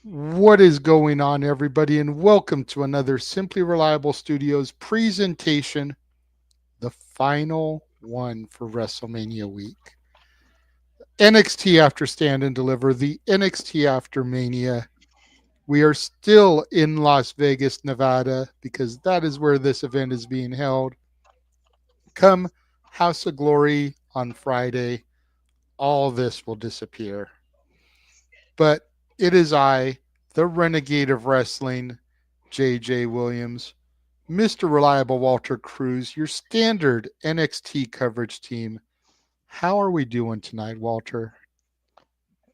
What is going on, everybody, and welcome to another Simply Reliable Studios presentation, the final one for WrestleMania week. NXT After Stand and Deliver, the NXT After Mania. We are still in Las Vegas, Nevada, because that is where this event is being held. Come House of Glory on Friday, all this will disappear. But it is I, the Renegade of Wrestling, JJ Williams, Mr. Reliable Walter Cruz, your standard NXT coverage team. How are we doing tonight, Walter?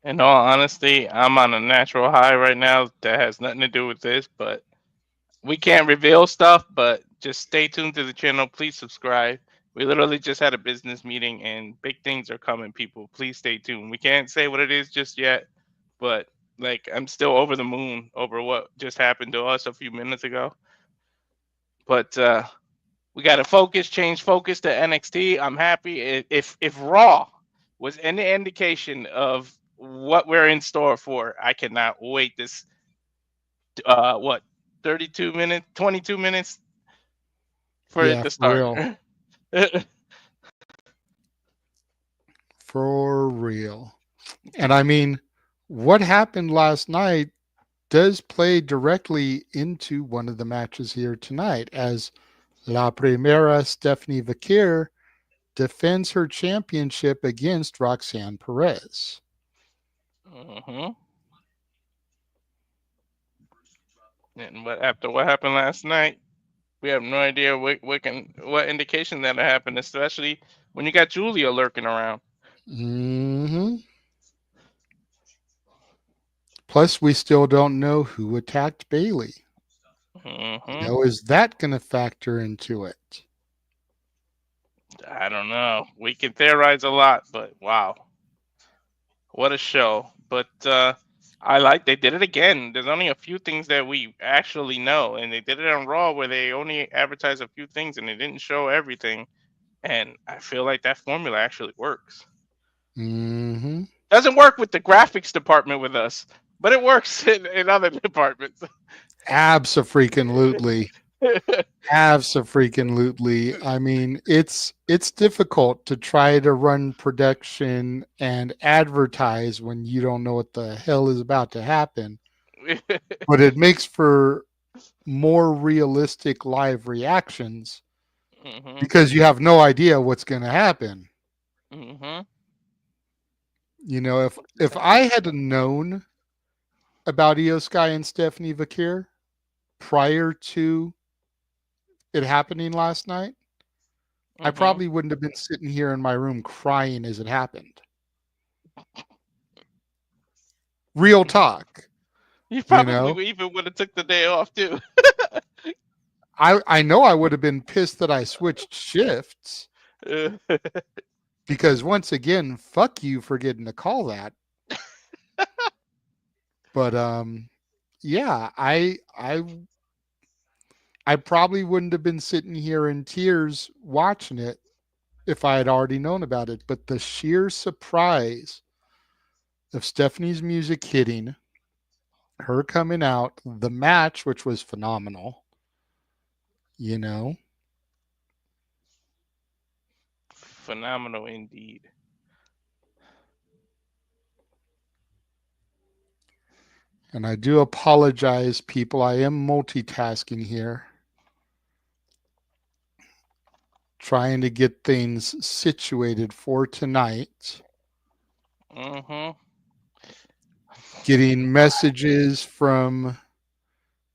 In all honesty, I'm on a natural high right now that has nothing to do with this, but we can't reveal stuff, but just stay tuned to the channel. Please subscribe. We literally just had a business meeting and big things are coming, people. Please stay tuned. We can't say what it is just yet, but like I'm still over the moon over what just happened to us a few minutes ago. But we got to change focus to NXT. I'm happy. If Raw was any indication of what we're in store for, I cannot wait. This what 32 minutes, 22 minutes for it Yeah, to for start. real. For real. And I mean, what happened last night does play directly into one of the matches here tonight as La Primera Stephanie Vakir defends her championship against Roxanne Perez. hmm And after what happened last night, we have no idea what indication that happened, especially when you got Julia lurking around. hmm Plus, we still don't know who attacked Bailey. hmm Is that going to factor into it? I don't know. We can theorize a lot, but wow, what a show. But I like they did it again. There's only a few things that we actually know, and they did it on Raw where they only advertised a few things and they didn't show everything. And I feel like that formula actually works. hmm Doesn't work with the graphics department with us, but it works in other departments. Abso-freaking-lutely. Abso-freaking-lutely. I mean, it's difficult to try to run production and advertise when you don't know what the hell is about to happen. But it makes for more realistic live reactions hmm because you have no idea what's going to happen. hmm If I had known about Io Sky and Stephanie Vakir prior to it happening last night, I hmm probably wouldn't have been sitting here in my room crying as it happened. Real talk, You you probably know. even would have took the day off too. I know I would have been pissed that I switched shifts because once again, fuck you for getting to call that. But yeah, I probably wouldn't have been sitting here in tears watching it if I had already known about it. But the sheer surprise of Stephanie's music hitting, her coming out, the match, which was phenomenal, you know. Phenomenal indeed. And I do apologize, people. I am multitasking here, trying to get things situated for tonight, hmm getting messages from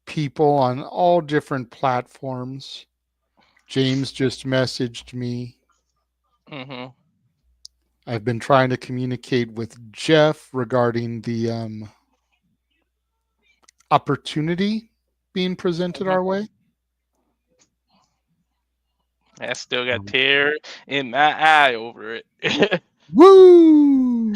people on all different platforms. James just messaged me. hmm I've been trying to communicate with Jeff regarding the opportunity being presented hmm our way. I still got Um, tear in my eye over it. Woo!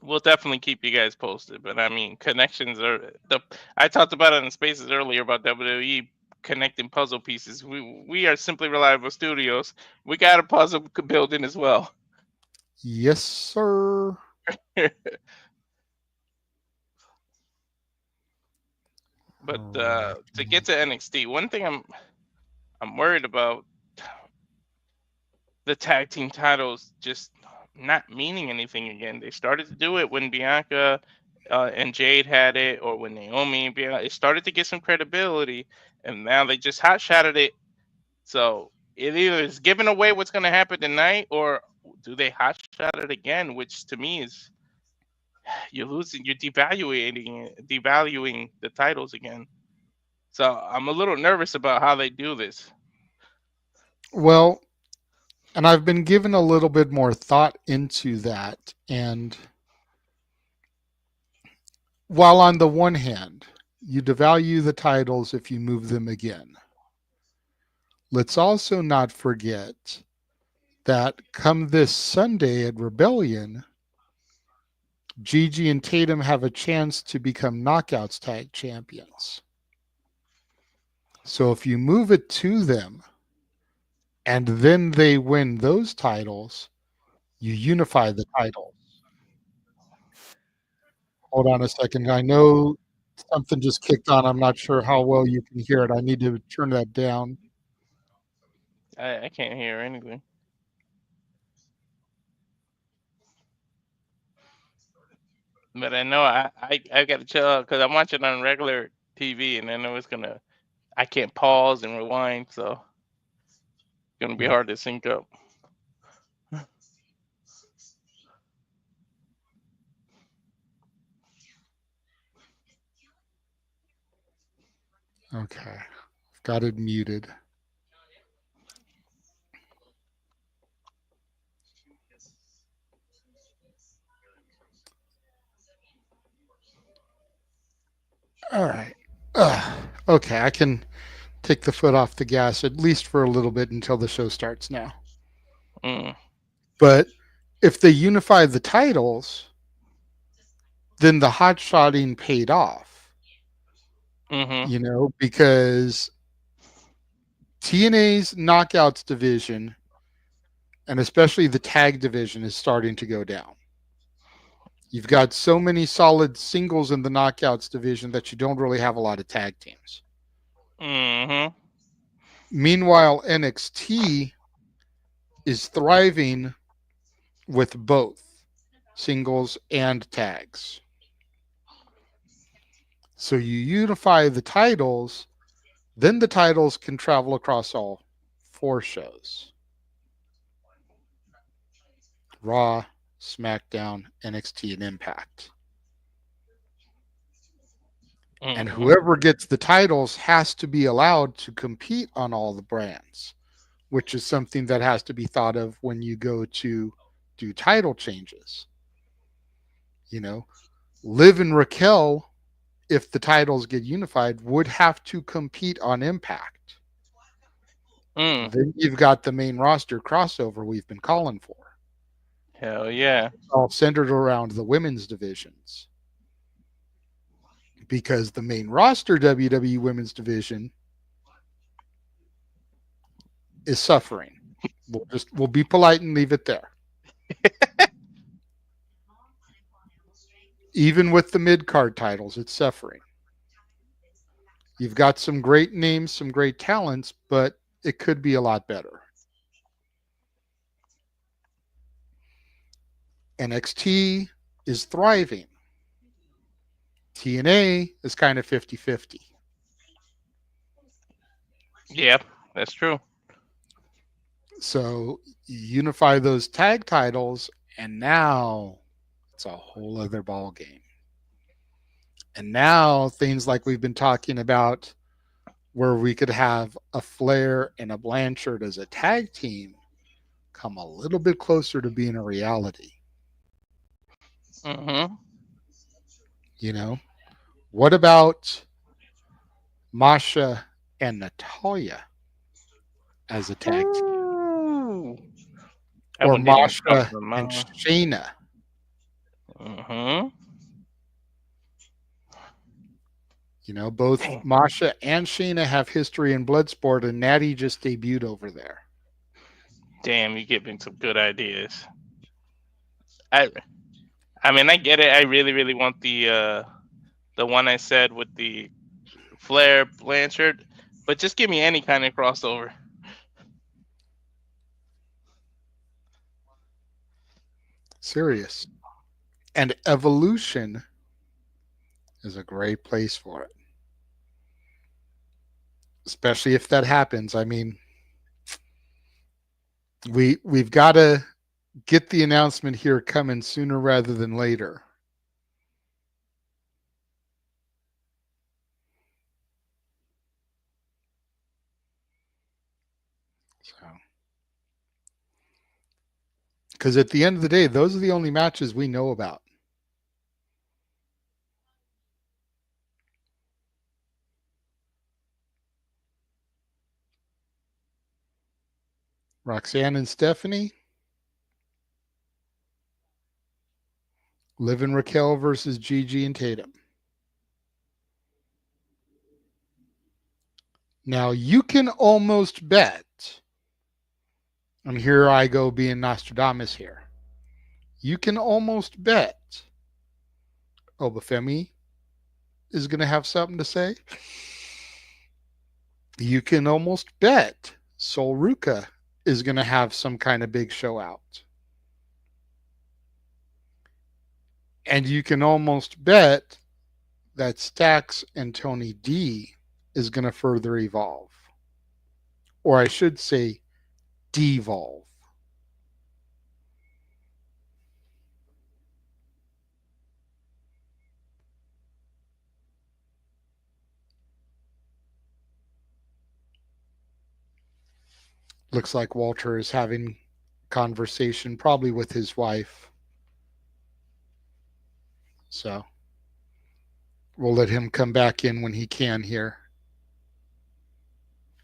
We'll definitely keep you guys posted. But I mean, connections are the. I talked about it in spaces earlier about WWE connecting puzzle pieces. We are simply reliable studios. We got a puzzle building as well. Yes, sir. But All right. to get to NXT, one thing I'm worried about, the tag team titles just not meaning anything again. They started to do it when Bianca and Jade had it, or when Naomi and Bianca. It started to get some credibility, and now they just hot shotted it. So it either is giving away what's going to happen tonight, or do they hot shot it again? Which to me is, you're devaluing the titles again. So I'm a little nervous about how they do this. Well, and I've been given a little bit more thought into that. And while on the one hand, you devalue the titles if you move them again, let's also not forget that come this Sunday at Rebellion, Gigi and Tatum have a chance to become Knockouts Tag Champions. So if you move it to them and then they win those titles, you unify the titles. Hold on a second. I know something just kicked on. I'm not sure how well you can hear it. I need to turn that down. I can't hear anything. But I know I got to chill out because I'm watching on regular TV, and I know I can't pause and rewind, so it's gonna be hard to sync up. Okay. I've got it muted. All right. Okay. I can take the foot off the gas at least for a little bit until the show starts now. Mm. But if they unify the titles, then the hot shotting paid off, Mhm. because TNA's knockouts division and especially the tag division is starting to go down. You've got so many solid singles in the knockouts division that you don't really have a lot of tag teams. Mhm. Meanwhile, NXT is thriving with both singles and tags. So you unify the titles, then the titles can travel across all four shows: Raw, SmackDown, NXT, and Impact. And Mhm. whoever gets the titles has to be allowed to compete on all the brands, which is something that has to be thought of when you go to do title changes. You know, Liv and Raquel, if the titles get unified, would have to compete on Impact. Mm. Then you've got the main roster crossover we've been calling for, Hell yeah. all centered around the women's divisions. Because the main roster WWE women's division is suffering. We'll be polite and leave it there. Even with the mid card titles, it's suffering. You've got some great names, some great talents, but it could be a lot better. NXT is thriving. TNA is kind of 50-50. Yep, that's true. So you unify those tag titles, and now it's a whole other ball game. And now things like we've been talking about, where we could have a Flair and a Blanchard as a tag team, come a little bit closer to being a reality. Mhm. You know, what about Masha and Natalia as a tag team, Ooh. That or one didn't even come Masha to and mind. Shayna? Mhm. Both Damn. Masha and Shayna have history in Bloodsport, and Natty just debuted over there. Damn, you give me some good ideas. I I mean, I get it. I really, really want the one I said with the Flair Blanchard, but just give me any kind of crossover. Serious. And Evolution is a great place for it, especially if that happens. I mean, we've got to get the announcement here coming sooner rather than later. So, because at the end of the day, those are the only matches we know about. Roxanne and Stephanie, Liv and Raquel versus Gigi and Tatum. Now you can almost bet, and here I go being Nostradamus here. You can almost bet Obafemi is going to have something to say. You can almost bet Sol Ruka is going to have some kind of big show out. And you can almost bet that Stax and Tony D is going to further evolve. Or I should say, devolve. Looks like Walter is having conversation probably with his wife. So we'll let him come back in when he can here.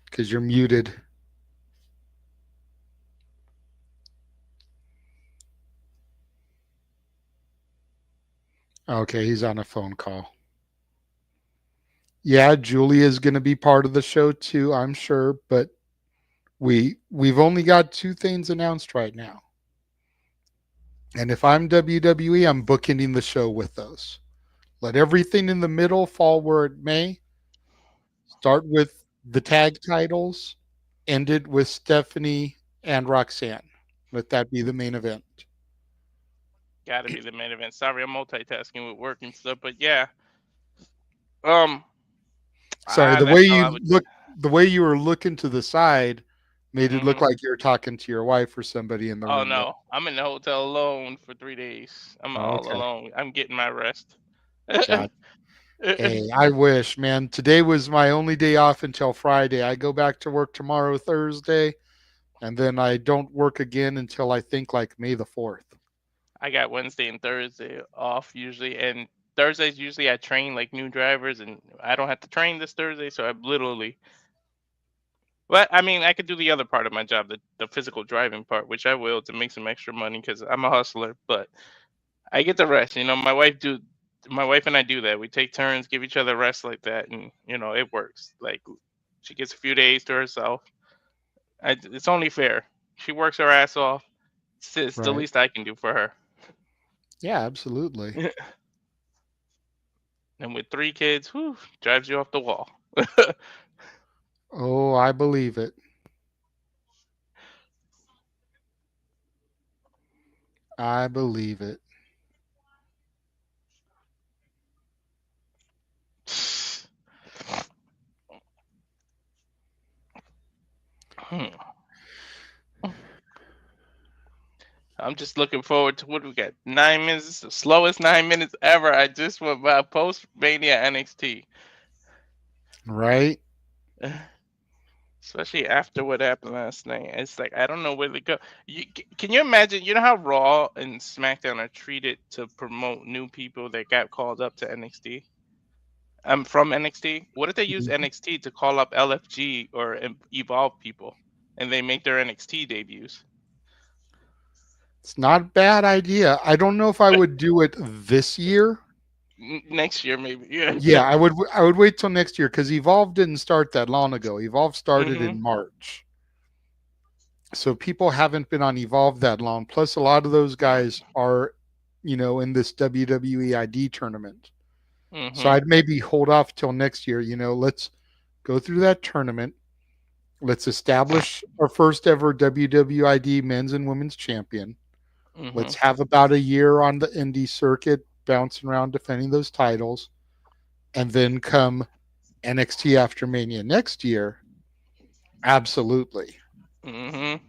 Because you're muted. Okay, he's on a phone call. Yeah, Julia is going to be part of the show too, I'm sure, but we've only got two things announced right now. And if I'm WWE, I'm bookending the show with those. Let everything in the middle fall where it may. Start with the tag titles, end it with Stephanie and Roxanne. Let that be the main event. Got to be the main event. Sorry, I'm multitasking with work and stuff, but yeah. Um, Sorry, that's how I would. the way you were looking to the side made it look Hmm. like you're talking to your wife or somebody in the Oh room there. no, I'm in the hotel alone for 3 days. I'm all Okay, alone. I'm getting my rest. got. Hey, I wish, man. Today was my only day off until Friday. I go back to work tomorrow, Thursday, and then I don't work again until I think like May the 4th. I got Wednesday and Thursday off usually, and Thursdays usually I train like new drivers, and I don't have to train this Thursday, so I literally. But I mean, I could do the other part of my job, the physical driving part, which I will to make some extra money because I'm a hustler. But I get the rest. My wife and I do that. We take turns, give each other rest like that, and it works. Like she gets a few days to herself. It's only fair. She works her ass off. It's the Right. least I can do for her. Yeah, absolutely. And with 3 kids, whew, drives you off the wall. Oh, I believe it. I believe it. I'm just looking forward to what we got. 9 minutes, it's the slowest 9 minutes ever. I just went by post Mania NXT. Right? Especially after what happened last night. It's like I don't know where to go. Can you imagine? You know how Raw and SmackDown are treated to promote new people that got called up to NXT. I'm from NXT. What if they use Mhm. NXT to call up LFG or Evolve people, and they make their NXT debuts? It's not a bad idea. I don't know if I would do it this year. Next year, maybe. Yeah. Yeah, I would wait till next year because Evolve didn't start that long ago. Evolve started Hmm. in March. So people haven't been on Evolve that long. Plus, a lot of those guys are, in this WWE ID tournament. So Mhm. I'd maybe hold off till next year. Let's go through that tournament. Let's establish our first ever WWID men's and women's champion. Let's Mhm. have about a year on the indie circuit, bouncing around defending those titles. And then come NXT After Mania next year. Absolutely. Mhm.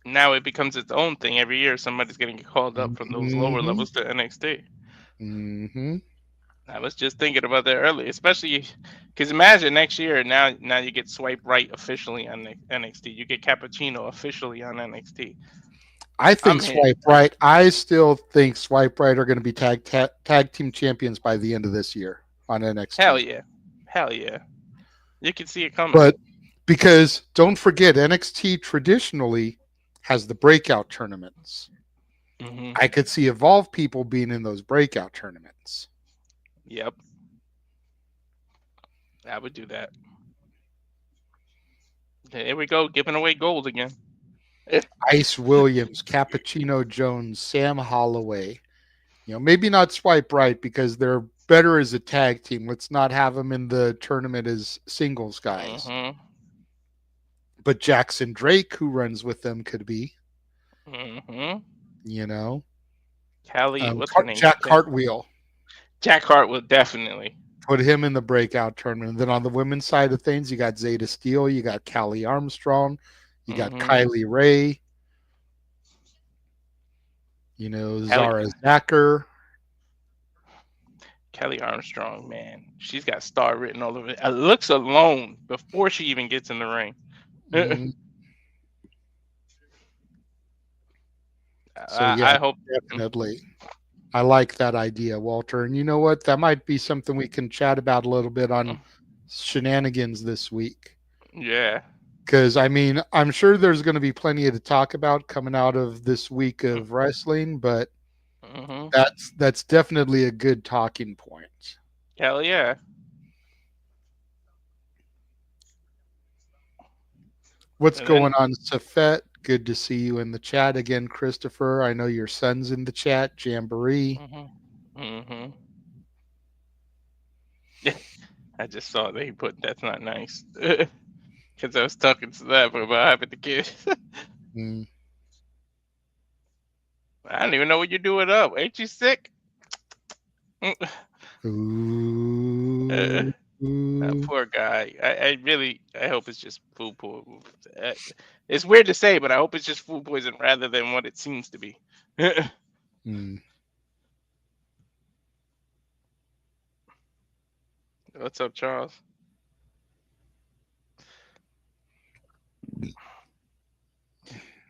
Now it becomes its own thing. Every year, somebody's getting called up from those lower Mm-hmm. levels to NXT. Mm-hmm. I was just thinking about that earlier, especially because imagine next year. Now you get Swipe Right officially on NXT. You get Cappuccino officially on NXT. I I'm think here. Swipe Right. I still think Swipe Right are going to be tag team champions by the end of this year on Hell NXT. yeah. Hell yeah. You can see it coming. But because don't forget, NXT traditionally has the breakout tournaments. Mhm. I could see Evolve people being in those breakout tournaments. Yep. I would do that. Here we go, giving away gold again. Ice Williams, Cappuccino Jones, Sam Holloway. Maybe not Swipe Right because they're better as a tag team. Let's not have them in the tournament as singles guys. Mhm. But Jackson Drake, who runs with them, could be, Mhm. you know, Callie, what's her name? Jack Cartwheel. Jack Hart will definitely. Put him in the breakout tournament. And then on the women's side of things, you got Zeta Steele, you got Callie Armstrong, you got Mhm. Kylie Ray, Callie Zara Zacher. Kelly Armstrong, man, she's got star written all over it. Looks alone before she even gets in the ring. Mm, so yeah, I hope. definitely. I like that idea, Walter. And you know what? That might be something we can chat about a little bit on shenanigans this week. Yeah. Because I mean, I'm sure there's going to be plenty to talk about coming out of this week of wrestling, but Mhm. that's definitely a good talking point. Hell yeah. What's And then. going on, Safet? Good to see you in the chat again, Christopher. I know your son's in the chat, Jamboree. Mhm. Mhm. I just saw that he put that's not nice. Because I was talking to that about having the kid. Mm. I don't even know what you're doing up. Ain't you sick? Uh, Ooh. That Ooh. poor guy. I really, I hope it's just food poison. Uh, It's weird to say, but I hope it's just food poison rather than what it seems to be. Mm. What's up, Charles?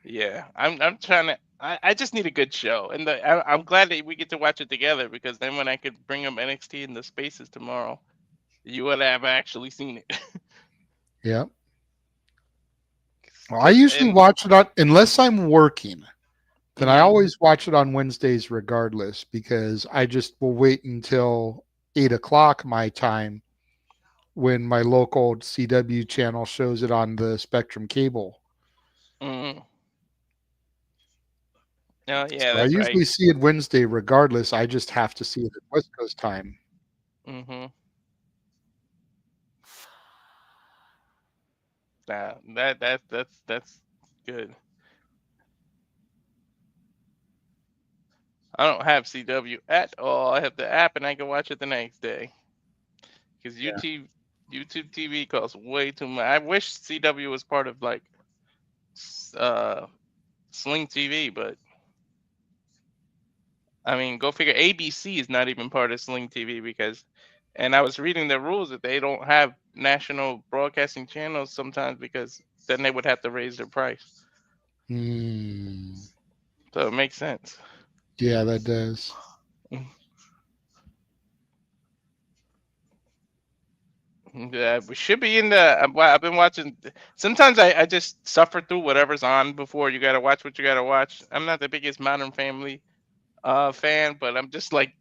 Yeah, I'm trying to. I just need a good show, and I'm glad that we get to watch it together because then when I could bring up NXT in the spaces tomorrow, you would have actually seen it. Yeah. Well, I Cause usually and watch it on, unless I'm working, then I mm, always watch it on Wednesdays regardless because I just will wait until 8 o'clock my time when my local CW channel shows it on the Spectrum cable. mm, oh yeah, So I that's right. usually see it Wednesday regardless. I just have to see it at West Coast time. Mm-hmm. That's good. I don't have CW at all. I have the app and I can watch it the next day. Because Yeah. YouTube TV costs way too much. I wish CW was part of like uh Sling TV, but I mean, go figure. ABC is not even part of Sling TV because, and I was reading the rules that they don't have national broadcasting channels sometimes because then they would have to raise their price. Hmm. So it makes sense. Yeah, that does. Yeah, we should be in the. I've been watching. Sometimes I just suffer through whatever's on before. You gotta watch what you gotta watch. I'm not the biggest Modern Family fan, but I'm just like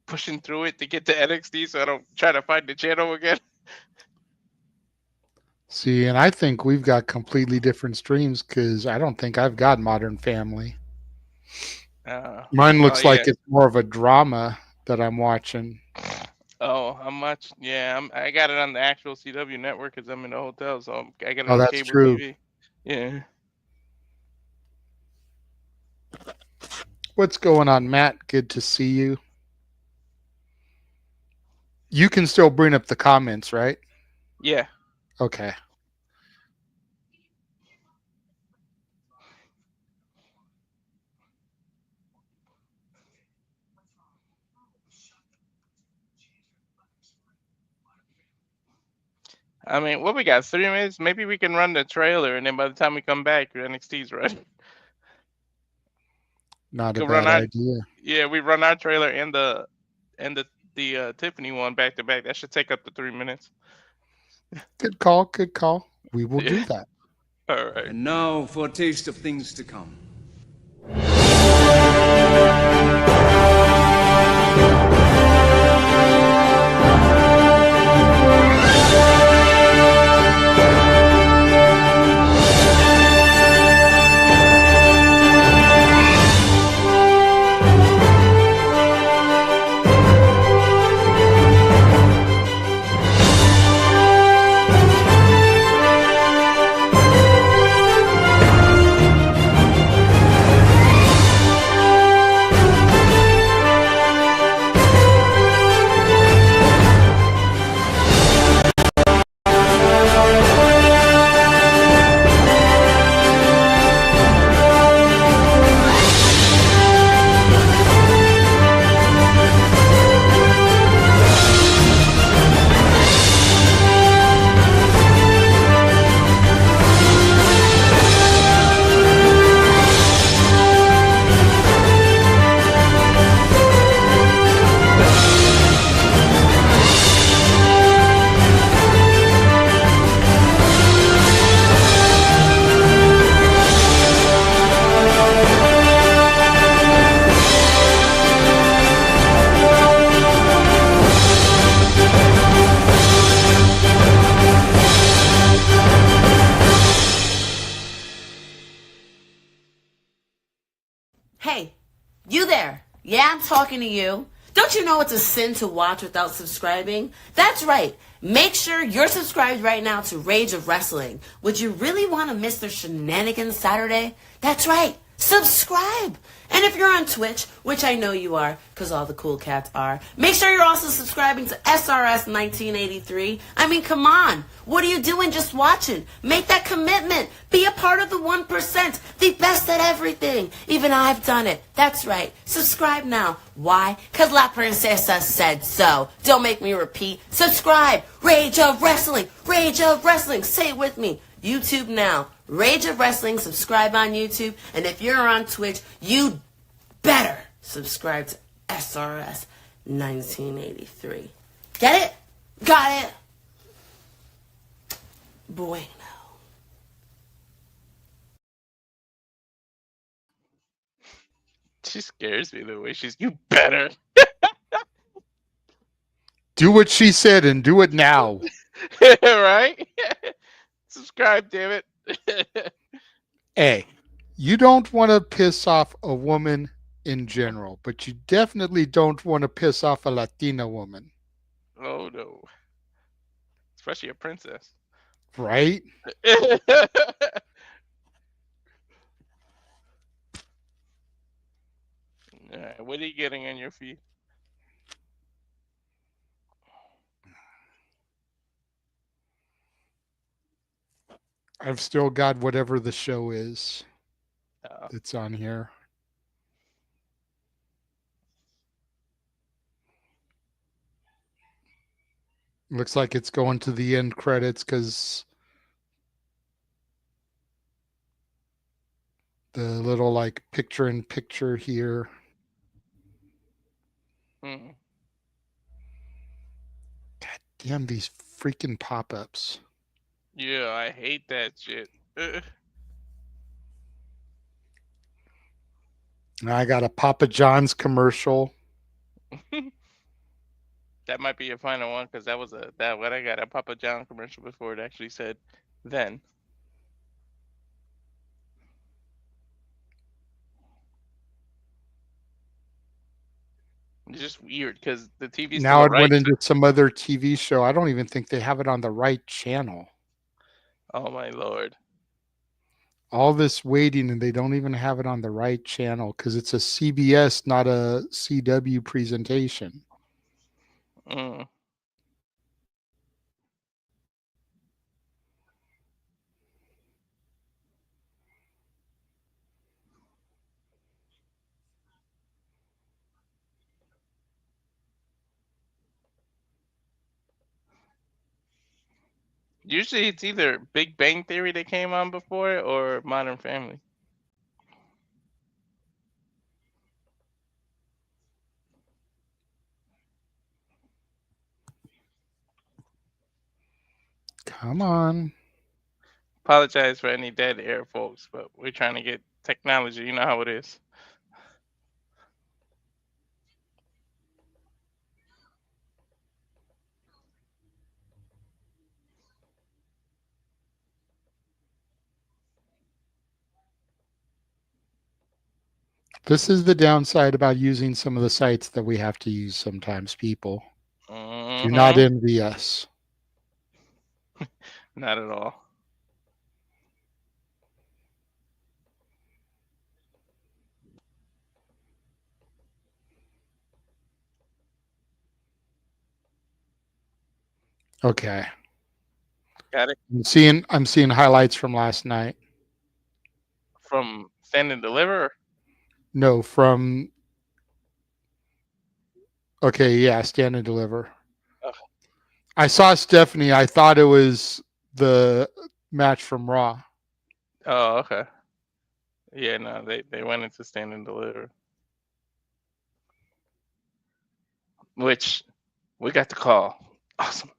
pushing through it to get to NXT so I don't try to find the channel again. See, and I think we've got completely different streams because I don't think I've got Modern Family. Uh, Mine oh looks yeah. like it's more of a drama that I'm watching. Oh, how much? Yeah, I got it on the actual CW network because I'm in the hotel, so I got it Oh, on that's cable true. TV. Yeah. What's going on, Matt? Good to see you. You can still bring up the comments, right? Yeah. Okay. I mean, what we got? 3 minutes? Maybe we can run the trailer, and then by the time we come back, NXT's ready. Not a Could run bad our idea. Yeah, we run our trailer and the Tiffany one back to back. That should take up to 3 minutes. Good call. Good call. We will Yeah. do that. All right. And now for a taste of things to come. Hey, you there. Yeah, I'm talking to you. Don't you know it's a sin to watch without subscribing? That's right. Make sure you're subscribed right now to Rage of Wrestling. Would you really want to miss their shenanigans Saturday? That's right. Subscribe. And if you're on Twitch, which I know you are, because all the cool cats are, make sure you're also subscribing to SRS 1983. I mean, come on. What are you doing just watching? Make that commitment. Be a part of the 1%, the best at everything. Even I've done it. That's right. Subscribe now. Why? Because La Princesa said so. Don't make me repeat. Subscribe. Rage of Wrestling. Rage of Wrestling. Say it with me. YouTube now. Rage of Wrestling, subscribe on YouTube. And if you're on Twitch, you better subscribe to SRS 1983. Get it? Got it? Bueno. She scares me the way she's. You better. Do what she said and do it now. Right? Subscribe, damn it. Hey, you don't want to piss off a woman in general, but you definitely don't want to piss off a Latina woman, Oh no. Especially a princess. right? Alright, what are you getting on your feed? I've still got whatever the show is Uh, that's on here. Looks like it's going to the end credits because the little like picture in picture here. hmm. God damn these freaking pop ups. Yeah, I hate that shit. I got a Papa John's commercial. That might be your final one because that was what I got a Papa John commercial before it actually said then. It's just weird because the TV's to Now the it went right. into some other TV show. I don't even think they have it on the right channel. Oh my lord. All this waiting and they don't even have it on the right channel because it's a CBS, not a CW presentation. Mm. Usually it's either Big Bang Theory that came on before it or Modern Family. Come on. Apologize for any dead air, folks, but we're trying to get technology. You know how it is. This is the downside about using some of the sites that we have to use sometimes, people. Do not Mm-hmm. envy us. Not at all. Okay. Got it I'm seeing highlights from last night. from Stand and Deliver. No, from okay, yeah, Stand and Deliver. Ugh. I saw Stephanie. I thought it was the match from Raw. Oh, okay. Yeah, no, they went into Stand and Deliver, which we got the call. Awesome.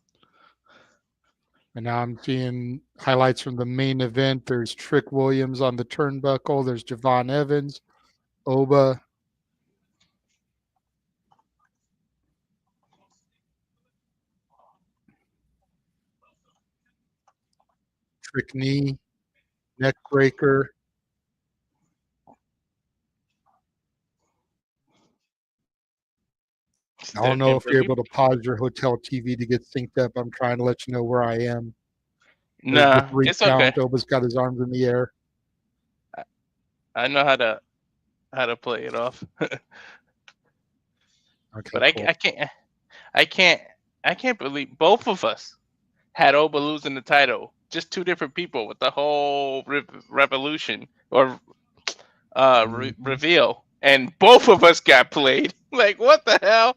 And now I'm seeing highlights from the main event. There's Trick Williams on the turnbuckle. There's Javon Evans, Oba. Trick knee, neck breaker. I don't know if you're able to pause your hotel TV to get synced up. I'm trying to let you know where I am. There's the Nah, 3 it's okay. count. Oba's got his arms in the air. I know how to play it off. Okay, But cool. I can't believe both of us had Oba losing the title. Just two different people with the whole revolution or reveal, and both of us got played. Like what the hell?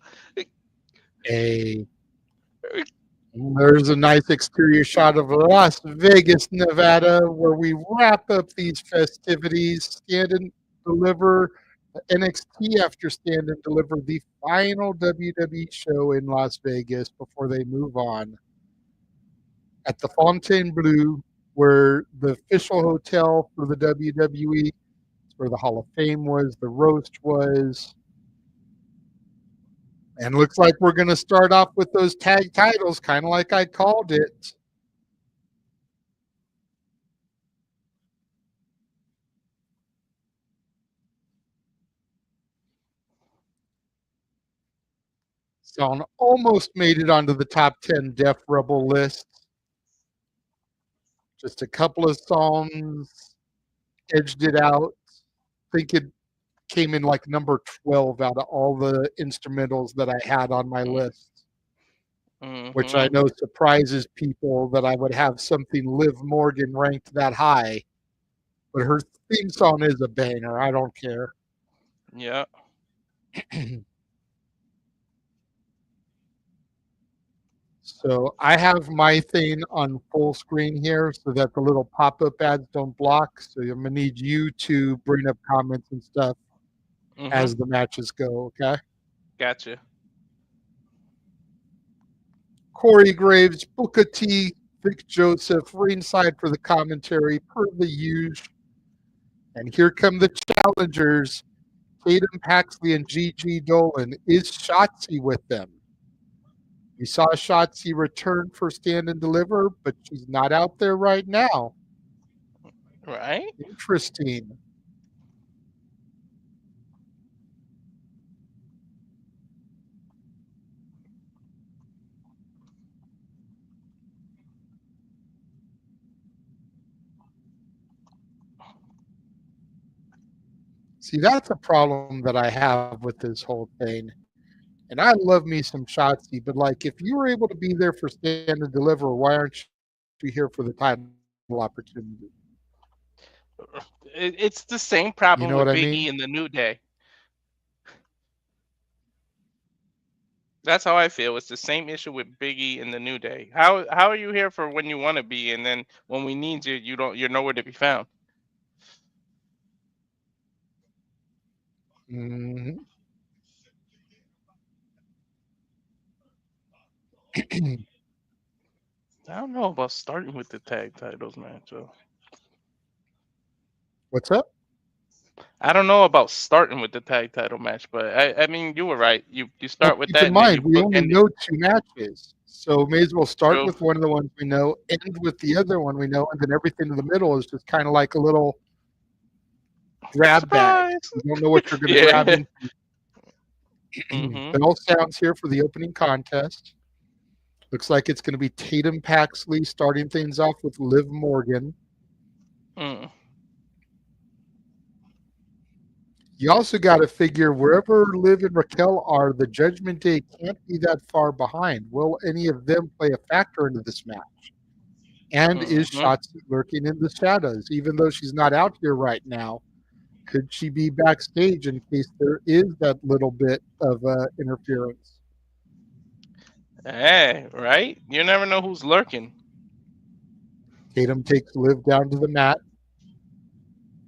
There's a nice exterior shot of Las Vegas, Nevada, where we wrap up these festivities. Stand and Deliver NXT After Stand and Deliver, the final WWE show in Las Vegas before they move on. At the Fontainebleau, where the official hotel for the WWE, where the Hall of Fame was, the roast was. And looks like we're going to start off with those tag titles, kind of like I called it. Shawn almost made it onto the top 10 Def Rebel list. Just a couple of songs edged it out. I think it came in like number 12 out of all the instrumentals that I had on my list. Which I know surprises people that I would have something Liv Morgan ranked that high. But her theme song is a banger. I don't care. Yeah. So I have my thing on full screen here so that the little pop-up ads don't block. So I'm going to need you to bring up comments and stuff as the matches go, okay? Gotcha. Corey Graves, Booker T, Vic Joseph, ringside for the commentary, per the usual. And here come the challengers, Tatum Paxley and Gigi Dolan. Is Shotzi with them? We saw Shotzi return for Stand and Deliver, but she's not out there right now. Right? Interesting. See, that's a problem that I have with this whole thing. And I love me some Shotzi, but like if you were able to be there for Stand and Deliver, why aren't you here for the title opportunity? It's the same You know what I problem with mean? Big E in the New Day. That's how I feel. It's the same issue with Big E in the New Day. How are you here for when you want to be, and then when we need you, you're nowhere to be found. Mhm. I don't know about starting with the tag titles, man. So What's up? I don't know about starting with the tag title match, but I mean you were right. You Well, start with keep that in and then mind, you we only bookend it. know two matches. So may as well start True. with one of the ones we know, end with the other one we know, and then everything in the middle is just kind of like a little grab bag. Surprise. You don't know what you're going to grab Yeah. into. Mhm. Bell sounds here for the opening contest. Looks like it's going to be Tatum Paxley starting things off with Liv Morgan. Mm. You also got to figure wherever Liv and Raquel are, the Judgment Day can't be that far behind. Will any of them play a factor into this match? And is Mhm. Shotzi lurking in the shadows? Even though she's not out here right now, could she be backstage in case there is that little bit of interference? Hey, right? You never know who's lurking. Tatum takes Liv down to the mat.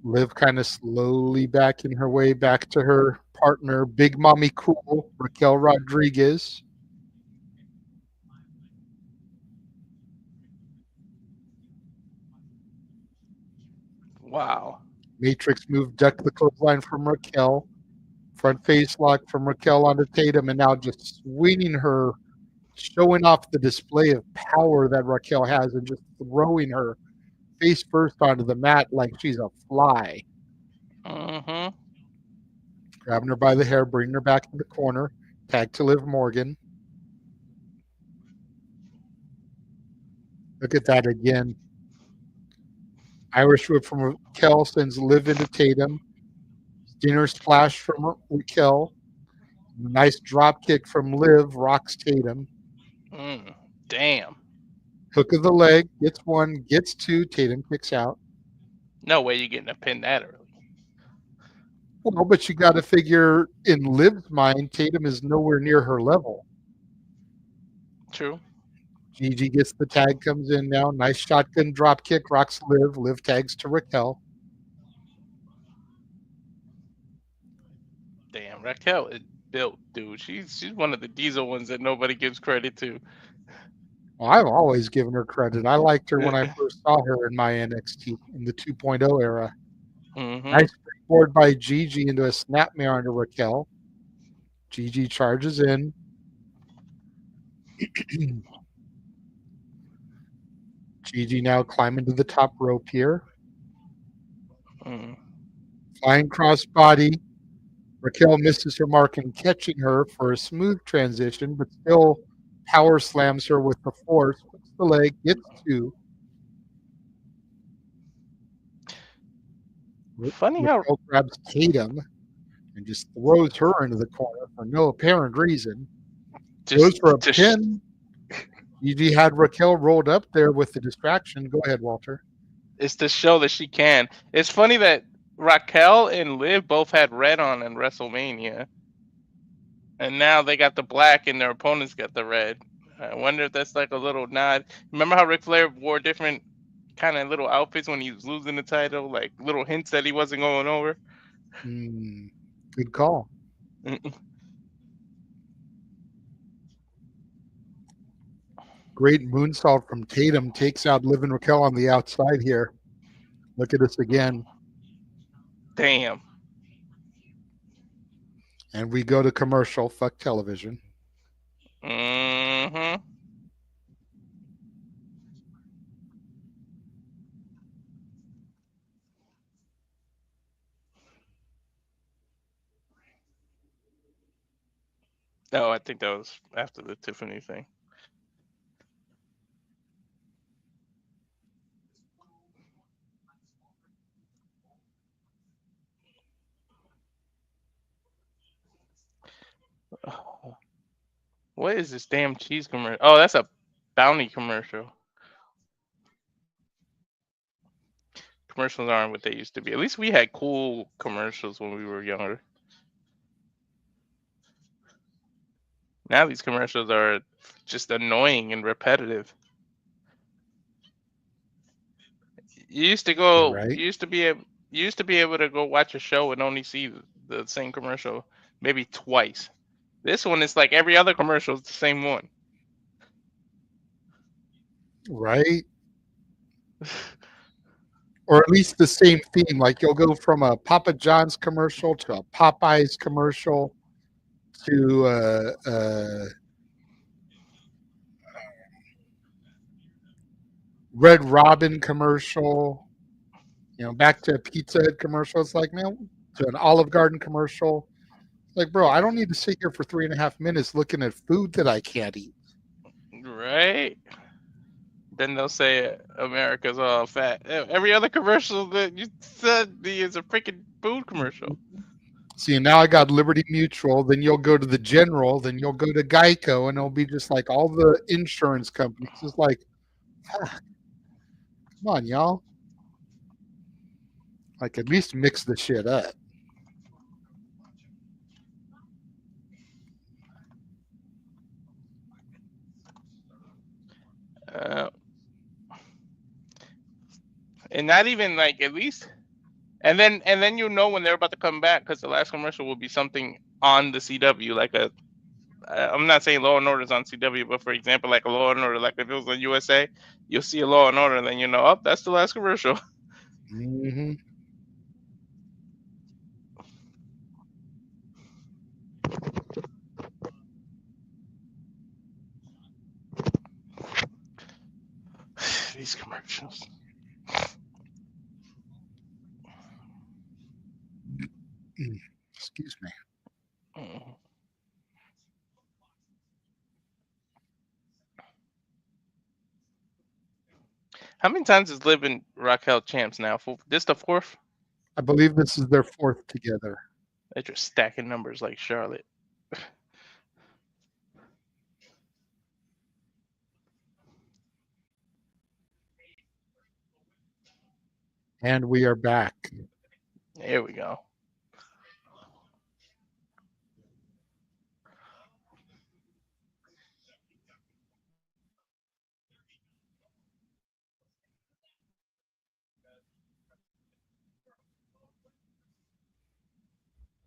Liv kind of slowly backing her way back to her partner, Big Mommy Cool, Raquel Rodriguez. Wow. Matrix move, duck the clothesline from Raquel. Front face lock from Raquel onto Tatum, and now just swinging her, showing off the display of power that Raquel has, and just throwing her face first onto the mat like she's a fly. Mhm. Grabbing her by the hair, bringing her back in the corner. Tag to Liv Morgan. Look at that again. Irish whip from Raquel sends Liv into Tatum. Dinner splash from Raquel. Nice drop kick from Liv, rocks Tatum. Mm. Damn. Hook of the leg, gets one, gets two. Tatum kicks out. No way you getting a pin that early. Well, but you got to figure in Liv's mind, Tatum is nowhere near her level. True. Gigi gets the tag, comes in now. Nice shotgun drop kick, rocks Liv. Liv tags to Raquel. Damn, Raquel is built, dude. She's one of the diesel ones that nobody gives credit to. Well, I've always given her credit. I liked her when I first saw her in my NXT in the 2.0 era. Mhm. Nice springboard by Gigi into a snapmare onto Raquel. Gigi charges in. Gigi now climbing to the top rope here. Mm. Flying crossbody. Raquel misses her mark in catching her for a smooth transition, but still power slams her with the force. Puts the leg, gets two. Funny how Raquel grabs Tatum and just throws her into the corner for no apparent reason. Goes just for a to pin. Gigi had Raquel rolled up there with the distraction. Go ahead, Walter. it's to show that she can. It's funny that Raquel and Liv both had red on in WrestleMania, and now they got the black and their opponents got the red. I wonder if that's like a little nod. Remember how Ric Flair wore different kind of little outfits when he was losing the title, like little hints that he wasn't going over. Good call. Great moonsault from Tatum takes out Liv and Raquel on the outside here. Look at us again. Damn. And we go to commercial. Fuck television. Mm-hmm. Oh, I think that was after the Tiffany thing. What is this damn cheese commercial? Oh, that's a Bounty commercial. Commercials aren't what they used to be. At least we had cool commercials when we were younger. Now these commercials are just annoying and repetitive. You used to You're go. right. You used to be able to go watch a show and only see the same commercial maybe twice. This one is like every other commercial is the same one. Right. Or at least the same theme. Like you'll go from a Papa John's commercial to a Popeyes commercial to Red Robin commercial, back to a Pizza Hut commercial. It's like, man, to an Olive Garden commercial. Like, bro, I don't need to sit here for 3.5 minutes looking at food that I can't eat. Right? Then they'll say America's all fat. Every other commercial that you said is a freaking food commercial. See, now I got Liberty Mutual. Then you'll go to the General. Then you'll go to Geico, and it'll be just like all the insurance companies. It's like, come on, y'all. Like, at least mix the shit up. Uh, and not even like at least, and then you know when they're about to come back because the last commercial will be something on the CW, like a. I'm not saying Law and Order's on CW, but for example, like a Law and Order, like if it was on USA, you'll see a Law and Order, and then you know, oh, that's the last commercial. Mm-hmm. These commercials. Excuse me. Mm. How many times has Liv and Raquel champs now? This the fourth? I believe this is their fourth together. They're just stacking numbers like Charlotte. And we are back. There we go.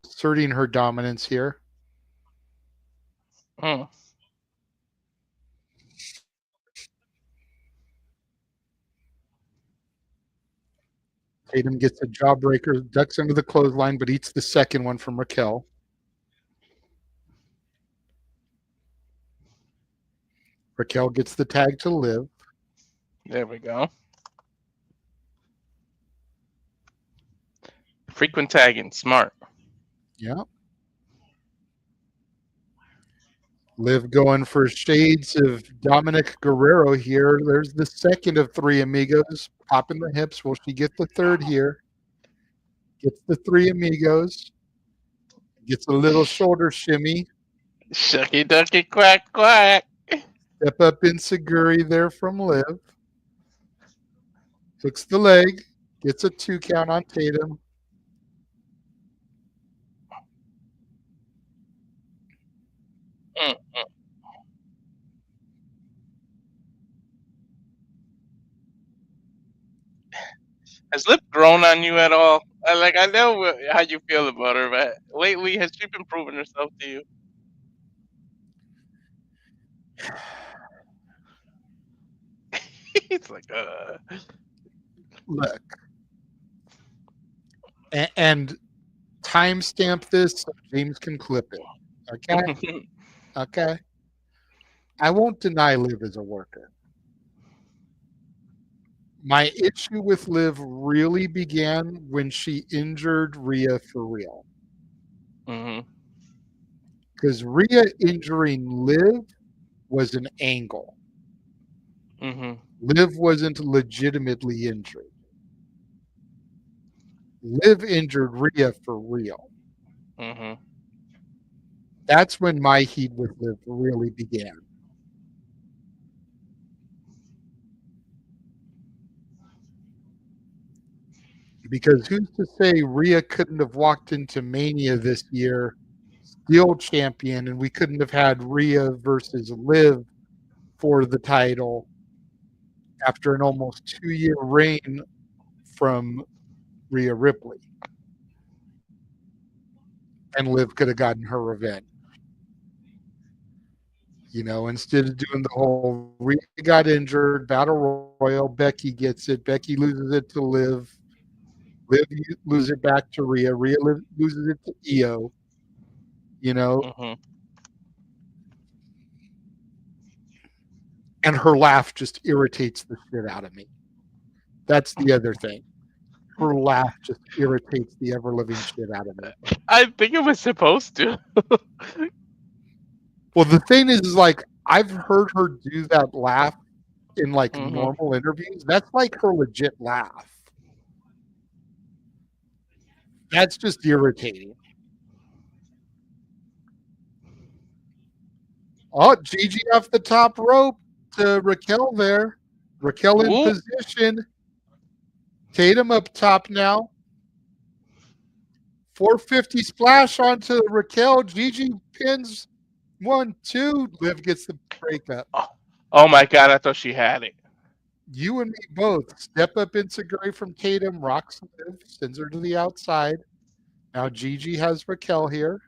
Asserting her dominance here. Mm. Tatum gets a jawbreaker, ducks under the clothesline, but eats the second one from Raquel. Raquel gets the tag to Liv. There we go. Frequent tagging, smart. Yeah. Liv going for shades of Dominic Guerrero here. There's the second of three amigos. Popping the hips. Will she get the third here? Gets the three amigos. Gets a little shoulder shimmy. Shucky ducky quack quack. Step up in Seguri there from Liv. Hooks the leg. Gets a 2 count on Tatum. Mm. Has Liv grown on you at all? I know how you feel about her, but lately has she been proving herself to you? It's like, Look. And timestamp this so James can clip it. Okay? Okay. I won't deny Liv is a worker. My issue with Liv really began when she injured Rhea for real. Mhm. Because Rhea injuring Liv was an angle. Mhm. Liv wasn't legitimately injured. Liv injured Rhea for real. Mhm. That's when my heat with Liv really began. Because who's to say Rhea couldn't have walked into Mania this year, still champion, and we couldn't have had Rhea versus Liv for the title after an almost 2-year reign from Rhea Ripley. And Liv could have gotten her revenge. Instead of doing the whole Rhea got injured, Battle Royal, Becky gets it, Becky loses it to Liv, Liv loses it back to Rhea, Rhea loses it to Io, you know, Mhm. and her laugh just irritates the shit out of me. That's the other thing. Her laugh just irritates the ever living shit out of me. I think it was supposed to. Well, the thing is like I've heard her do that laugh in like Mhm. normal interviews. That's like her legit laugh. That's just irritating. Oh, Gigi off the top rope to Raquel there. Raquel in Ooh. position. Tatum up top now. 450 splash onto Raquel. Gigi pins 1, 2. Liv gets the breakup. Oh. Oh my god! I thought she had it. You and me both. Step up Inseguri from Tatum. Rocks Liv. Sends her to the outside. Now Gigi has Raquel here.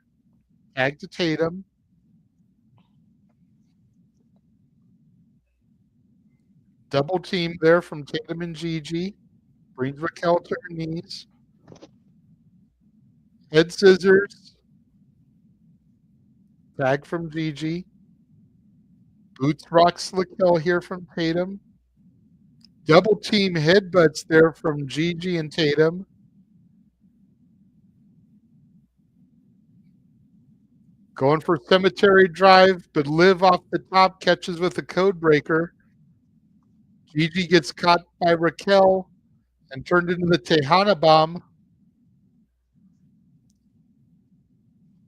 Tag to Tatum. Double team there from Tatum and Gigi. Brings Raquel to her knees. Head scissors. Tag from Gigi. Boots rocks Raquel here from Tatum. Double team headbutts there from Gigi and Tatum. Going for cemetery drive, but Liv off the top catches with a code breaker. Gigi gets caught by Raquel and turned into the Tejana bomb.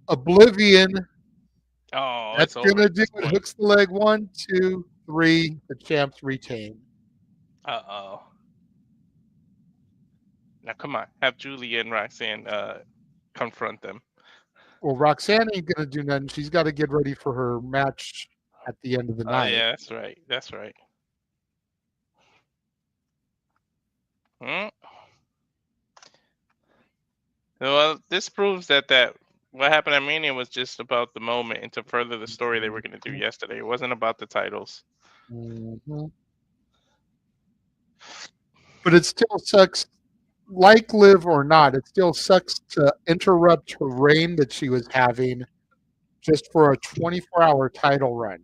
Oblivion. Oh, That's it's over gonna at do this it. point. Hooks the leg. 1, 2, 3. The champs retain. Oh. Now come on, have Julia and Roxanne confront them. Well, Roxanne ain't gonna do nothing. She's got to get ready for her match at the end of the Oh night. yeah, that's right. That's right. Hmm? Well, this proves that what happened at Mania was just about the moment and to further the story they were going to do yesterday. It wasn't about the titles. Mm-hmm. But it still sucks, like Liv or not, it still sucks to interrupt her reign that she was having just for a 24-hour title run.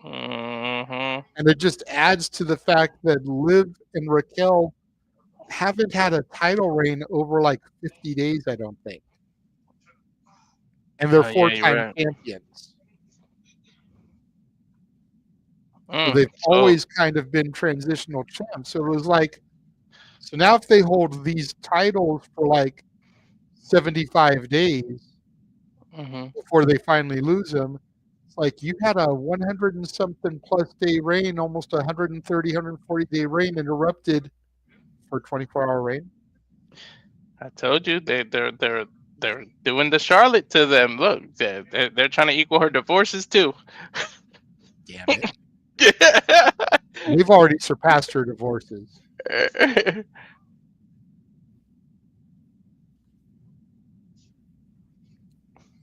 Mm-hmm. And it just adds to the fact that Liv and Raquel haven't had a title reign over like 50 days, I don't think. And they're Oh yeah, you're 4-time right. champions. So Mm. they've So, always kind of been transitional champs. So it was like, so now if they hold these titles for like 75 days hmm before they finally lose them, it's like you had a 100 and something plus day reign, almost 130, 140-day reign interrupted for a 24-hour reign. I told you they're doing the Charlotte to them. Look, they're trying to equal her divorces too. Damn it. They've already surpassed her divorces.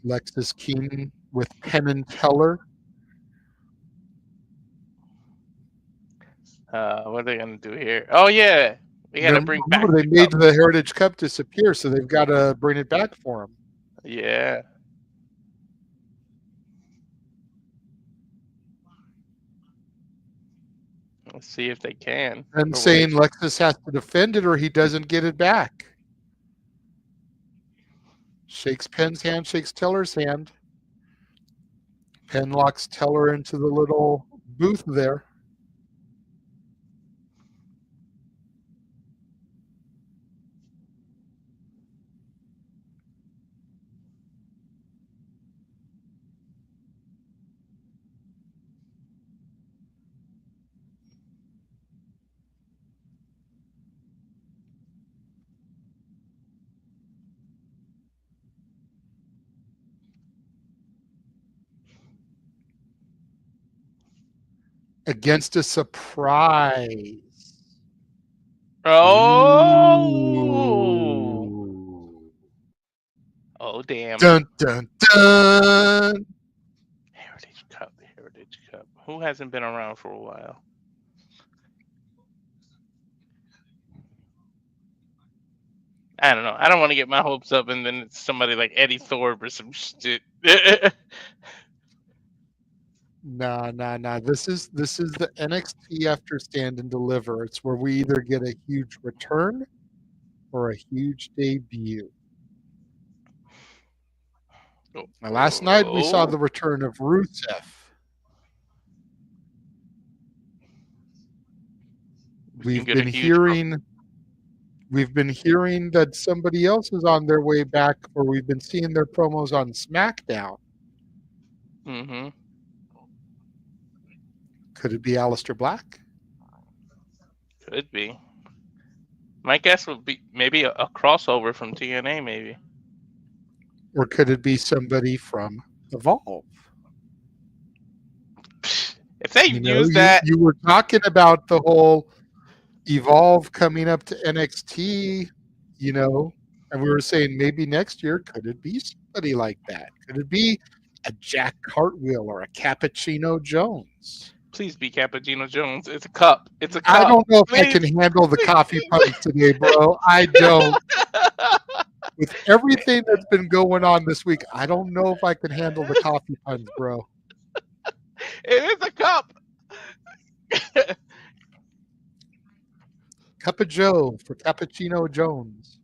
Lexis King with Penn and Teller. What are they gonna do here? Oh yeah, we got to bring back Remember, they the made cup. the Heritage Cup disappear, so they've got to bring it back for them. Yeah. Let's see if they can. And Or will they? saying Lexus has to defend it or he doesn't get it back. Shakes Penn's hand, shakes Teller's hand. Penn locks Teller into the little booth there. Against a surprise. Oh! Ooh. Oh, damn. Dun, dun, dun. Heritage Cup, Heritage Cup. Who hasn't been around for a while? I don't know. I don't want to get my hopes up, and then it's somebody like Eddie Thorpe or some shit. Nah. This is the NXT After Stand and Deliver. It's where we either get a huge return or a huge debut. Now, last night we saw the return of Rusev. We've been hearing that somebody else is on their way back, or we've been seeing their promos on SmackDown. Mm-hmm. Could it be Aleister Black? Could be. My guess would be maybe a crossover from TNA, maybe. Or could it be somebody from Evolve? If they use that, you were talking about the whole Evolve coming up to NXT, and we were saying maybe next year, could it be somebody like that? Could it be a Jack Cartwheel or a Cappuccino Jones? please be Cappuccino Jones. It's a cup. It's a cup. I don't know if Please. I can handle the coffee puns today, bro. I don't. With everything that's been going on this week, I don't know if I can handle the coffee puns, bro. It is a cup. Cup of Joe for Cappuccino Jones.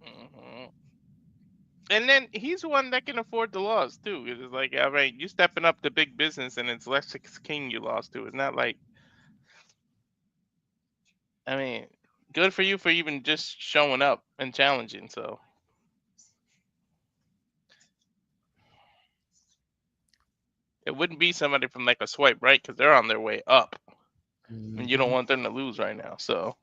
Mm-hmm. And then he's one that can afford the loss too. It's like, all right, you stepping up to big business, and it's Lexus King you lost to. It's not like, I mean, good for you for even just showing up and challenging. So it wouldn't be somebody from like a swipe right, because they're on their way up, and you don't want them to lose right now. So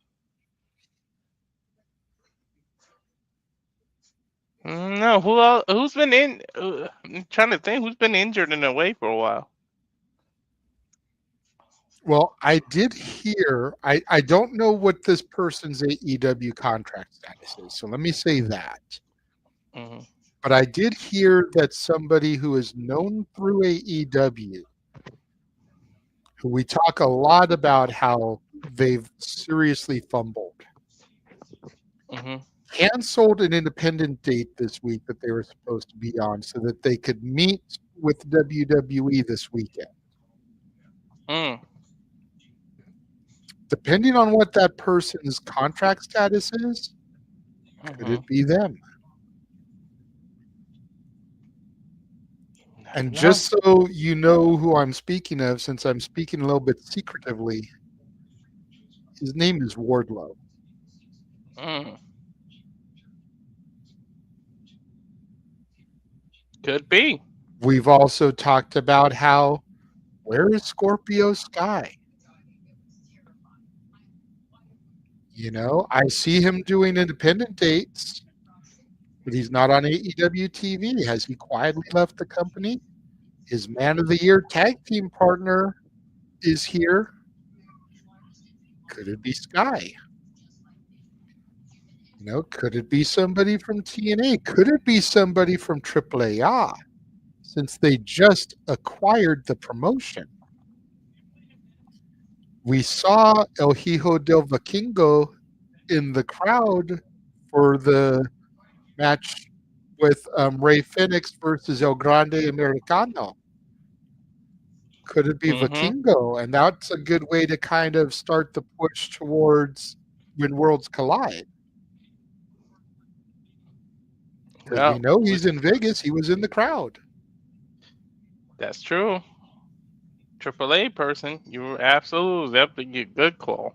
no, who else, who's been in? I'm trying to think who's been injured and away for a while. Well, I did hear, I don't know what this person's AEW contract status is, so let me say that. Mm-hmm. But I did hear that somebody who is known through AEW, who we talk a lot about how they've seriously fumbled, Mm-hmm. canceled an independent date this week that they were supposed to be on so that they could meet with WWE this weekend. Mm. Depending on what that person's contract status is, could it be them? And just so you know who I'm speaking of, since I'm speaking a little bit secretively, his name is Wardlow. Mm. Could be. We've also talked about how, where is Scorpio Sky? I see him doing independent dates, but he's not on AEW TV. Has he quietly left the company? His Man of the Year tag team partner is here. Could it be Sky? Could it be somebody from TNA? Could it be somebody from AAA? Since they just acquired the promotion. We saw El Hijo del Vikingo in the crowd for the match with Rey Fenix versus El Grande Americano. Could it be Mm-hmm. Vikingo? And that's a good way to kind of start the push towards when worlds collide. Because we Well, know he's in Vegas. He was in the crowd. that's true. AAA person, you were absolutely that's a good call.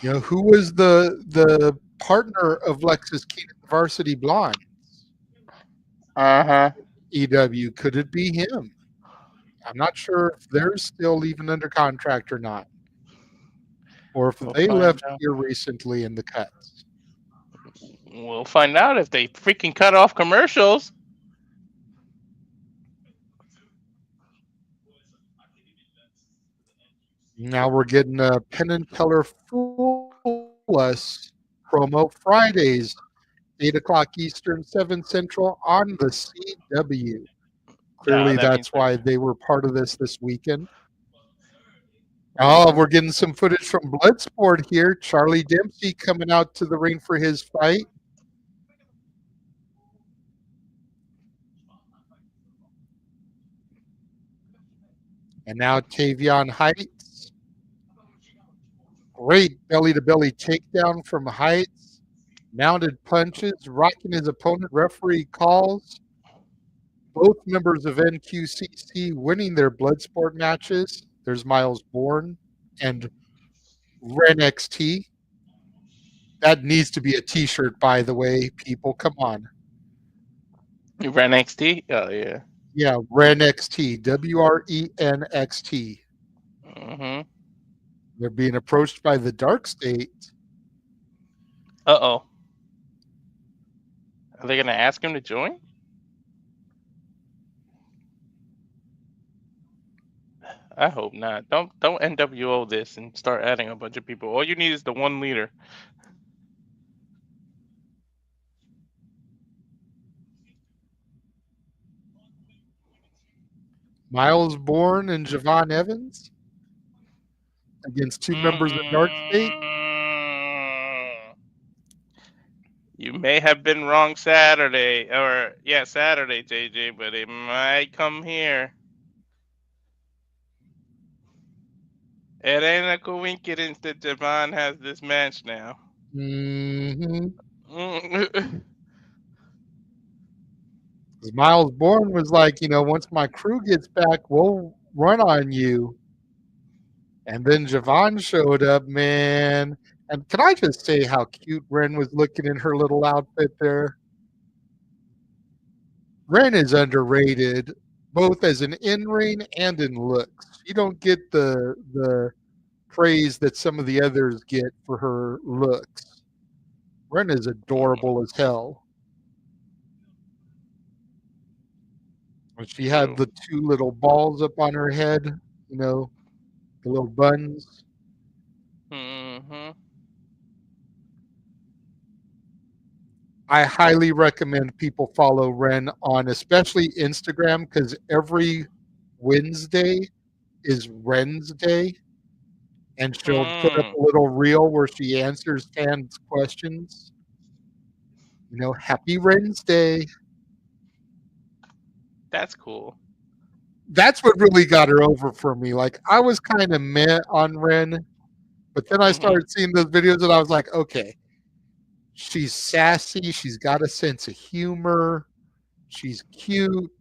You know, who was the partner of Lexus Keenan, the Varsity Blonde? Uh-huh. EW. Could it be him? I'm not sure if they're still even under contract or not, or if We'll they find left out. here recently in the cuts. We'll find out if they freaking cut off commercials. Now we're getting a Penn and Teller Fool Us promo Fridays, 8 o'clock Eastern, 7 Central on the CW. Ah, Clearly, that that's means why they were part of this weekend. Oh, we're getting some footage from Bloodsport here. Charlie Dempsey coming out to the ring for his fight. And now Tavion Heights. Great belly to belly takedown from Heights. Mounted punches, rocking his opponent. Referee calls. Both members of NQCC winning their Bloodsport matches. There's Miles Bourne and RenXT. That needs to be a T-shirt, by the way. People, come on. you ran NXT. Oh yeah. Yeah, RenXT, WRENXT. Mm-hmm. They're being approached by the Dark State. Uh-oh. Are they gonna ask him to join? I hope not. Don't NWO this and start adding a bunch of people. All you need is the one leader. Miles Bourne and Javon Evans against two members of Dark State. You may have been wrong Saturday, or yeah, Saturday, JJ, but it might come here. It ain't a coincidence that Javon has this match now. Mm-hmm. Mm. Miles Bourne was like, once my crew gets back, we'll run on you. And then Javon showed up, man. And can I just say how cute Ren was looking in her little outfit there? Ren is underrated, both as an in-ring and in looks. She don't get the praise that some of the others get for her looks. Ren is adorable as hell. When she had True. the two little balls up on her head, the little buns. Mm-hmm. I highly recommend people follow Ren on especially Instagram because every Wednesday is Ren's Day. And she'll put up Mm. a little reel where she answers fans' questions. Happy Ren's Day. That's cool. That's what really got her over for me. Like, I was kind of meh on Ren, but then I Mm-hmm. started seeing those videos and I was like, okay, she's sassy. She's got a sense of humor. She's cute.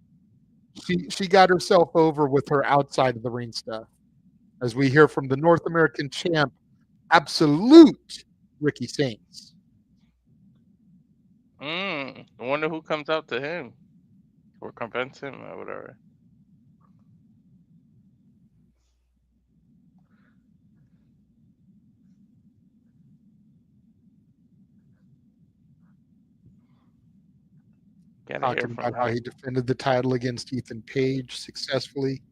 She got herself over with her outside of the ring stuff. As we hear from the North American champ, absolute Ricky Saints. I wonder who comes out to him or confronts him or whatever. Gotta hear Talking from about how him. he defended the title against Ethan Page successfully.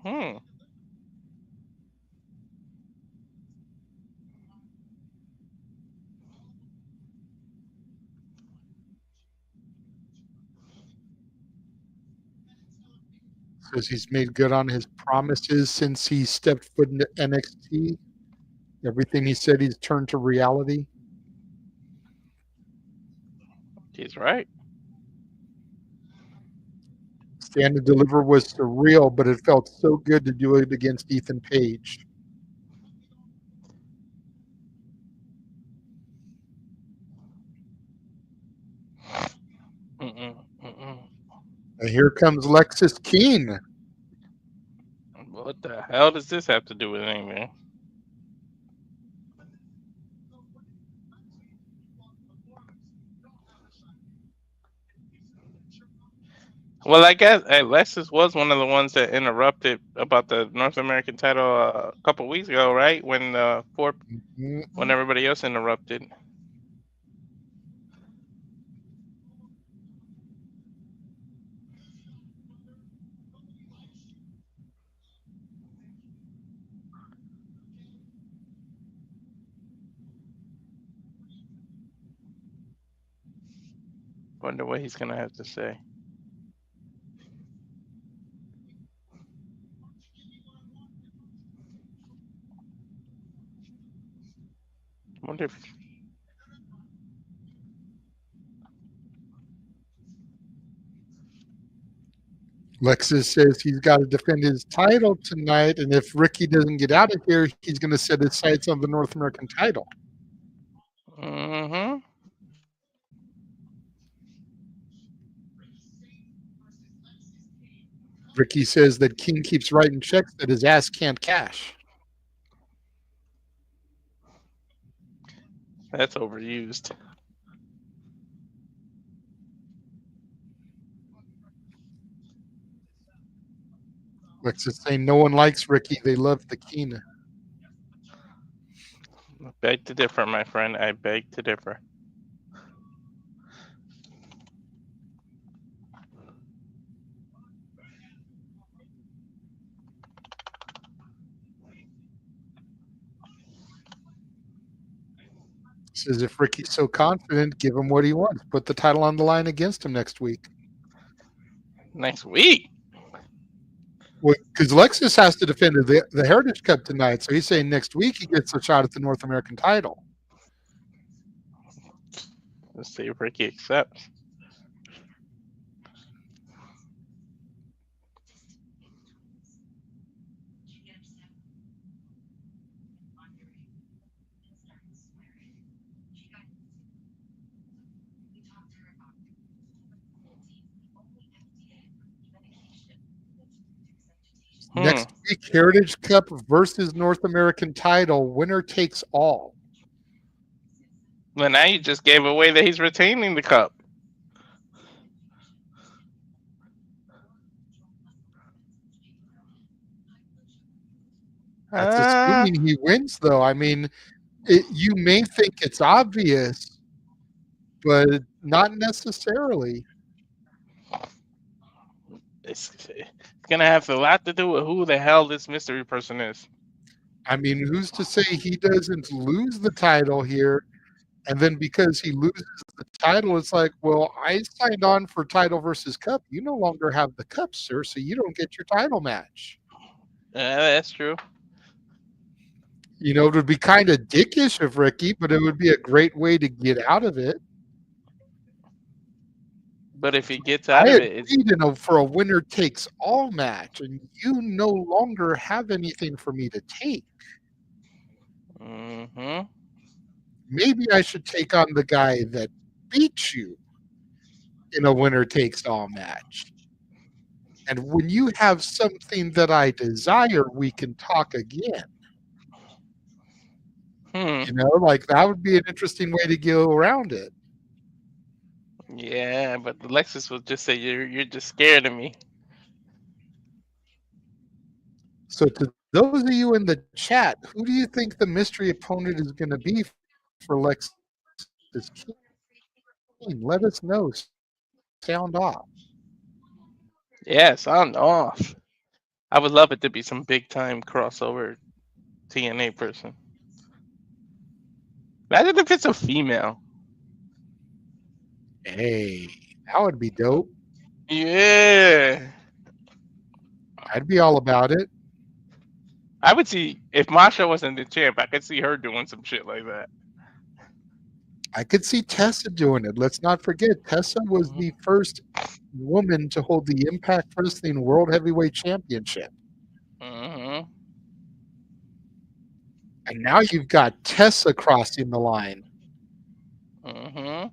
Hmm. Says he's made good on his promises since he stepped foot into NXT. Everything he said he's turned to reality. He's right. Stand and Deliver was surreal, but it felt so good to do it against Ethan Page. Mm-mm. And here comes Lexis Keen. What the hell does this have to do with anything? Well, I guess Alexis was one of the ones that interrupted about the North American title a couple weeks ago, right? When when everybody else interrupted. Wonder what he's gonna have to say. Wonder if Lexis says he's got to defend his title tonight, and if Ricky doesn't get out of here, he's going to set his sights on the North American title. Mm-hmm. Ricky says that King keeps writing checks that his ass can't cash. That's overused. Lexis saying no one likes Ricky. They love the Keen. I beg to differ, my friend. I beg to differ. Says if Ricky's so confident, give him what he wants. Put the title on the line against him next week. Next week? Because Lexis has to defend the Heritage Cup tonight, so he's saying next week he gets a shot at the North American title. Let's see if Ricky accepts. Next week, Heritage Cup versus North American title. Winner takes all. Well, now you just gave away that he's retaining the cup. That's assuming he wins, though. I mean, you may think it's obvious, but not necessarily. It's gonna have a lot to do with who the hell this mystery person is. I mean, who's to say he doesn't lose the title here? And then because he loses the title, it's like, well, I signed on for title versus cup. You no longer have the cup, sir, so you don't get your title match. That's true. You know, it would be kind of dickish of Ricky, but it would be a great way to get out of it. But if he gets out of it, it's for a winner takes all match, and you no longer have anything for me to take. Mm-hmm. Maybe I should take on the guy that beats you in a winner takes all match. And when you have something that I desire, we can talk again. You know, like that would be an interesting way to go around it. Yeah, but Alexis will just say you're just scared of me. So to those of you in the chat, who do you think the mystery opponent is going to be for Lexis King? Let us know. Sound off. Yeah, sound off. I would love it to be some big time crossover TNA person. Imagine if it's a female. Hey, that would be dope. Yeah. I'd be all about it. I would see if Masha wasn't the champ. I could see her doing some shit like that. I could see Tessa doing it. Let's not forget, Tessa was the first woman to hold the Impact Wrestling World Heavyweight Championship. Mm-hmm. And now you've got Tessa crossing the line. Mm-hmm.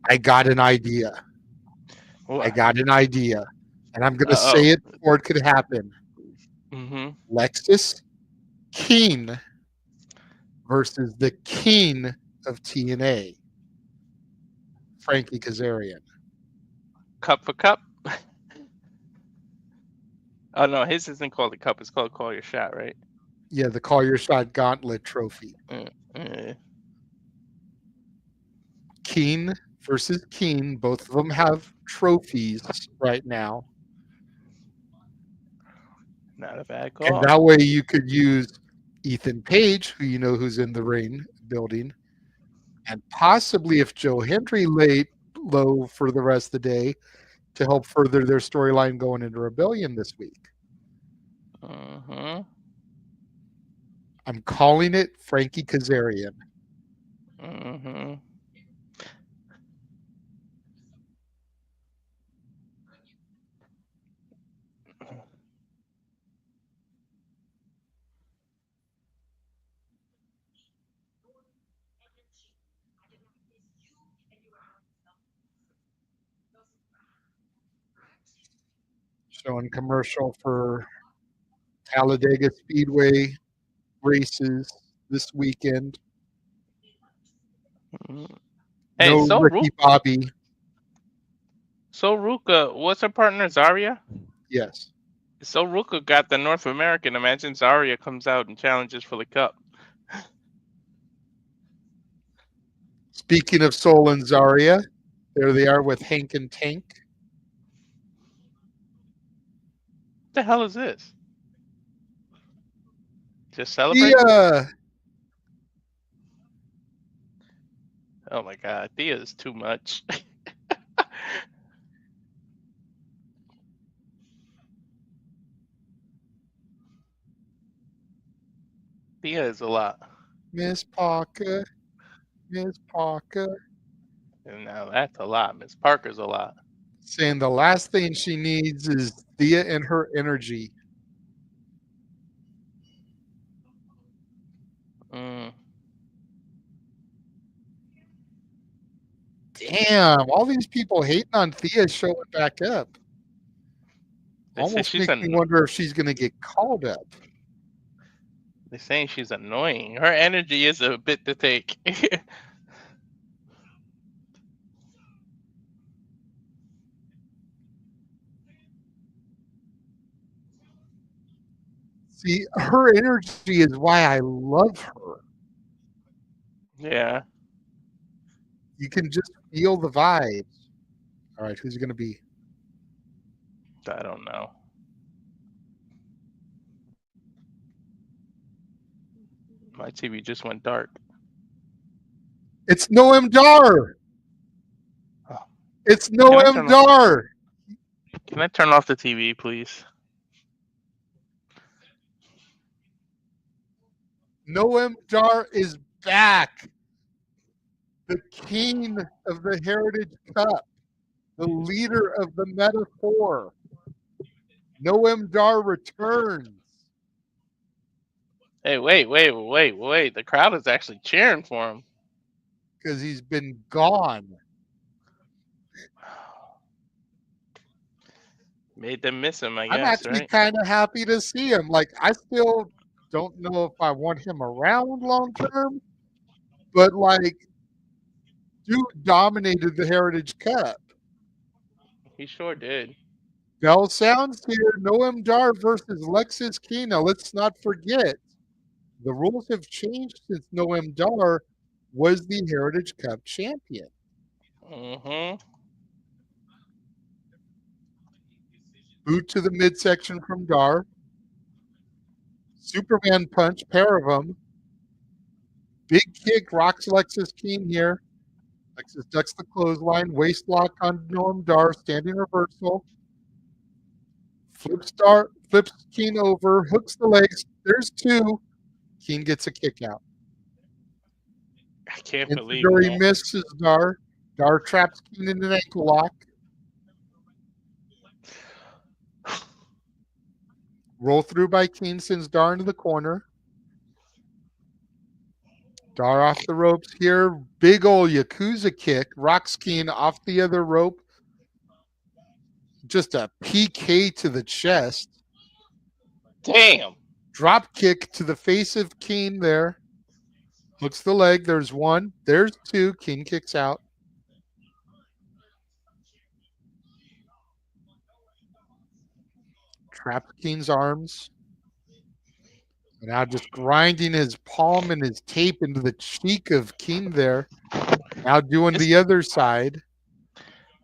I got an idea. What? I got an idea. And I'm going to Uh-oh. say it before it could happen. Mm-hmm. Lexis Keen versus the King of TNA, Frankie Kazarian. Cup for cup. Oh no, his isn't called the cup. It's called Call Your Shot, right? Yeah, the Call Your Shot Gauntlet Trophy. Mm-hmm. Keen versus Keen. Both of them have trophies right now. Not a bad And call. that way you could use Ethan Page, who you know who's in the ring building, and possibly if Joe Hendry laid low for the rest of the day to help further their storyline going into Rebellion this week. Mm-hmm. I'm calling it Frankie Kazarian. Mm-hmm. Showing commercial for Talladega Speedway races this weekend. Mm-hmm. Hey, No so Ricky Bobby. So Ruka, what's her partner, Zarya? Yes. So Ruka got the North American. Imagine Zarya comes out and challenges for the cup. Speaking of Soul and Zarya, there they are with Hank and Tank. What the hell is this? Just celebrate? Oh my god, Thea is too much. Thea is a lot. Miss Parker. Miss Parker. And now that's a lot. Miss Parker's a lot. Saying the last thing she needs is Thea and her energy. Mm. Damn, all these people hating on Thea showing back up. They say Almost she's makes me wonder if she's going to get called up. They're saying she's annoying. Her energy is a bit to take. See, her energy is why I love her. Yeah. You can just feel the vibes. All right, who's it going to be? I don't know. My TV just went dark. It's Noam Dar. Oh. It's Noam Dar. Can I turn off the TV, please? Noam Dar is back. The king of the Heritage Cup. The leader of the Metaphor. Noam Dar returns. Hey, wait. The crowd is actually cheering for him. Because he's been gone. Made them miss him, I guess, I'm actually right? kind of happy to see him. Like, I still don't know if I want him around long term, but like, dude dominated the Heritage Cup. He sure did. Bell sounds here. Noam Dar versus Lexis Keen. Now, let's not forget, the rules have changed since Noam Dar was the Heritage Cup champion. Mm-hmm. Boot to the midsection from Dar. Superman punch, pair of them. Big kick rocks Lexis Keen here. Lexis ducks the clothesline. Waist lock on Noam Dar. Standing reversal. Flips Keen over, hooks the legs. There's two. Keen gets a kick out. I can't believe Enzuigiri that. misses Dar. Dar traps Keen in an ankle lock. Roll through by Keen sends Dar into the corner. Dar off the ropes here. Big ol' Yakuza kick. Rocks Keen off the other rope. Just a PK to the chest. Damn. Drop kick to the face of Keen there. Hooks the leg. There's one. There's two. Keen kicks out. Traps Keen's arms. Now just grinding his palm and his tape into the cheek of Keen there. Now doing the other side.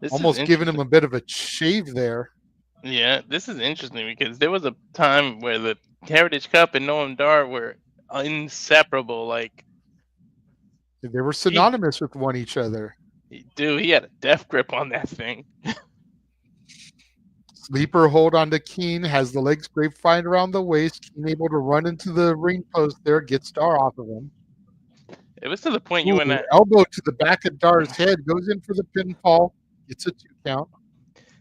This is Almost giving him interesting. a bit of a shave there. Yeah, this is interesting because there was a time where the Heritage Cup and Noam Dar were inseparable. Like, They were synonymous with one each other. dude, he had a death grip on that thing. Sleeper hold onto Keen, has the legs grapevine around the waist. Keen able to run into the ring post there, gets Dar off of him. It was to the point you and I. Elbow to the back of Dar's head, goes in for the pinfall, gets a 2 count.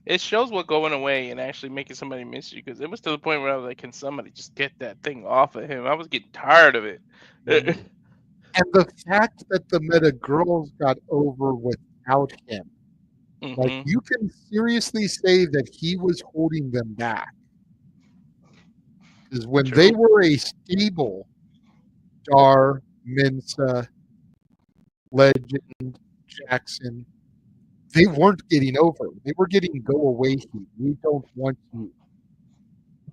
It shows what going away and actually making somebody miss you, because it was to the point where I was like, can somebody just get that thing off of him? I was getting tired of it. And the fact that the Meta Girls got over without him, like, you can seriously say that he was holding them back. Because when they were a stable, Dar, Mensa, Legend, Jackson, they weren't getting over. They were getting go away heat. We don't want you.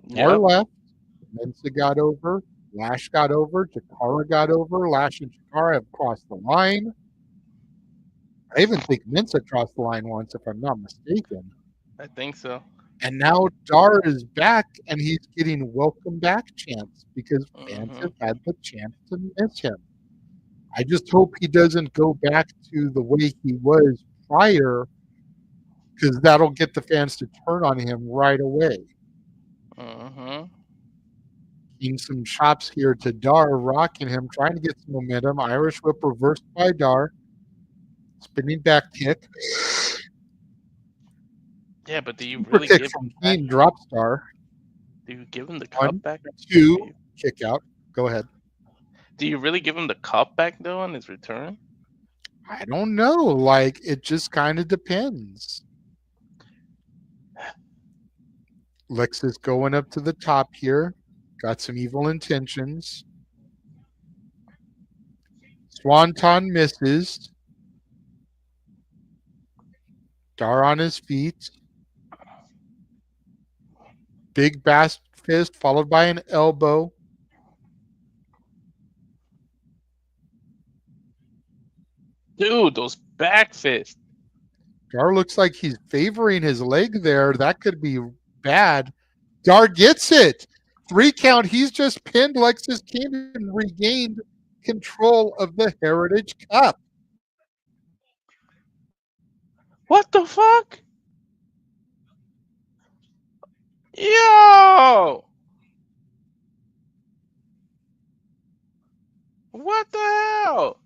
Dar left. Mensa got over. Lash got over. Jakara got over. Lash and Jakara have crossed the line. I even think Mensa crossed the line once, if I'm not mistaken. I think so. And now Dar is back, and he's getting welcome back chants because fans have had the chance to miss him. I just hope he doesn't go back to the way he was prior, because that'll get the fans to turn on him right away. Getting some chops here to Dar, rocking him, trying to get some momentum. Irish whip reversed by Dar. Spinning back kick. Yeah, but do you Super really kick give from him back? Keen, drop Star. Do you give him the 1, cup back? 2, kick out. Go ahead. Do you really give him the cup back though on his return? I don't know. Like, it just kind of depends. Lexus going up to the top here. Got some evil intentions. Swanton misses. Dar on his feet. Big bass fist followed by an elbow. Dude, those back fists. Dar looks like he's favoring his leg there. That could be bad. Dar gets it. 3 count. He's just pinned Lexus King and regained control of the Heritage Cup. What the fuck? Yo! What the hell?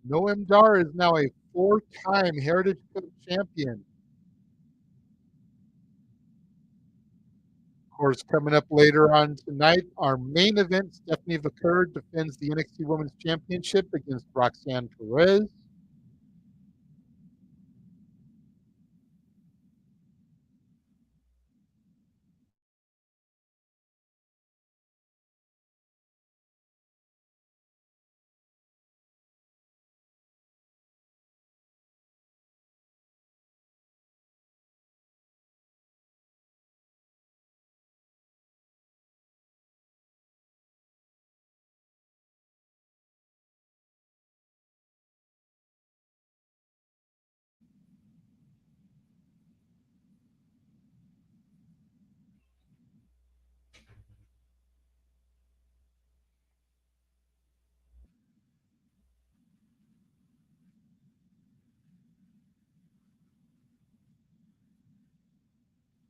Noam Dar is now a 4-time Heritage Cup champion. Of course, coming up later on tonight, our main event, Stephanie Vaquer defends the NXT Women's Championship against Roxanne Perez.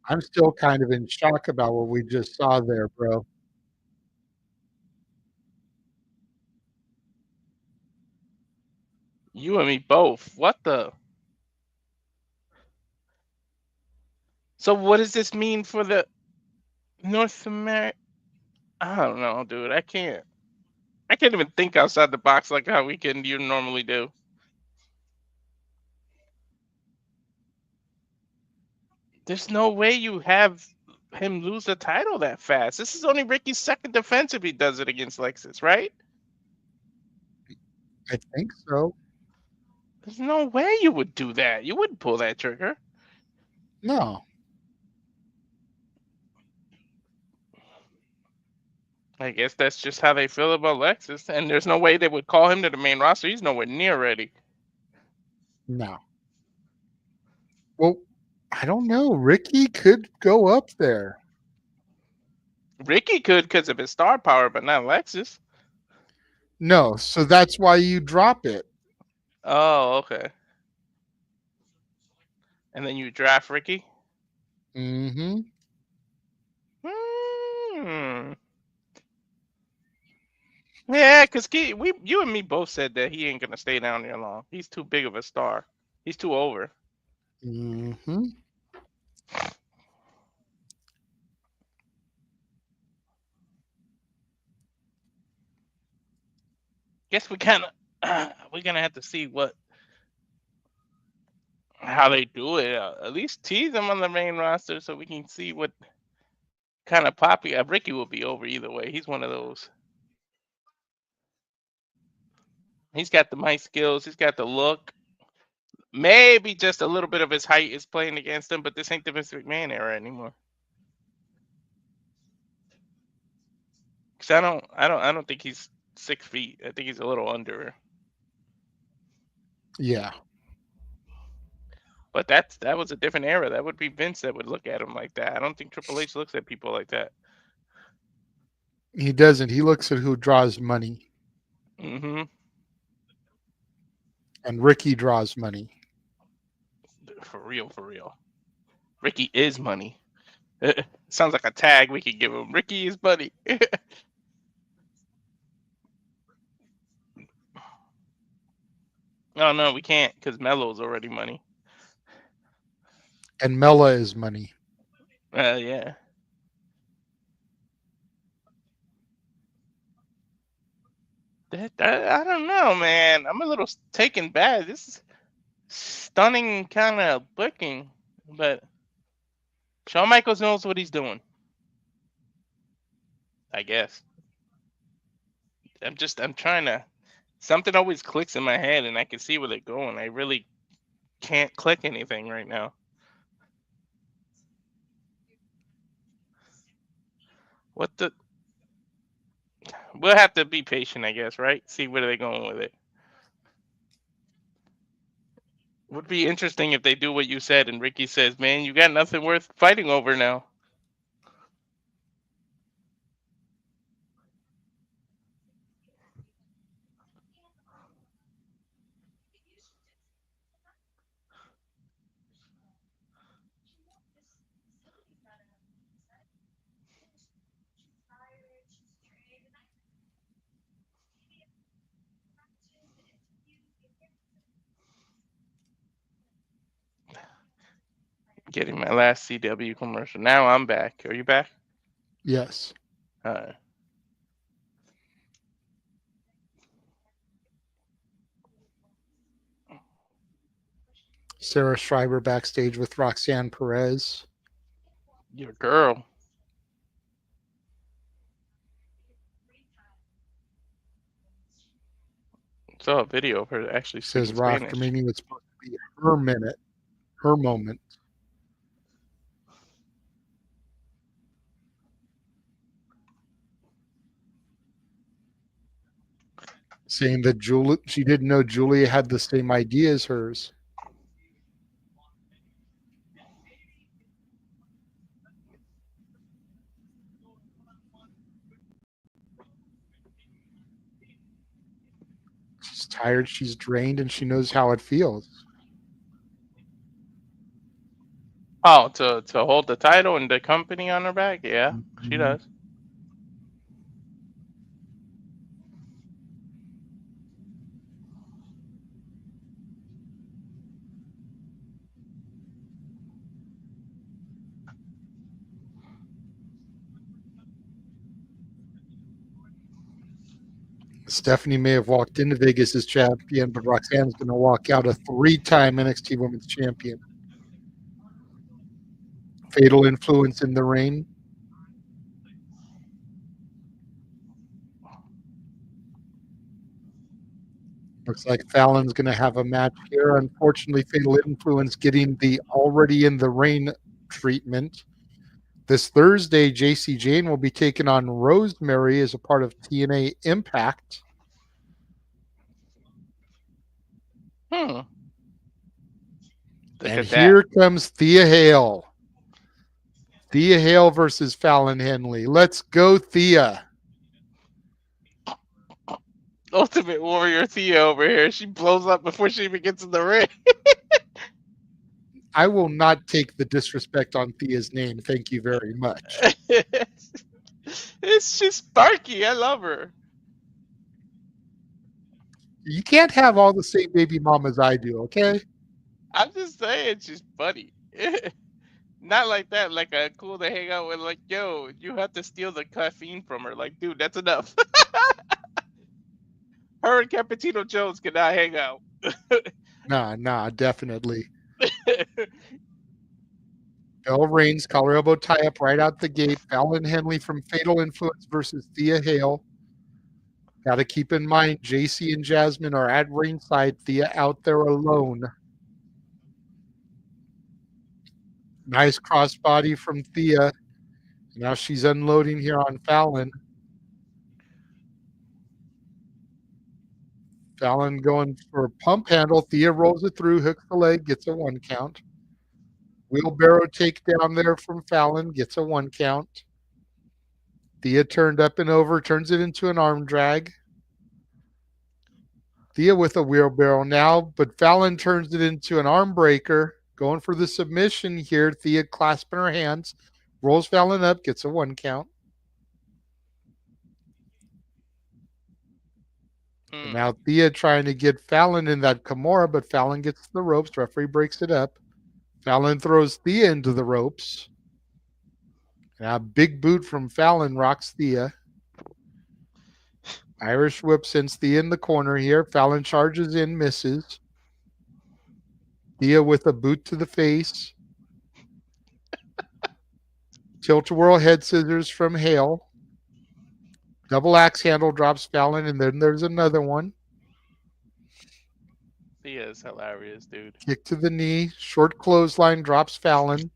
I'm still kind of in shock about what we just saw there, bro. You and me both. What the? So what does this mean for the North America? I don't know, dude. I can't. I can't even think outside the box like how we can you normally do. There's no way you have him lose the title that fast. This is only Ricky's second defense if he does it against Lexus, right? I think so. There's no way you would do that. You wouldn't pull that trigger. No. I guess that's just how they feel about Lexus, and there's no way they would call him to the main roster. He's nowhere near ready. No. Well, I don't know. Ricky could go up there. Ricky could because of his star power, but not Lexus. No, so that's why you drop it. Oh, okay. And then you draft Ricky. Mm-hmm. Hmm. Yeah, because you and me both said that he ain't gonna stay down there long. He's too big of a star. He's too over. Mm-hmm. Guess we kind of we're gonna have to see how they do it. At least tease him on the main roster so we can see what kind of poppy. Ricky will be over either way. He's one of those. He's got the mic skills. He's got the look. Maybe just a little bit of his height is playing against him, but this ain't the Vince McMahon era anymore. Cause I don't think he's 6 feet. I think he's a little under. Yeah. But that was a different era. That would be Vince that would look at him like that. I don't think Triple H looks at people like that. He doesn't. He looks at who draws money. Mm-hmm. And Ricky draws money. For real, for real. Ricky is money. Sounds like a tag we could give him. Ricky is money. Oh no, we can't because Melo's already money. And Mela is money. Yeah. I don't know, man. I'm a little taken back. This is stunning kind of booking, but Shawn Michaels knows what he's doing. I guess. I'm trying to. Something always clicks in my head, and I can see where they're going. I really can't click anything right now. What the? We'll have to be patient, I guess, right? See where they're going with it. Would be interesting if they do what you said, and Ricky says, "Man, you got nothing worth fighting over now." Getting my last CW commercial. Now I'm back. Are you back? Yes. Sarah Schreiber backstage with Roxanne Perez. Your girl. Saw a video of her actually Says speaking Raw Spanish. after meeting was supposed to be her minute, her moment. Saying that she didn't know Julia had the same idea as hers. She's tired, she's drained, and she knows how it feels. Oh, to hold the title and the company on her back. Yeah, she Mhm. does. Stephanie may have walked into Vegas as champion, but Roxanne's going to walk out a three-time NXT Women's Champion. Fatal influence in the reign. Looks like Fallon's going to have a match here. Unfortunately, Fatal Influence getting the already in the reign treatment. This Thursday, JC Jane will be taking on Rosemary as a part of TNA Impact. Hmm. Look And at that. here comes Thea Hale. Thea Hale versus Fallon Henley. Let's go, Thea. Ultimate Warrior Thea over here. She blows up before she even gets in the ring. I will not take the disrespect on Thea's name. Thank you very much. It's just Sparky. I love her. You can't have all the same baby mamas I do, okay? I'm just saying, she's funny. Not like that. Like a cool to hang out with. Like, yo, you have to steal the caffeine from her. Like, dude, that's enough. Her and Cappuccino Jones cannot hang out. Nah, definitely. Bell Reigns, collar elbow tie up right out the gate. Fallon Henley from Fatal Influence versus Thea Hale. Got to keep in mind, JC and Jasmine are at ringside. Thea out there alone. Nice crossbody from Thea. Now she's unloading here on Fallon. Fallon going for a pump handle. Thea rolls it through, hooks the leg, gets a 1 count. Wheelbarrow takedown there from Fallon, gets a 1 count. Thea turned up and over, turns it into an arm drag. Thea with a wheelbarrow now, but Fallon turns it into an arm breaker. Going for the submission here. Thea clasping her hands, rolls Fallon up, gets a 1 count. And Hmm. now Thea trying to get Fallon in that Kimura, but Fallon gets the ropes. Referee breaks it up. Fallon throws Thea into the ropes. Now big boot from Fallon rocks Thea. Irish whip sends Thea in the corner here. Fallon charges in, misses. Thea with a boot to the face. Tilt-a-whirl head scissors from Hale. Double axe handle drops Fallon, and then there's another one. Thea is hilarious, dude. Kick to the knee. Short clothesline drops Fallon.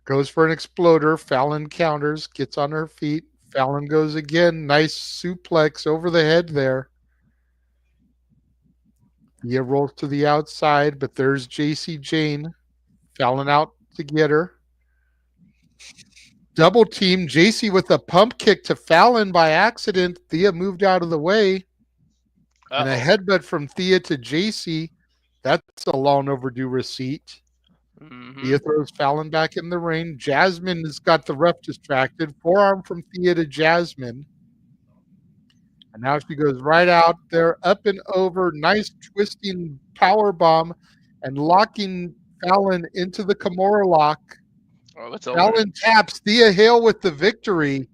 Goes for an exploder. Fallon counters. Gets on her feet. Fallon goes again. Nice suplex over the head there. Thea rolls to the outside, but there's JC Jane. Fallon out to get her. Double team. JC with a pump kick to Fallon by accident. Thea moved out of the way. And a Uh-oh. headbutt from Thea to JC. That's a long overdue receipt. Mm-hmm. Thea throws Fallon back in the ring. Jasmine has got the ref distracted. Forearm from Thea to Jasmine. And now she goes right out there, up and over. Nice twisting power bomb and locking Fallon into the Kimura lock. Oh, it's over. Fallon taps Thea Hale with the victory.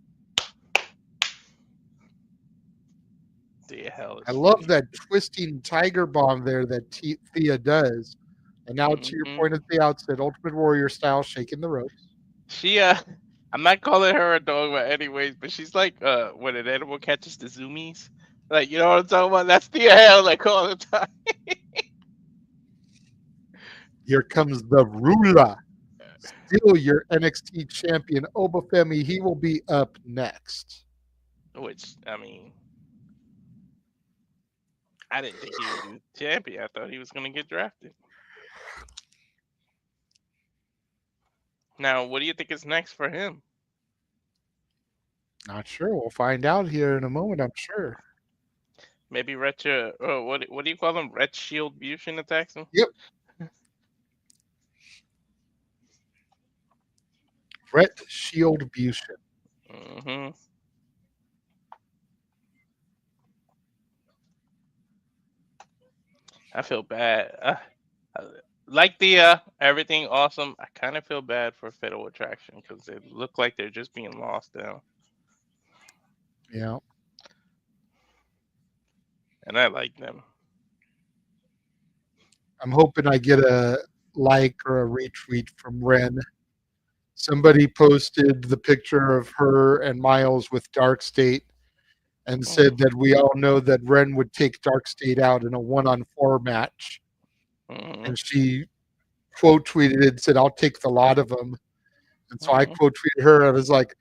The hell is I love funny. that twisting tiger bomb there that Thea does. And now to your Mm-hmm. point at the outset, Ultimate Warrior style, shaking the ropes. She I'm not calling her a dog, but anyways, but she's like when an animal catches the zoomies. Like, you know what I'm talking about? That's the hell like all the time. Here comes the ruler. Still your NXT champion, Obafemi. He will be up next. Which, I mean, I didn't think he would be champion. I thought he was gonna get drafted. Now, what do you think is next for him? Not sure. We'll find out here in a moment, I'm sure. Maybe retro. Oh, what do you call them? Red Shield Fusion attacks them. Yep. Brett Shield Bution. Hmm. I feel bad. I- like the everything awesome. I kind of feel bad for Fatal Attraction because they look like they're just being lost now, Yeah. and I like them. I'm hoping I get a like or a retweet from Ren. Somebody posted the picture of her and Miles with Dark State and said that we all know that Ren would take Dark State out in a 1-on-4 match. Mm-hmm. And she quote tweeted it and said, I'll take the lot of them. And so I quote tweeted her. I was like,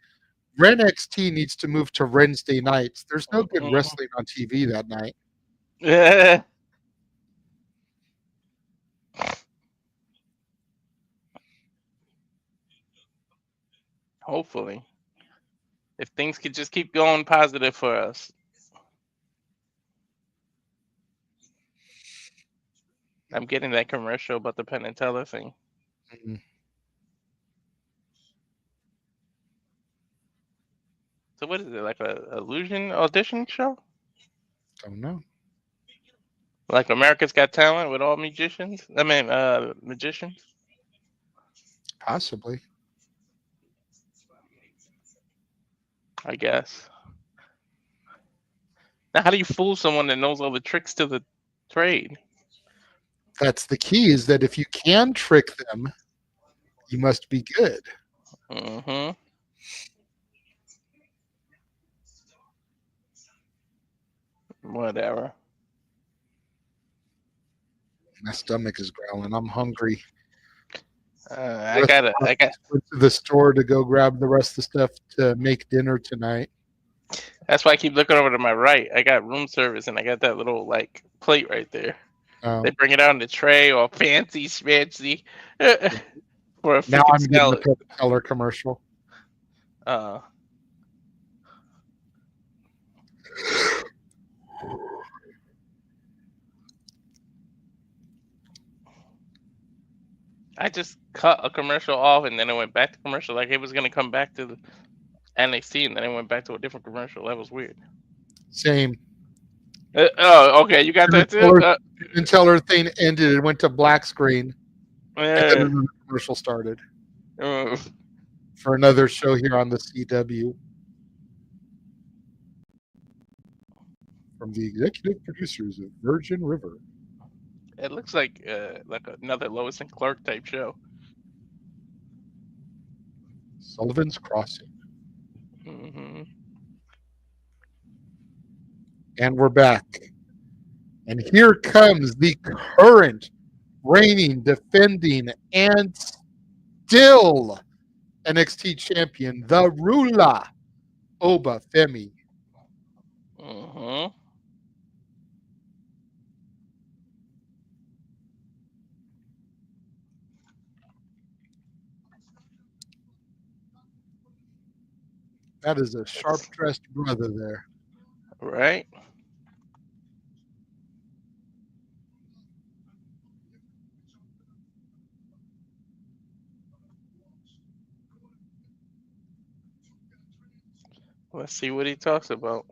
Ren XT needs to move to Wednesday nights. There's no good wrestling on TV that night. Yeah. Hopefully, if things could just keep going positive for us. I'm getting that commercial about the Penn and Teller thing. Mm, So what is it, like a illusion audition show? don't know. Like America's Got Talent with all magicians? I mean, magicians. Possibly. I guess. Now, how do you fool someone that knows all the tricks to the trade? That's the key, is that if you can trick them, you must be good. Mm-hmm. Whatever. My stomach is growling. I'm hungry. I got. Went to the store to go grab the rest of the stuff to make dinner tonight. That's why I keep looking over to my right. I got room service, and I got that little like plate right there. They bring it out in the tray, all fancy schmancy, for a Now freaking I'm getting the salad. color commercial. I just cut a commercial off, and then it went back to commercial. Like it was gonna come back to the NXT, and then it went back to a different commercial. That was weird. Same. Oh, okay, you got that too. Until her thing ended, it went to black screen, and then Yeah. another commercial started Uh, for another show here on the CW. From the executive producers of Virgin River. it looks like another Lois and Clark type show. Sullivan's Crossing. Hmm. And we're back. And here comes the current reigning, defending, and still NXT champion, the Rula Oba Femi. Hmm. That is a sharp-dressed brother there. Right. Let's see what he talks about.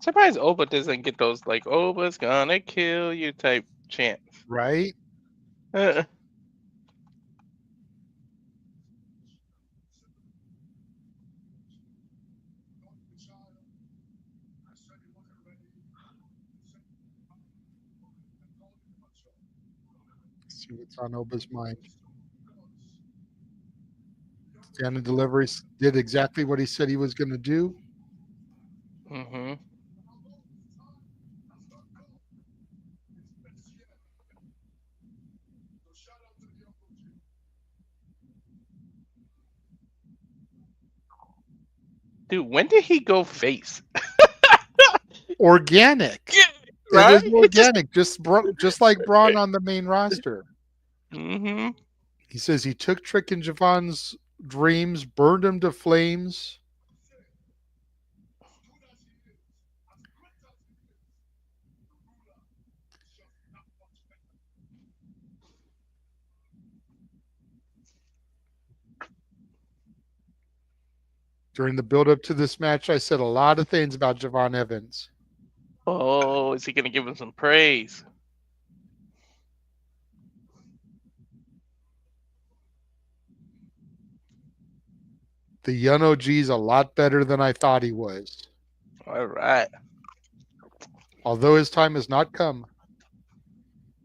Surprised Oba doesn't get those like Oba's gonna kill you type chants. Right? Let's see what's on Oba's mind. Stand and Delivery did exactly what he said he was going to do. Hmm. Dude, when did he go face? Organic. It Right? is organic, just like Braun on the main roster. Mm-hmm. He says he took Trick and Javon's dreams, burned them to flames. During the build-up to this match, I said a lot of things about Javon Evans. Oh, is he gonna give him some praise? The young OG's a lot better than I thought he was. All right. Although his time has not come,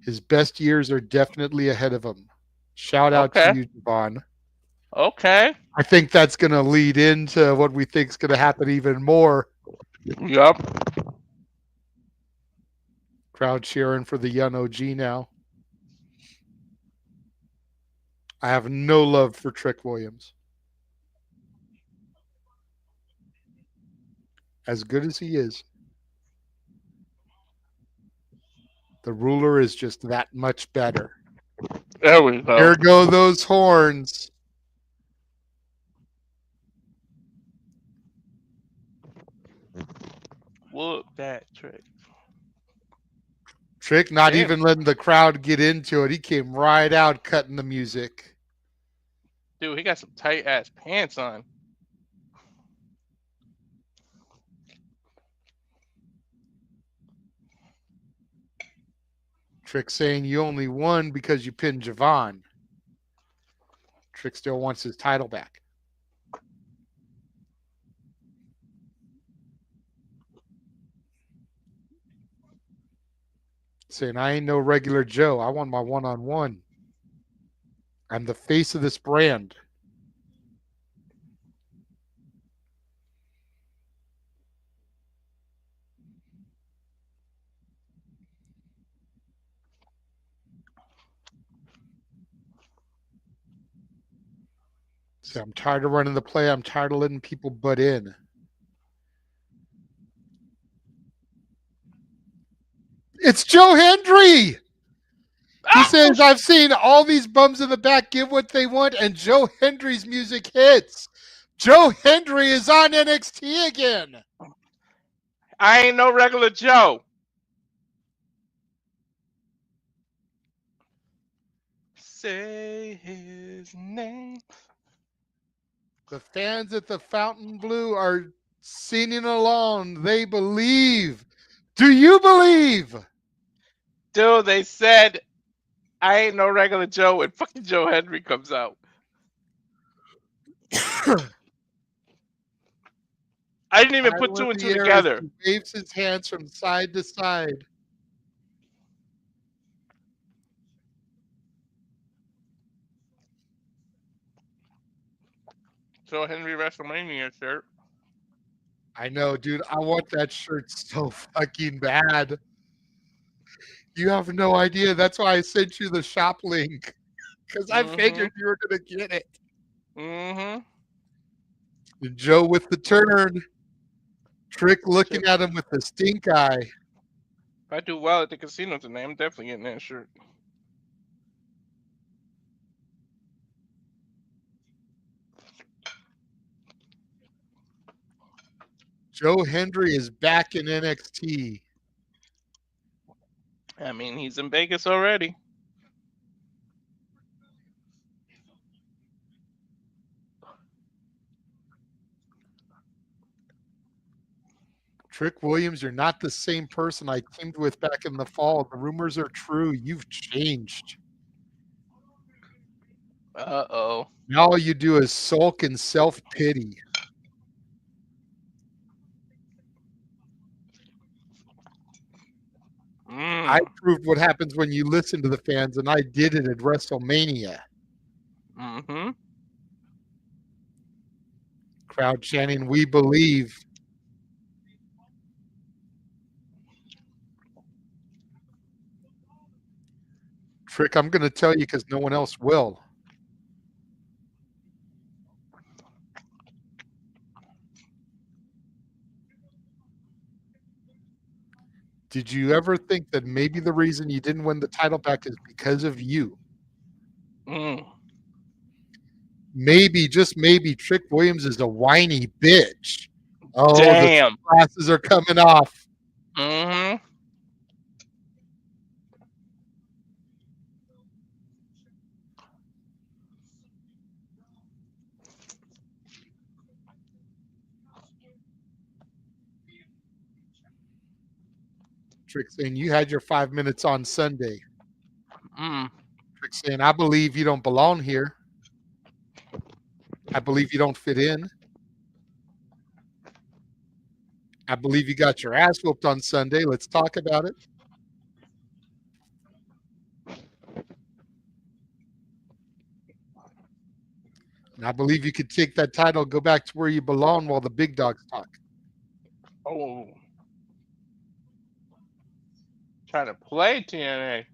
his best years are definitely ahead of him. Shout out to Okay. you, Javon. Okay. I think that's going to lead into what we think is going to happen even more. Yup. Crowd cheering for the young OG now. I have no love for Trick Williams. As good as he is, the ruler is just that much better. There we go. There go those horns. Whoop that trick. Trick not Damn. even letting the crowd get into it. He came right out cutting the music. Dude, he got some tight ass pants on. Trick saying you only won because you pinned Javon. Trick still wants his title back. Saying I ain't no regular Joe. I want my one-on-one. I'm the face of this brand. So I'm tired of running the play. I'm tired of letting people butt in. It's Joe Hendry. He says, I've seen all these bums in the back give what they want, and Joe Hendry's music hits. Joe Hendry is on NXT again. I ain't no regular Joe. Say his name. The fans at the Fountain Blue are singing along. They believe. Do you believe? Dude, they said I ain't no regular Joe when fucking Joe Hendry comes out. I didn't even put two and two together. He waves his hands from side to side. Joe Hendry WrestleMania shirt. I know, dude. I want that shirt so fucking bad. You have no idea. That's why I sent you the shop link. Because I figured you were going to get it. Mm-hmm. And Joe with the turn. Trick looking at him with the stink eye. If I do well at the casino tonight, I'm definitely getting that shirt. Joe Hendry is back in NXT. I mean, he's in Vegas already. Trick Williams, you're not the same person I teamed with back in the fall. The rumors are true. You've changed. Uh-oh. Now all you do is sulk and self-pity. I proved what happens when you listen to the fans, and I did it at WrestleMania. Mm-hmm. Crowd chanting, we believe. Trick, I'm going to tell you because no one else will. Did you ever think that maybe the reason you didn't win the title back is because of you? Mm. Maybe, just maybe, Trick Williams is a whiny bitch. Oh, the Damn. glasses are coming off. Mm-hmm. Trick saying, you had your 5 minutes on Sunday. Mm. Trick saying, I believe you don't belong here. I believe you don't fit in. I believe you got your ass whooped on Sunday. Let's talk about it. And I believe you could take that title, go back to where you belong while the big dogs talk. Oh. Trying to play TNA.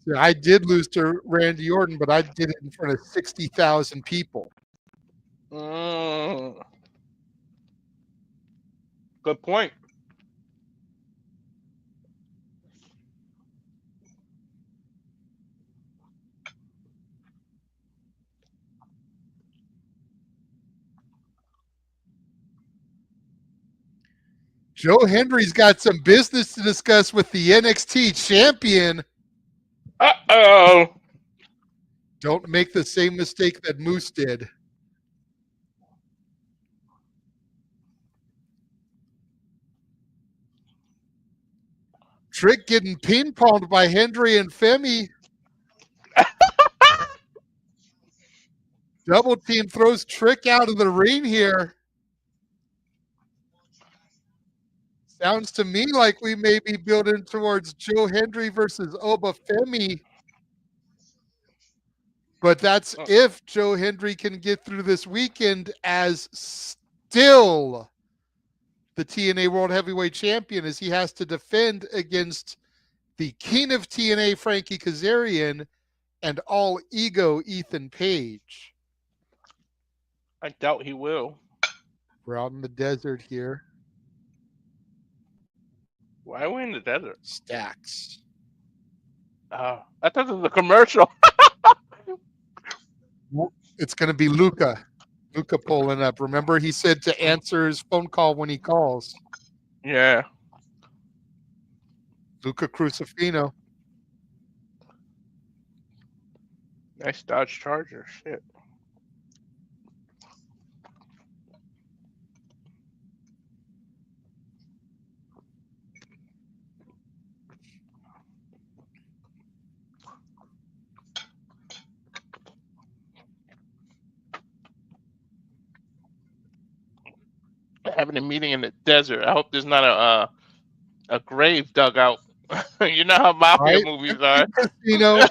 So I did lose to Randy Orton, but I did it in front of 60,000 people. Mm. Good point. Joe Hendry's got some business to discuss with the NXT champion. Uh-oh. Don't make the same mistake that Moose did. Trick getting ping-ponged by Hendry and Femi. Double team throws Trick out of the ring here. Sounds to me like we may be building towards Joe Hendry versus Oba Femi. But that's if Joe Hendry can get through this weekend as still the TNA World Heavyweight Champion, as he has to defend against the King of TNA, Frankie Kazarian, and all ego Ethan Page. I doubt he will. We're out in the desert here. Why are we in the desert? Stacks. Oh, I thought it was a commercial. It's going to be Luca. Luca pulling up. Remember, he said to answer his phone call when he calls. Yeah. Luca Crucifino. Nice Dodge Charger. Shit. Having a meeting in the desert. I hope there's not a grave dug out. You know how mafia movies are. Casino.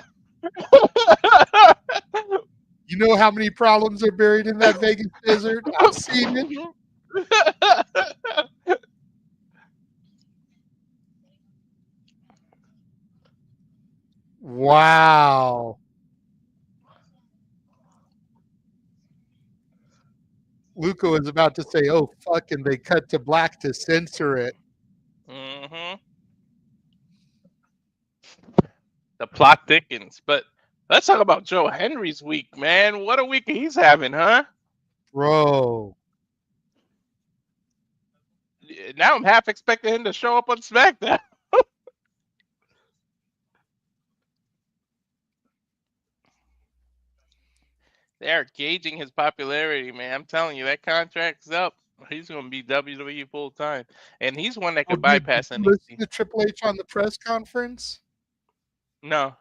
You know how many problems are buried in that Vegas desert? I've seen it. Wow. Luca was about to say, oh, fuck, and they cut to black to censor it. Mm-hmm. The plot thickens. But let's talk about Joe Hendry's week, man. What a week he's having, huh? Bro. Now I'm half expecting him to show up on SmackDown. They're gauging his popularity, man. I'm telling you, that contract's up. He's going to be WWE full time, and he's one that could bypass Did you NXT. listen to Triple H on the press conference? No.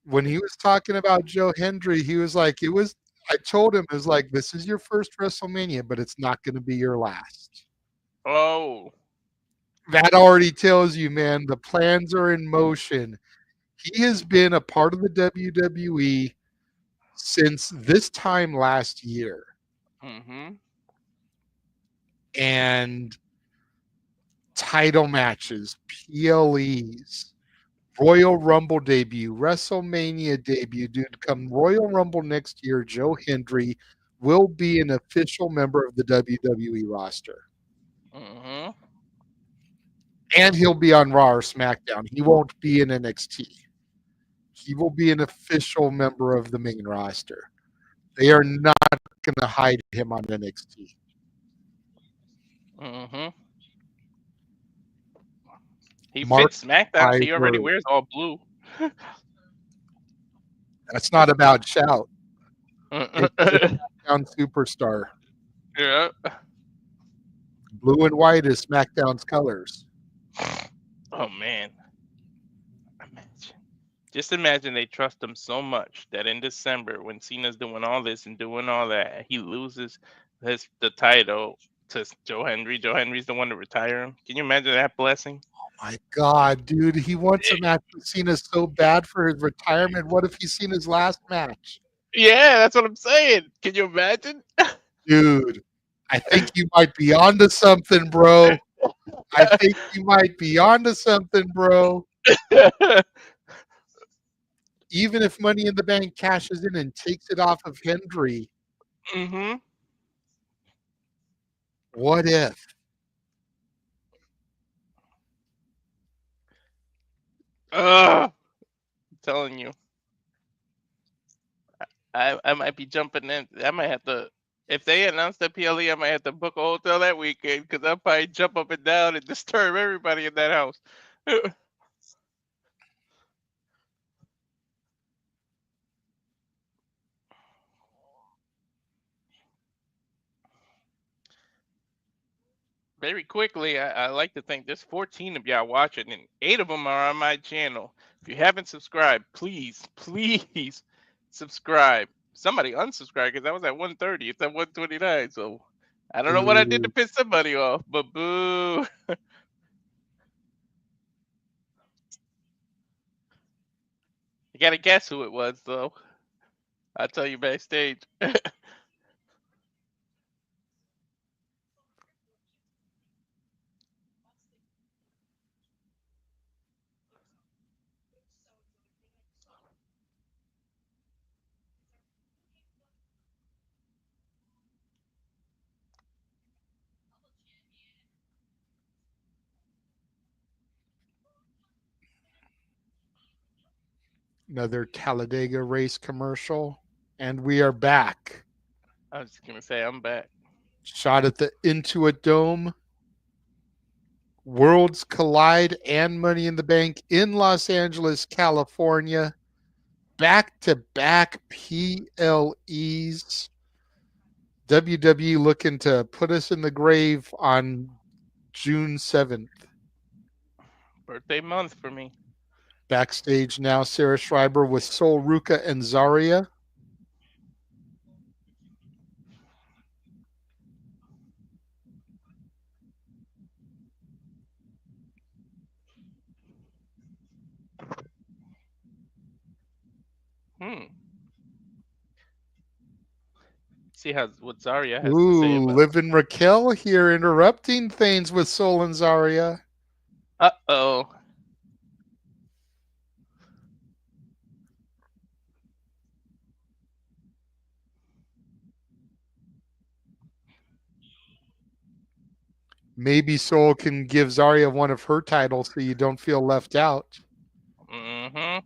When he was talking about Joe Hendry, he was like, I told him, it was like, this is your first WrestleMania, but it's not going to be your last. Oh. That already tells you, man, the plans are in motion. He has been a part of the WWE since this time last year. Mm-hmm. And title matches, PLEs, Royal Rumble debut, WrestleMania debut. Dude, come Royal Rumble next year, Joe Hendry will be an official member of the WWE roster. Mm-hmm. And he'll be on Raw or SmackDown. He won't be in NXT. He will be an official member of the main roster. They are not going to hide him on NXT. Mm-hmm. He Mark fits SmackDown. my He already word. wears all blue. That's not about shout. Make him a SmackDown superstar. Yeah. Blue and white is SmackDown's colors. Oh man. Imagine. Just imagine they trust him so much that in December, when Cena's doing all this and doing all that, he loses the title to Joe Henry. Joe Henry's the one to retire him. Can you imagine that blessing? My God, dude, he wants a match with Cena so bad for his retirement. What if he's seen his last match? Yeah, that's what I'm saying. Can you imagine? Dude, I think you might be onto something, bro. I think you might be onto something, bro. Even if Money in the Bank cashes in and takes it off of Hendry, Mm-hmm. what if? I'm telling you. I might be jumping in. I might have to, if they announce the PLE, I might have to book a hotel that weekend because I'll probably jump up and down and disturb everybody in that house. Very quickly, I like to think there's 14 of y'all watching, and 8 of them are on my channel. If you haven't subscribed, please, please subscribe. Somebody unsubscribed because I was at 130. It's at 129. So I don't know what I did to Boo. piss somebody off, but boo. You gotta guess who it was, though. I'll tell you backstage. Another Talladega race commercial. And we are back. I was just gonna say I'm back. Shot at the Intuit Dome. Worlds Collide and Money in the Bank in Los Angeles, California. Back-to-back PLEs. WWE looking to put us in the grave on June 7th. Birthday month for me. Backstage now, Sarah Schreiber with Sol Ruka and Zarya. See what Zarya has to say Ooh, about. Liv and Raquel here interrupting things with Sol and Zarya. Uh-oh. Maybe Sol can give Zarya one of her titles so you don't feel left out. Mm-hmm.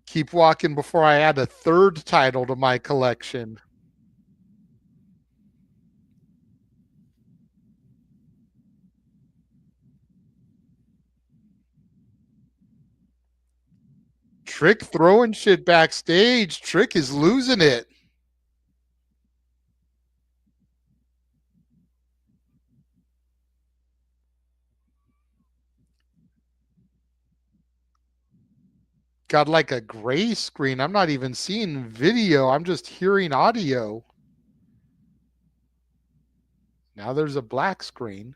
Keep walking before I add a third title to my collection. Trick throwing shit backstage. Trick is losing it. Got like a gray screen. I'm not even seeing video. I'm just hearing audio. Now there's a black screen.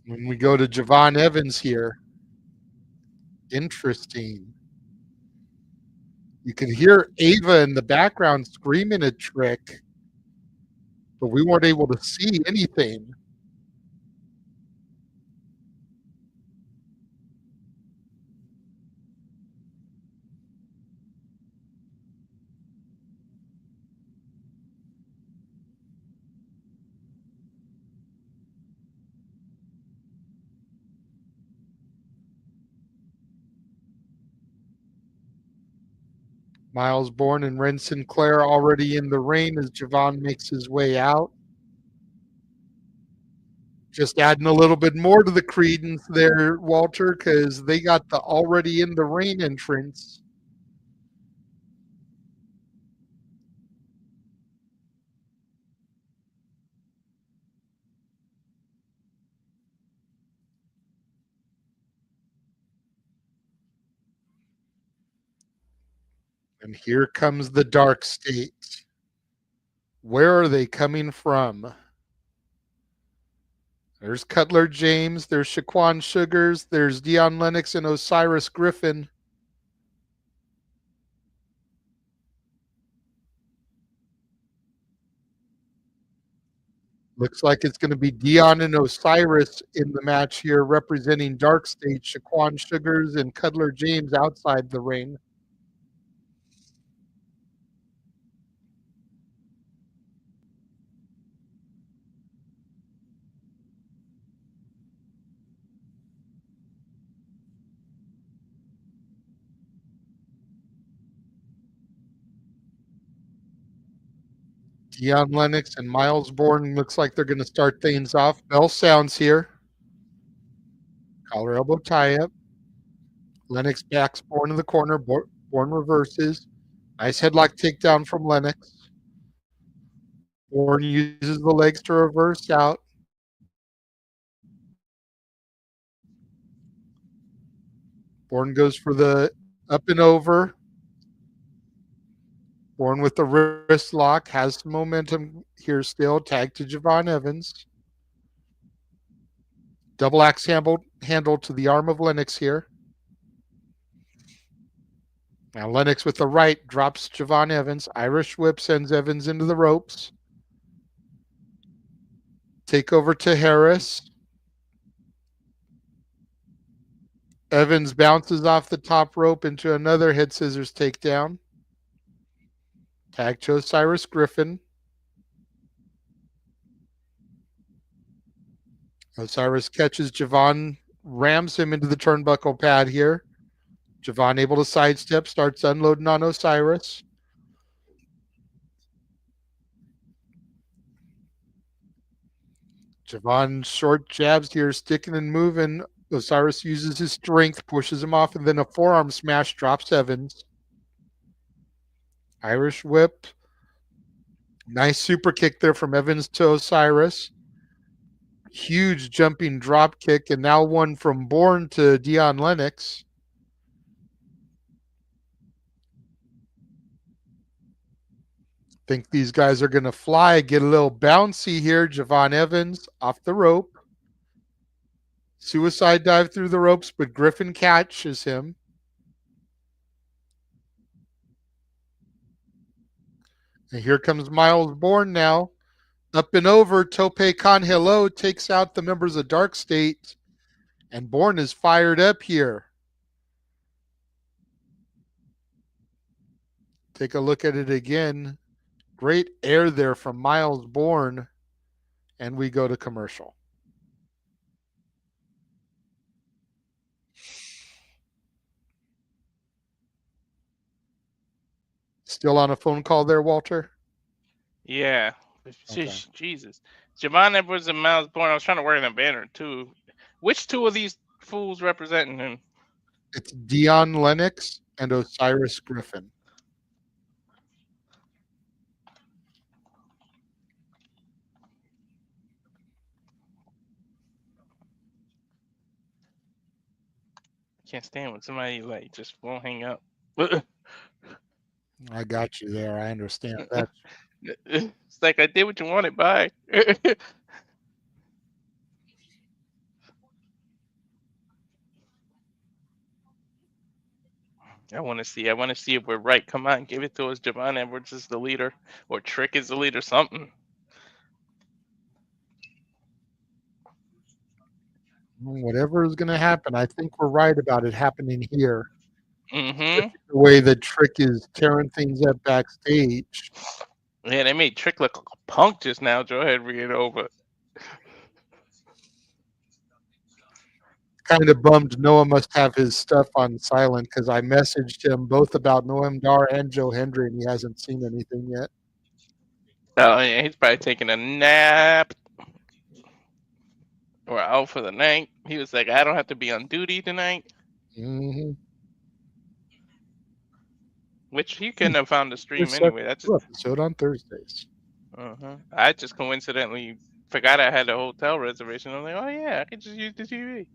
When we go to Javon Evans here, interesting. You can hear Ava in the background screaming at Trick, but we weren't able to see anything. Miles Bourne and Ren Sinclair already in the ring as Javon makes his way out. Just adding a little bit more to the credence there, Walter, because they got the already in the ring entrance. And here comes the dark state. Where are they coming from? There's Cutler James, there's Shaquan Sugars, there's Dion Lennox and Osiris Griffin. Looks like it's going to be Dion and Osiris in the match here, representing Dark State, Shaquan Sugars and Cutler James outside the ring. Dion Lennox and Miles Bourne looks like they're going to start things off. Bell sounds here. Collar elbow tie up. Lennox backs Bourne in the corner. Bourne reverses. Nice headlock takedown from Lennox. Bourne uses the legs to reverse out. Bourne goes for the up and over. Bourne with the wrist lock, has some momentum here still. Tag to Javon Evans. Double axe handle to the arm of Lennox here. Now Lennox with the right drops Javon Evans. Irish whip sends Evans into the ropes. Take over to Harris. Evans bounces off the top rope into another head scissors takedown. Tag to Osiris Griffin. Osiris catches Javon, rams him into the turnbuckle pad here. Javon able to sidestep, starts unloading on Osiris. Javon short jabs here, sticking and moving. Osiris uses his strength, pushes him off, and then a forearm smash drops Evans. Irish whip. Nice super kick there from Evans to Osiris. Huge jumping drop kick, and now one from Bourne to Dion Lennox. Think these guys are going to fly, get a little bouncy here. Javon Evans off the rope. Suicide dive through the ropes, but Griffin catches him. And here comes Miles Bourne now. Up and over, Tope Con Hello takes out the members of Dark State. And Bourne is fired up here. Take a look at it again. Great air there from Miles Bourne. And we go to commercial. Still on a phone call there, Walter? Yeah. Okay. Jesus. Javon Edwards and Miles Bourne. I was trying to wear that banner too. Which two of these fools representing him? It's Dion Lennox and Osiris Griffin. I can't stand when somebody like just won't hang up. I got you there. I understand that. It's like I did what you wanted. Bye. I want to see if we're right. Come on, give it to us. Javon Edwards is the leader, or Trick is the leader. Something. Whatever is going to happen, I think we're right about it happening here. Mm-hmm. The way the Trick is tearing things up backstage. Yeah, they made Trick look like a punk just now. Go ahead, read it over. kind of bummed Noah must have his stuff on silent because I messaged him both about Noam Dar and Joe Hendry, and he hasn't seen anything yet. Oh yeah, he's probably taking a nap or out for the night. He was like, I don't have to be on duty tonight, Mm-hmm. which he couldn't have found the stream There's a anyway. That's just, episode on Thursdays. I just coincidentally forgot I had a hotel reservation. I'm like, oh yeah, I could just use the TV.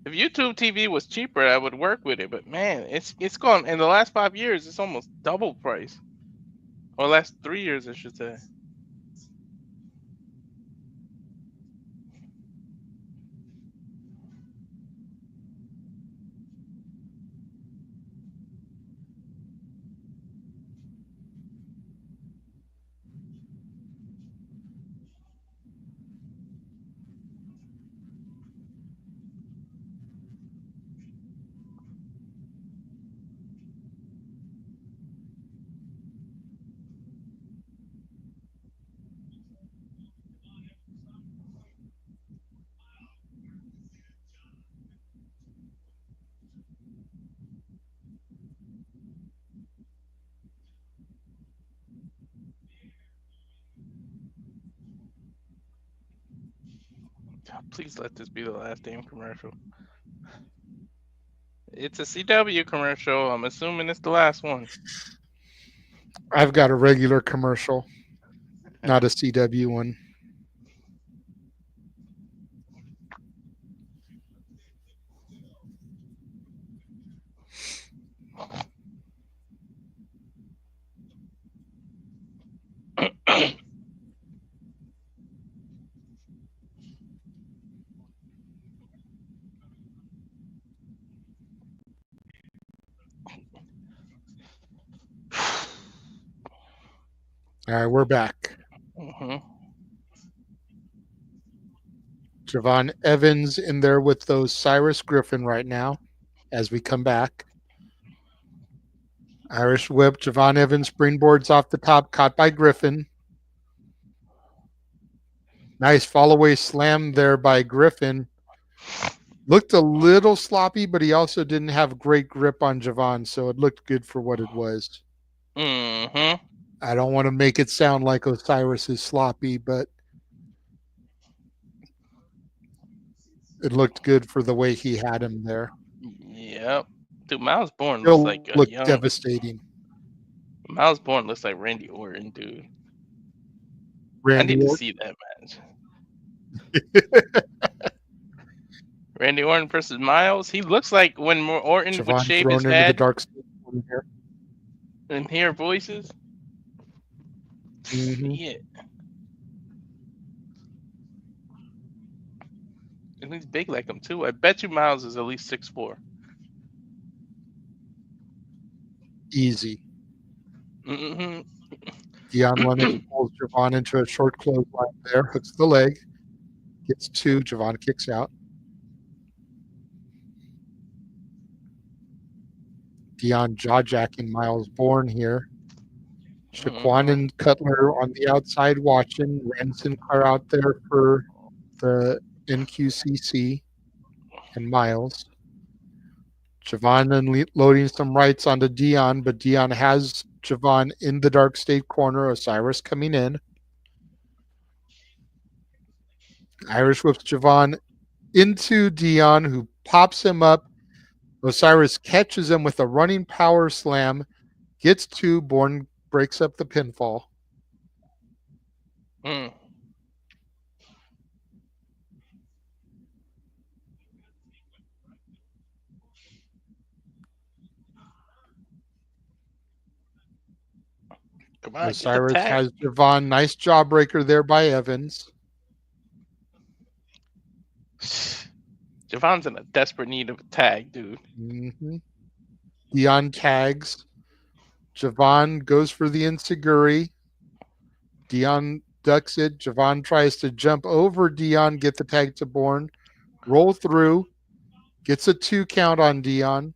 If YouTube TV was cheaper, I would work with it. But man, it's gone in the last 5 years. It's almost double price, or last 3 years, I should say. Please let this be the last damn commercial. It's a CW commercial. I'm assuming it's the last one. I've got a regular commercial, not a CW one. All right, we're back. Javon Evans in there with those Cyrus Griffin right now as we come back. Irish whip. Javon Evans springboards off the top, caught by Griffin. Nice fall away slam there by Griffin. Looked a little sloppy, but he also didn't have great grip on Javon, so it looked good for what it was. I don't want to make it sound like Osiris is sloppy, but it looked good for the way he had him there. Yep. Dude, Miles Bourne He'll looks like a look young. devastating. Miles Bourne looks like Randy Orton, dude. Randy I need to Orton. see that match. Randy Orton versus Miles. He looks like when Orton would Javon shave thrown his into the head dark side here. and hear voices. Mhm. Yeah. And he's big like him too. I bet you Miles is at least 6'4". Easy. Mm-hmm. Deion Lennox pulls Javon into a short clothesline there, hooks the leg, gets two. Javon kicks out. Deion jaw-jacking Miles Bourne here. Shaquan and Cutler on the outside watching. Ranson are out there for the NQCC and Miles. Javon unloading some rights onto Deion, but Deion has Javon in the dark state corner. Osiris coming in. Irish whips Javon into Deion, who pops him up. Osiris catches him with a running power slam. Gets two. Bourne breaks up the pinfall. Mm. Come on, Osiris has Javon. Nice jawbreaker there by Evans. Javon's in a desperate need of a tag, dude. Mm-hmm. Deion tags. Javon goes for the enziguri. Deion ducks it. Javon tries to jump over Deion, get the tag to Bourne. Roll through. Gets a 2 count on Deion.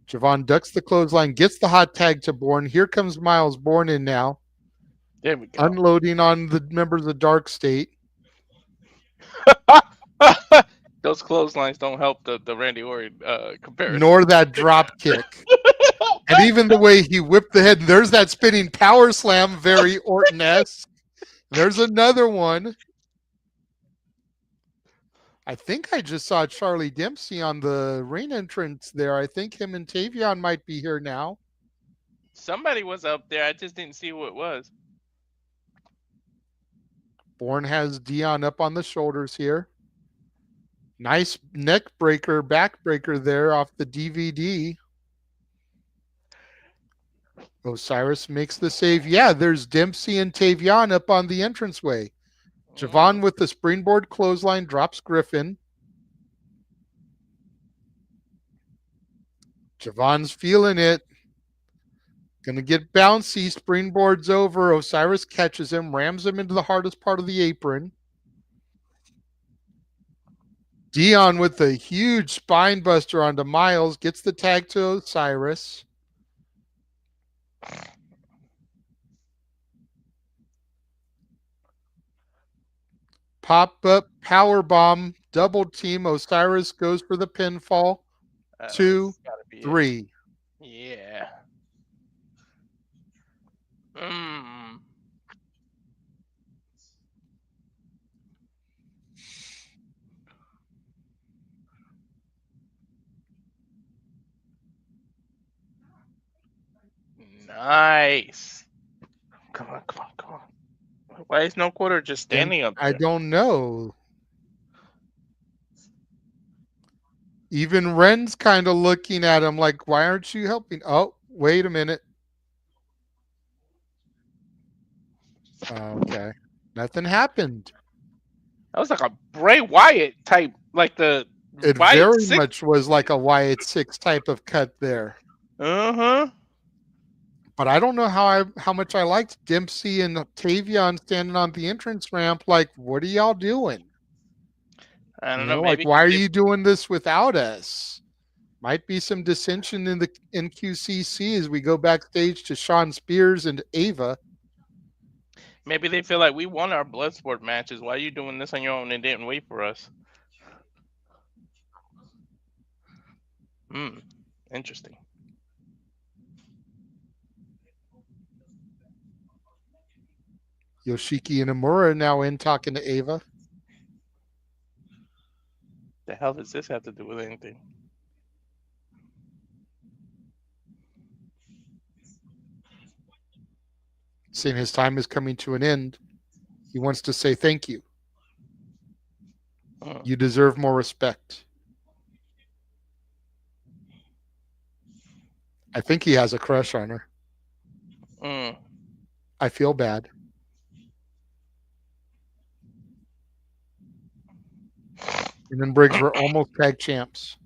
Javon ducks the clothesline, gets the hot tag to Bourne. Here comes Miles Bourne in now. There we go. unloading on the members of Dark State. Those clotheslines don't help the Randy Orton comparison. Nor that drop kick. And even the way he whipped the head, there's that spinning power slam, very Orton-esque. There's another one. I think I just saw Charlie Dempsey on the ring entrance there. I think him and Tavion might be here now. Somebody was up there. I just didn't see who it was. Bourne has Dion up on the shoulders here. Nice neck breaker, back breaker there off the DVD. Osiris makes the save. Yeah, there's Dempsey and Tavion up on the entranceway. Javon with the springboard clothesline drops Griffin. Javon's feeling it. Gonna get bouncy. Springboard's over. Osiris catches him, rams him into the hardest part of the apron. Dion with a huge spine buster onto Miles. Gets the tag to Osiris. Pop-up power bomb. Double team. Osiris goes for the pinfall. 2, 3. Yeah. Mm. Nice. Come on, come on, come on. Why is no quarter just standing up there? I don't know. Even Ren's kind of looking at him like, why aren't you helping? Oh, wait a minute. Okay. Nothing happened. That was like a Bray Wyatt type, like the It Wyatt very 6. much was like a Wyatt 6 type of cut there. Uh-huh. But I don't know how much I liked Dempsey and Tavion standing on the entrance ramp. Like, what are y'all doing? I don't know. Like, why are you doing this without us? Might be some dissension in the NQCC as we go backstage to Shawn Spears and Ava. Maybe they feel like we won our Bloodsport matches. Why are you doing this on your own and didn't wait for us? Interesting. Yoshiki and Amura now in talking to Ava. The hell does this have to do with anything? Saying his time is coming to an end. He wants to say thank you. You deserve more respect. I think he has a crush on her. I feel bad. And then Briggs were almost tag champs.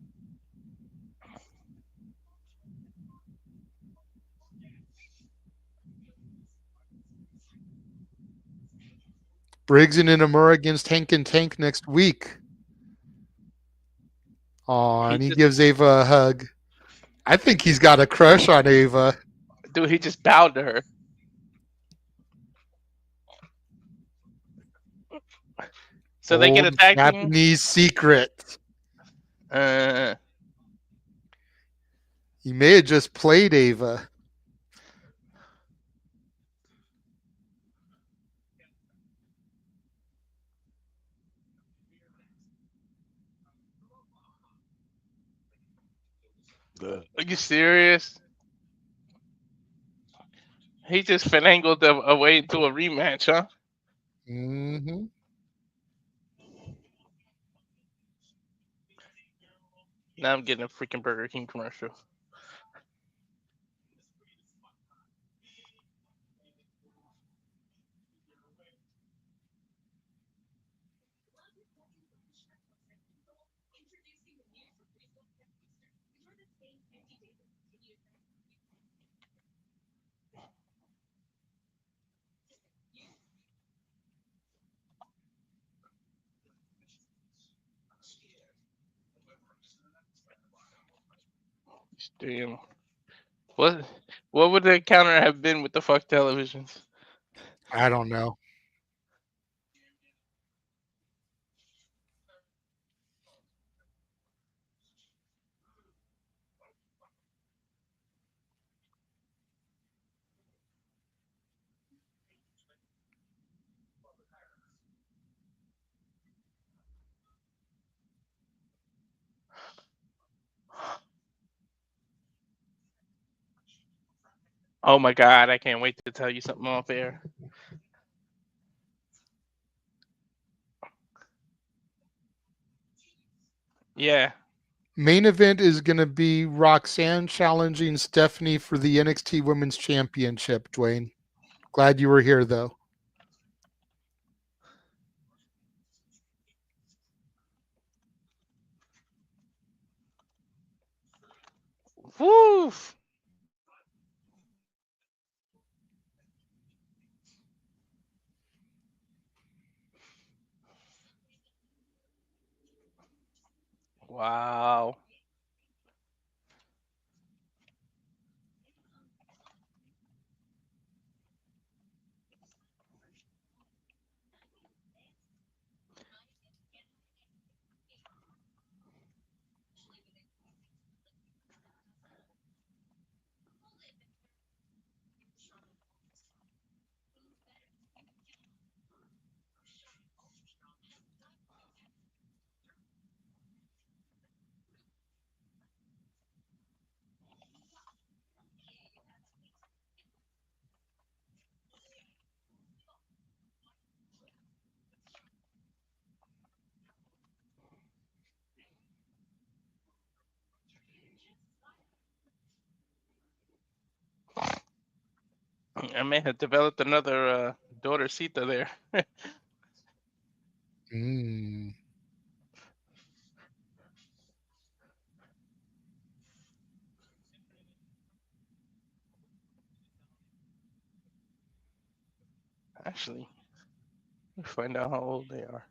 Briggs and Inamura against Hank and Tank next week. Oh, and he gives Ava a hug. I think he's got a crush on Ava. Dude, he just bowed to her. So they get a tag team? Japanese secret. He may have just played Ava. Are you serious? He just finagled a way into a rematch, huh? Mm-hmm. Now I'm getting a freaking Burger King commercial. Damn. What would the counter have been with the fuck televisions? I don't know. Oh my god, I can't wait to tell you something off air. Yeah. Main event is going to be Roxanne challenging Stephanie for the NXT Women's Championship, Dwayne. Glad you were here, though. Woo! Wow. I may have developed another daughter Sita there. Mm. Actually, let me find out how old they are.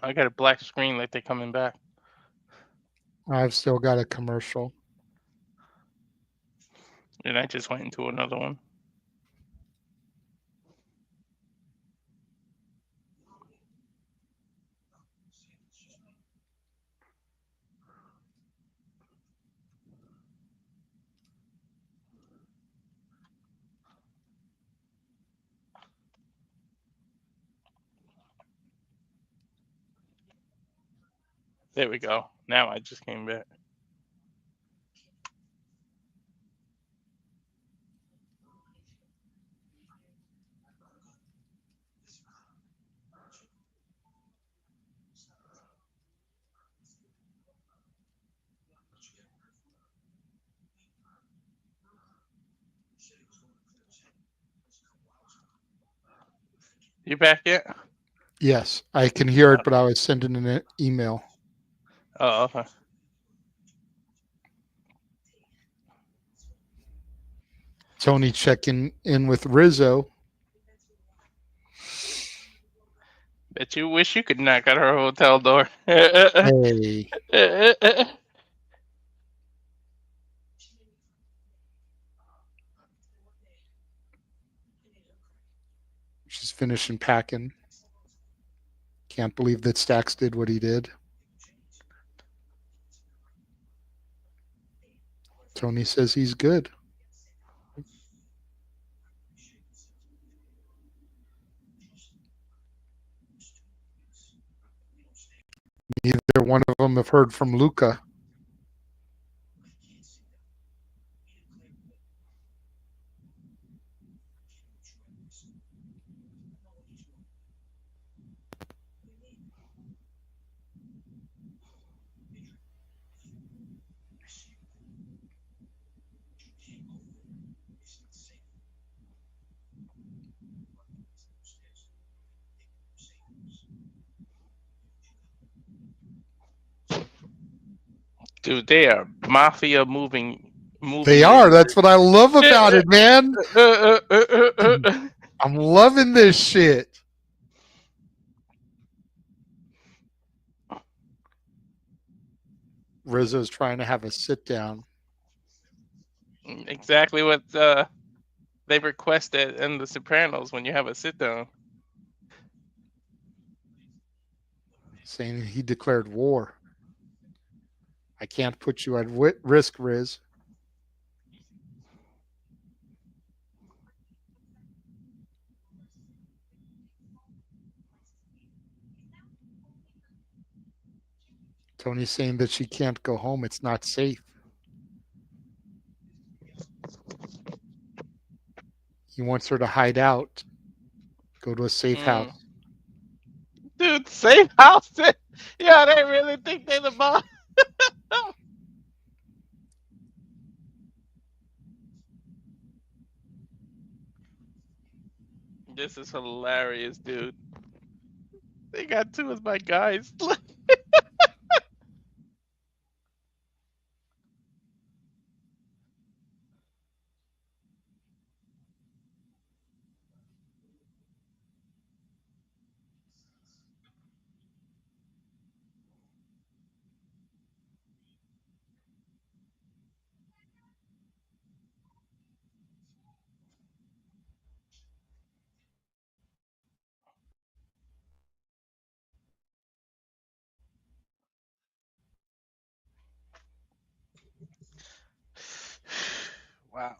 I got a black screen like they're coming back. I've still got a commercial. And I just went into another one. There we go. Now I just came back. You back yet? Yes, I can hear it, but I was sending an email. Oh, okay. Tony checking in with Rizzo. Bet you wish you could knock at her hotel door. Hey, she's finishing packing. Can't believe that Stax did what he did. Tony says he's good. Neither one of them have heard from Luca. Dude, they are mafia moving They movie are. in. That's what I love about it, man. I'm loving this shit. Rizzo's trying to have a sit down, Exactly what they requested in The Sopranos when you have a sit down. saying he declared war. I can't put you at risk, Riz. Tony's saying that she can't go home. It's not safe. He wants her to hide out, go to a safe Mm. house. Dude, safe house. Yeah, they really think they're the boss. This is hilarious, dude. They got two of my guys. Wow.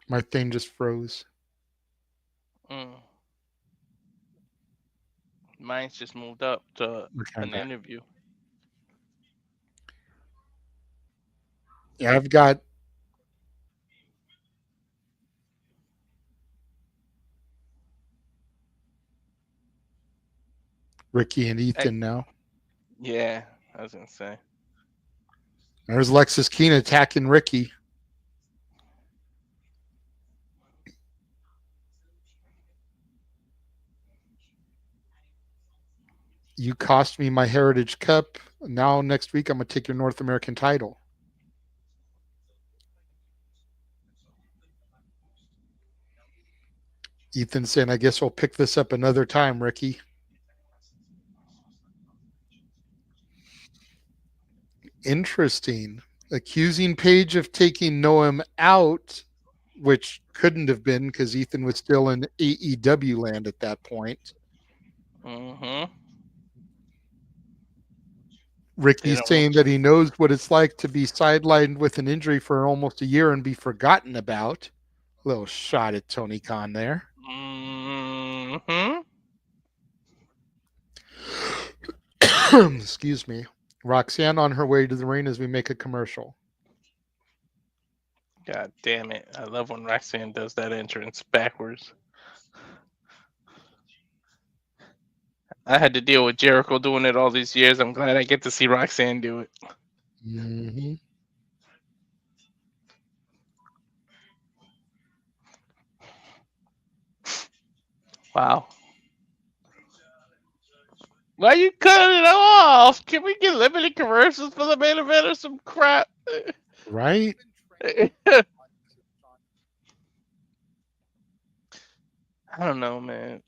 My thing just froze. Mm. Mine's just moved up to Okay, I'm an back. interview. Yeah, I've got Ricky and Hey, Ethan now. yeah, I was gonna say. There's Lexus Keen attacking Ricky. You cost me my Heritage Cup. Now next week I'm gonna take your North American title. Ethan saying, I guess we'll pick this up another time, Ricky. Interesting. Accusing Paige of taking Noam out, which couldn't have been because Ethan was still in AEW land at that point. Mm-hmm. They Ricky's don't want saying that he knows what it's like to be sidelined with an injury for almost a year and be forgotten about. A little shot at Tony Khan there. Mm-hmm. Excuse me. Roxanne on her way to the ring as we make a commercial. God damn it. I love when Roxanne does that entrance backwards. I had to deal with Jericho doing it all these years. I'm glad I get to see Roxanne do it. Mm-hmm. Wow. Why you cutting it off? Can we get limited commercials for the main event or some crap? Right? I don't know, man.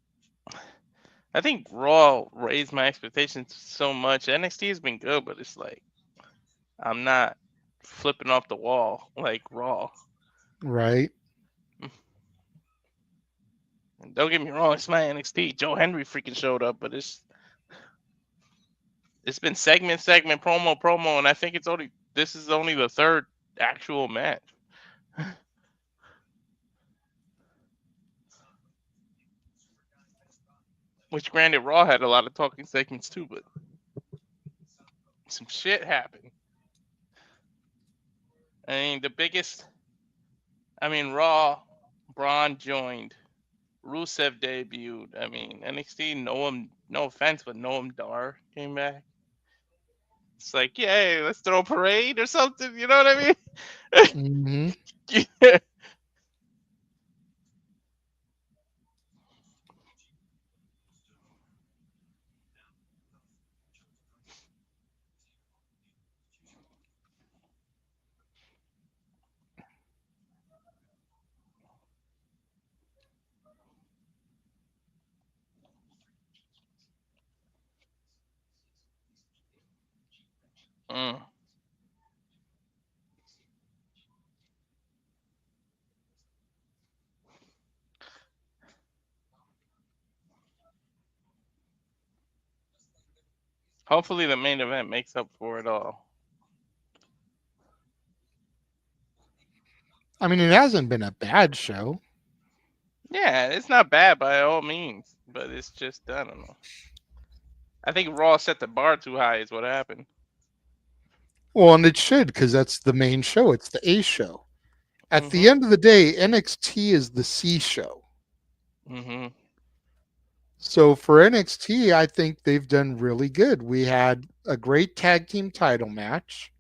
I think Raw raised my expectations so much. NXT has been good, but it's like I'm not flipping off the wall like Raw. Right. And don't get me wrong, it's my NXT. Joe Henry freaking showed up, but it's been segment, promo, and I think this is only the third actual match. Which granted Raw had a lot of talking segments too, but some shit happened. I mean Raw, Braun joined. Rusev debuted. I mean, NXT, no offense, but Noam Dar came back. It's like, yay, let's throw a parade or something. You know what I Mm-hmm. mean? Mm. Hopefully, the main event makes up for it all. I mean, it hasn't been a bad show. Yeah, it's not bad by all means, but it's just I don't know. I think Raw set the bar too high. Is what happened. Well, and it should because that's the main show. It's the A show. At the Mhm. end of the day, NXT is the C show. Mhm. So for NXT, I think they've done really good. We had a great tag team title match.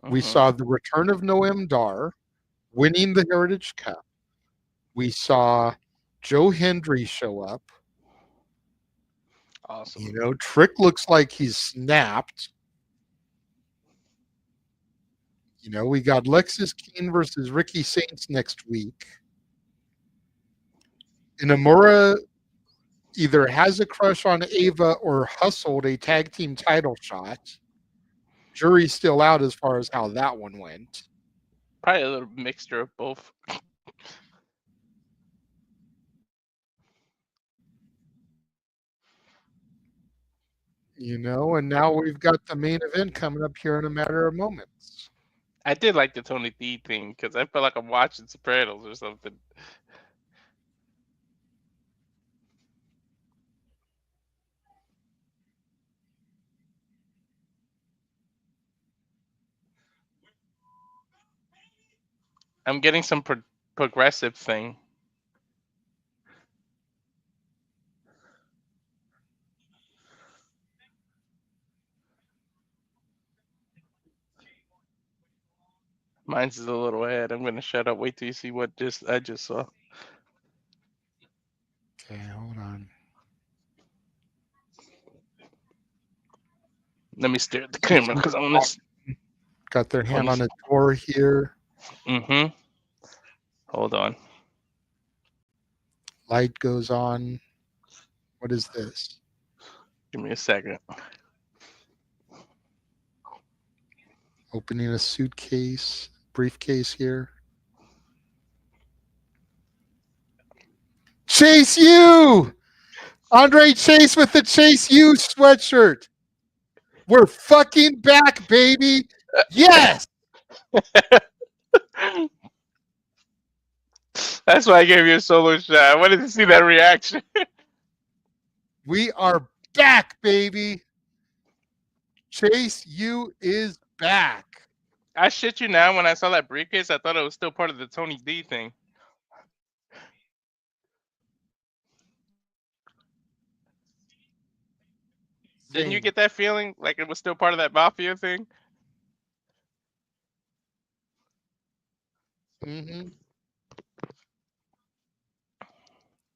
We Mhm. saw the return of Noam Dar winning the Heritage Cup. We saw Joe Hendry show up. Awesome. Trick looks like he's snapped. We got Lexis Keen versus Ricky Saints next week. And Amora either has a crush on Ava or hustled a tag team title shot. Jury's still out as far as how that one went. Probably a little mixture of both. And now we've got the main event coming up here in a matter of moments. I did like the Tony D thing because I felt like I'm watching Sopranos or something. I'm getting some progressive thing. Mine's is a little ahead. I'm gonna shut up. Wait till you see what I just saw. Okay, hold on. Let me stare at the camera because I want to. Got their hand on a door here. Mm-hmm. Hold on. Light goes on. What is this? Give me a second. Opening a suitcase, briefcase here. Chase U! Andre Chase with the Chase U sweatshirt. We're fucking back, baby. Yes! That's why I gave you a solo shot. I wanted to see that reaction. We are back, baby. Chase U is back. I shit you now. When I saw that briefcase, I thought it was still part of the Tony D thing. Didn't you Same. get that feeling like it was still part of that mafia thing? Mm-hmm.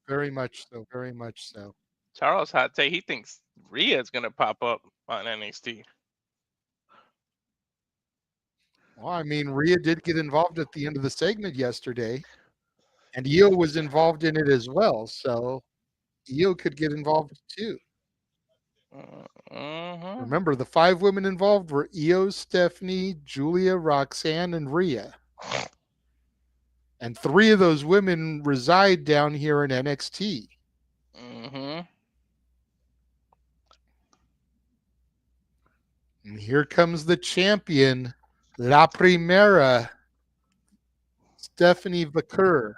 Very much so. Very much so. Charles hot take. He thinks Rhea's gonna pop up on NXT. Well, I mean, Rhea did get involved at the end of the segment yesterday, and Io was involved in it as well. So Io could get involved too. Mm-hmm. Remember, the 5 women involved were Io, Stephanie, Julia, Roxanne, and Rhea. And 3 of those women reside down here in NXT. Mm-hmm. And here comes the champion, La Primera, Stephanie Vaquer.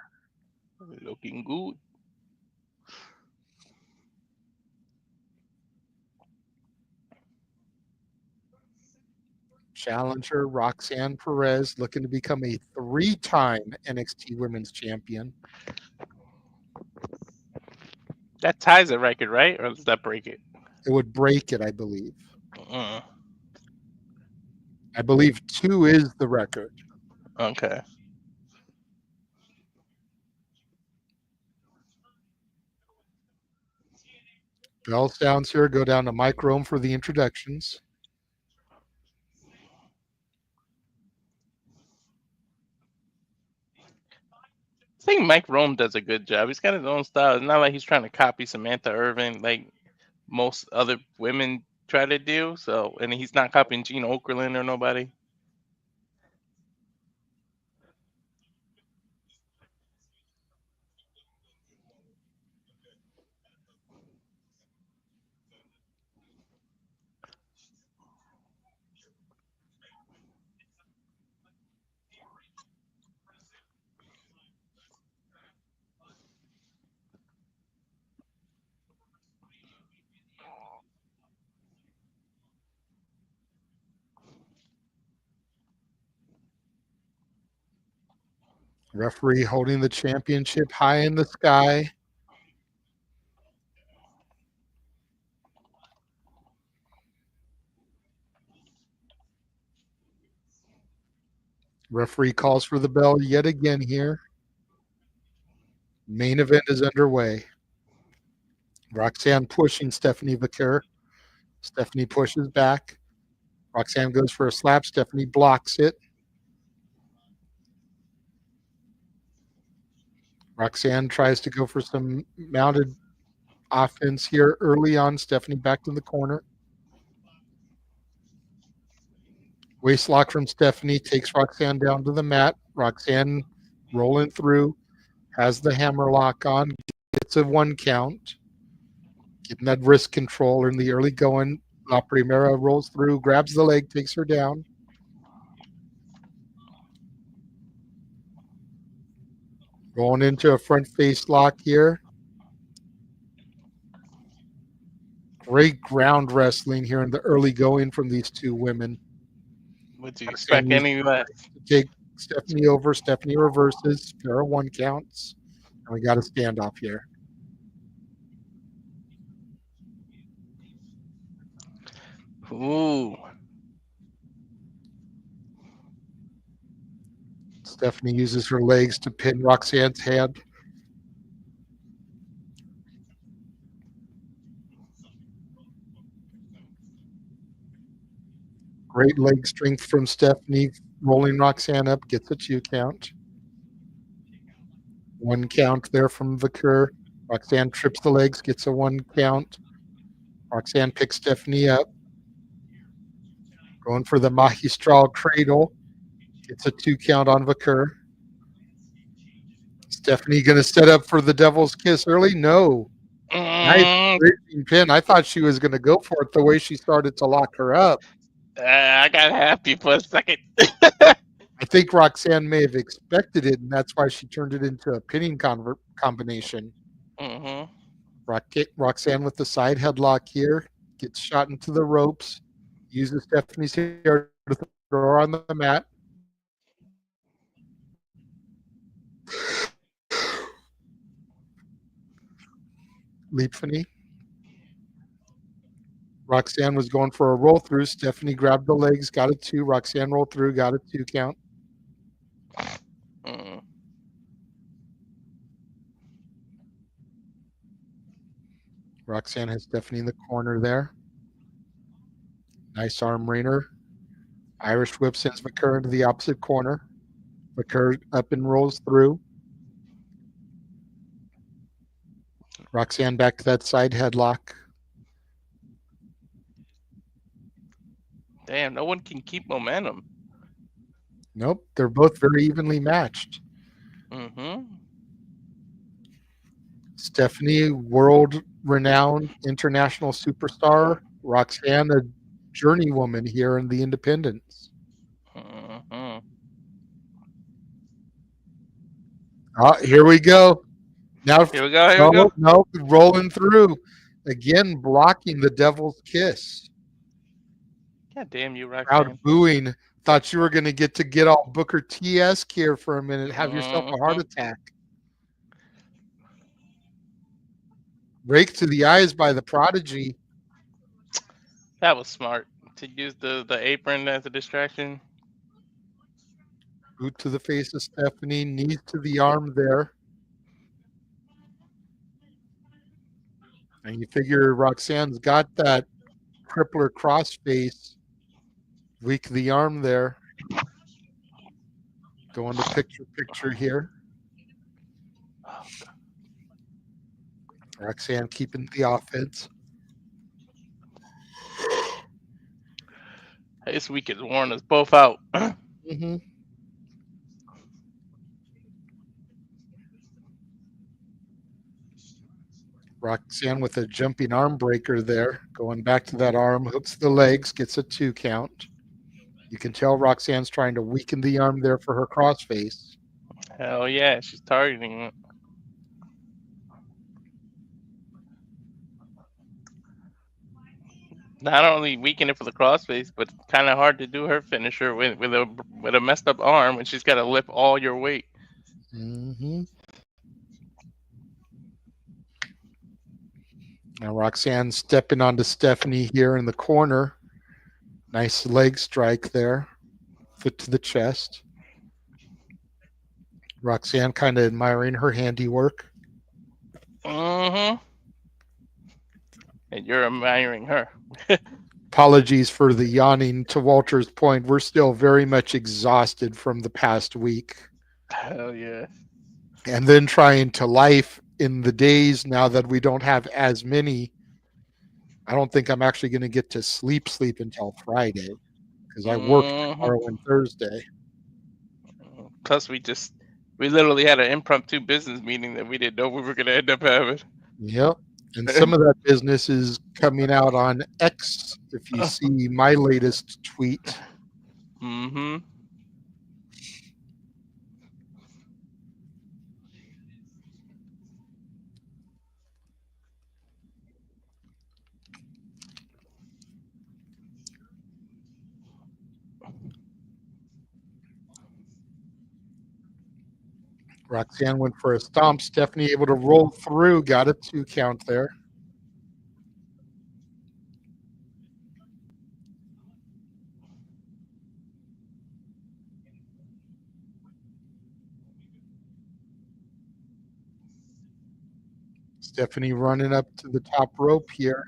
Looking good. Challenger, Roxanne Perez, looking to become a 3-time NXT Women's Champion. That ties a record, right? Or does that break it? It would break it, I believe. Mm. I believe 2 is the record. Okay. Bell sounds here. Go down to Mike Rome for the introductions. I think Mike Rome does a good job. He's got his own style. It's not like he's trying to copy Samantha Irvin like most other women try to do. So, and he's not copying Gene Okerlund or nobody. Referee holding the championship high in the sky. Referee calls for the bell yet again here. Main event is underway. Roxanne pushing Stephanie Vaquer. Stephanie pushes back. Roxanne goes for a slap. Stephanie blocks it. Roxanne tries to go for some mounted offense here early on. Stephanie back to the corner. Waist lock from Stephanie takes Roxanne down to the mat. Roxanne rolling through, has the hammer lock on, gets a 1 count. Getting that wrist control in the early going. La Primera rolls through, grabs the leg, takes her down. Going into a front face lock here. Great ground wrestling here in the early going from these two women. Would you expect any less? Take Stephanie over. Stephanie reverses. Pair of 1 counts. And we got a standoff here. Ooh. Stephanie uses her legs to pin Roxanne's hand. Great leg strength from Stephanie, rolling Roxanne up, gets a 2 count. 1 count there from Vaquer. Roxanne trips the legs, gets a 1 count. Roxanne picks Stephanie up. Going for the Magistral Cradle. Gets a 2 count on Vaquer. Stephanie going to set up for the Devil's Kiss early? No. Nice pin. I thought she was going to go for it the way she started to lock her up. I got happy for a second. I think Roxanne may have expected it, and that's why she turned it into a pinning combination. Mm-hmm. Roxanne with the side headlock here. Gets shot into the ropes. Uses Stephanie's hair to throw her on the mat. Leapfany. Roxanne was going for a roll through. Stephanie grabbed the legs, got a 2. Roxanne rolled through, got a 2 count. Mm. Roxanne has Stephanie in the corner there. Nice arm wringer. Irish whip sends Vaquer into the opposite corner. Vaquer up and rolls through. Roxanne back to that side headlock. Damn, no one can keep momentum. Nope, they're both very evenly matched. Mm-hmm. Stephanie, world-renowned international superstar. Roxanne, a journeywoman here in the independents. Mm-hmm. Here we go. Now, Here we go. No, rolling through. Again, blocking the Devil's Kiss. God damn you, Crowd Roxanne. booing. Thought you were going to get all Booker T-esque here for a minute. Have yourself a heart attack. Rake to the eyes by the Prodigy. That was smart to use the apron as a distraction. Boot to the face of Stephanie. Knees to the arm there. And you figure Roxanne's got that crippler crossface. Weak the arm there. Going to picture here. Roxanne keeping the offense. This week has worn us both out. Mm-hmm. Roxanne with a jumping arm breaker there. Going back to that arm, hooks the legs, gets a 2 count. You can tell Roxanne's trying to weaken the arm there for her crossface. Hell yeah, she's targeting it. Not only weaken it for the crossface, but kind of hard to do her finisher with a messed up arm, and she's got to lift all your weight. Mm-hmm. Now Roxanne stepping onto Stephanie here in the corner. Nice leg strike there. Foot to the chest. Roxanne kind of admiring her handiwork. Mm-hmm. And you're admiring her. Apologies for the yawning. To Walter's point, we're still very much exhausted from the past week. Hell yeah. And then trying to life in the days now that we don't have as many. I don't think I'm actually going to get to sleep until Friday because I work Mm-hmm. tomorrow and Thursday. Plus, we literally had an impromptu business meeting that we didn't know we were going to end up having. Yep. And some of that business is coming out on X. If you see my latest tweet, Mm-hmm. Roxanne went for a stomp. Stephanie able to roll through, got a 2 count there. Stephanie running up to the top rope here.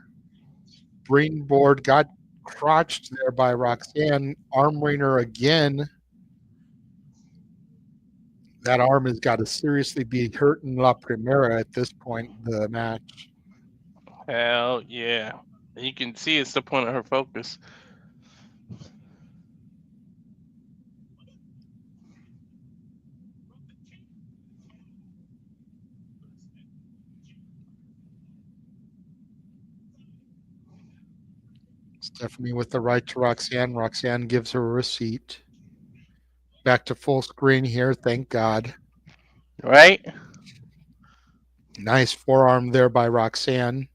Springboard got crotched there by Roxanne. Arm wringer again. That arm has got to seriously be hurting La Primera at this point in the match. Hell yeah. You can see it's the point of her focus. Stephanie with the right to Roxanne. Roxanne gives her a receipt. Back to full screen here, thank God. Right? Nice forearm there by Roxanne.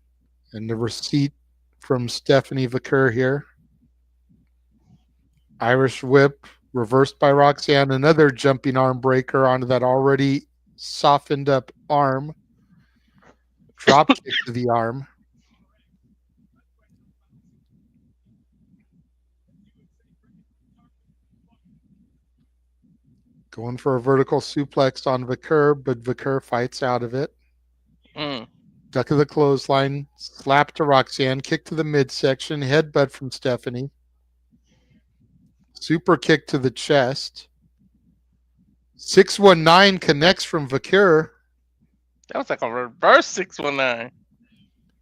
And the receipt from Stephanie Vicker here. Irish whip reversed by Roxanne. Another jumping arm breaker onto that already softened up arm. Drop kick to the arm. Going for a vertical suplex on Vicker, but Vicker fights out of it. Mm. Duck of the clothesline, slap to Roxanne, kick to the midsection, headbutt from Stephanie. Super kick to the chest. 619 connects from Vicker. That was like a reverse 619.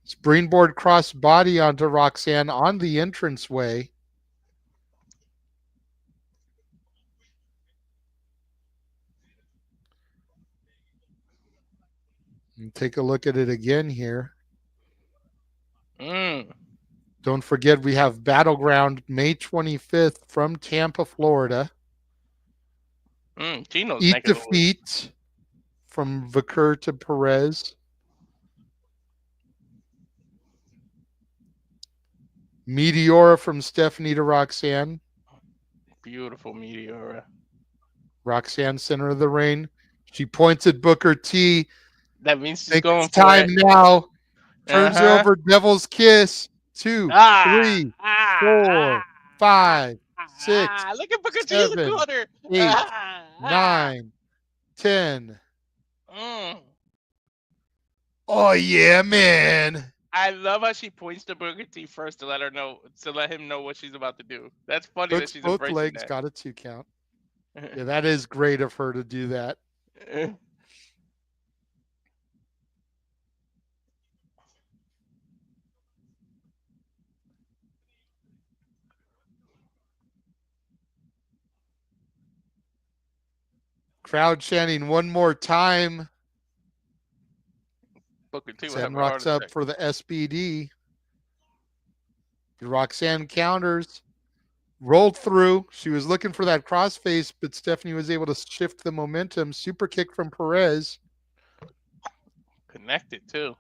Springboard cross body onto Roxanne on the entranceway. And take a look at it again here. Mm. Don't forget we have Battleground May 25th from Tampa, Florida. Gino's Eat neck of the woods. defeat from Vicker to Perez. Meteora from Stephanie to Roxanne. Beautiful Meteora. Roxanne, center of the ring. She points at Booker T. That means she's Think going it's for time it. now. Turns Uh-huh. over Devil's Kiss. 2, 3, 4, 5, 6, Look at Booker T in the 7, corner. 8, 9, 10. Mm. Oh yeah, man. I love how she points to Booker T first to let him know what she's about to do. That's funny that Hooks she's both embracing legs, that. got a 2 count. Yeah, that is great of her to do that. Crowd chanting one more time. Booker T will have Roxanne a heart rocks up attack. for the SBD. Roxanne counters. Rolled through. She was looking for that crossface, but Stephanie was able to shift the momentum. Super kick from Perez. Connected too.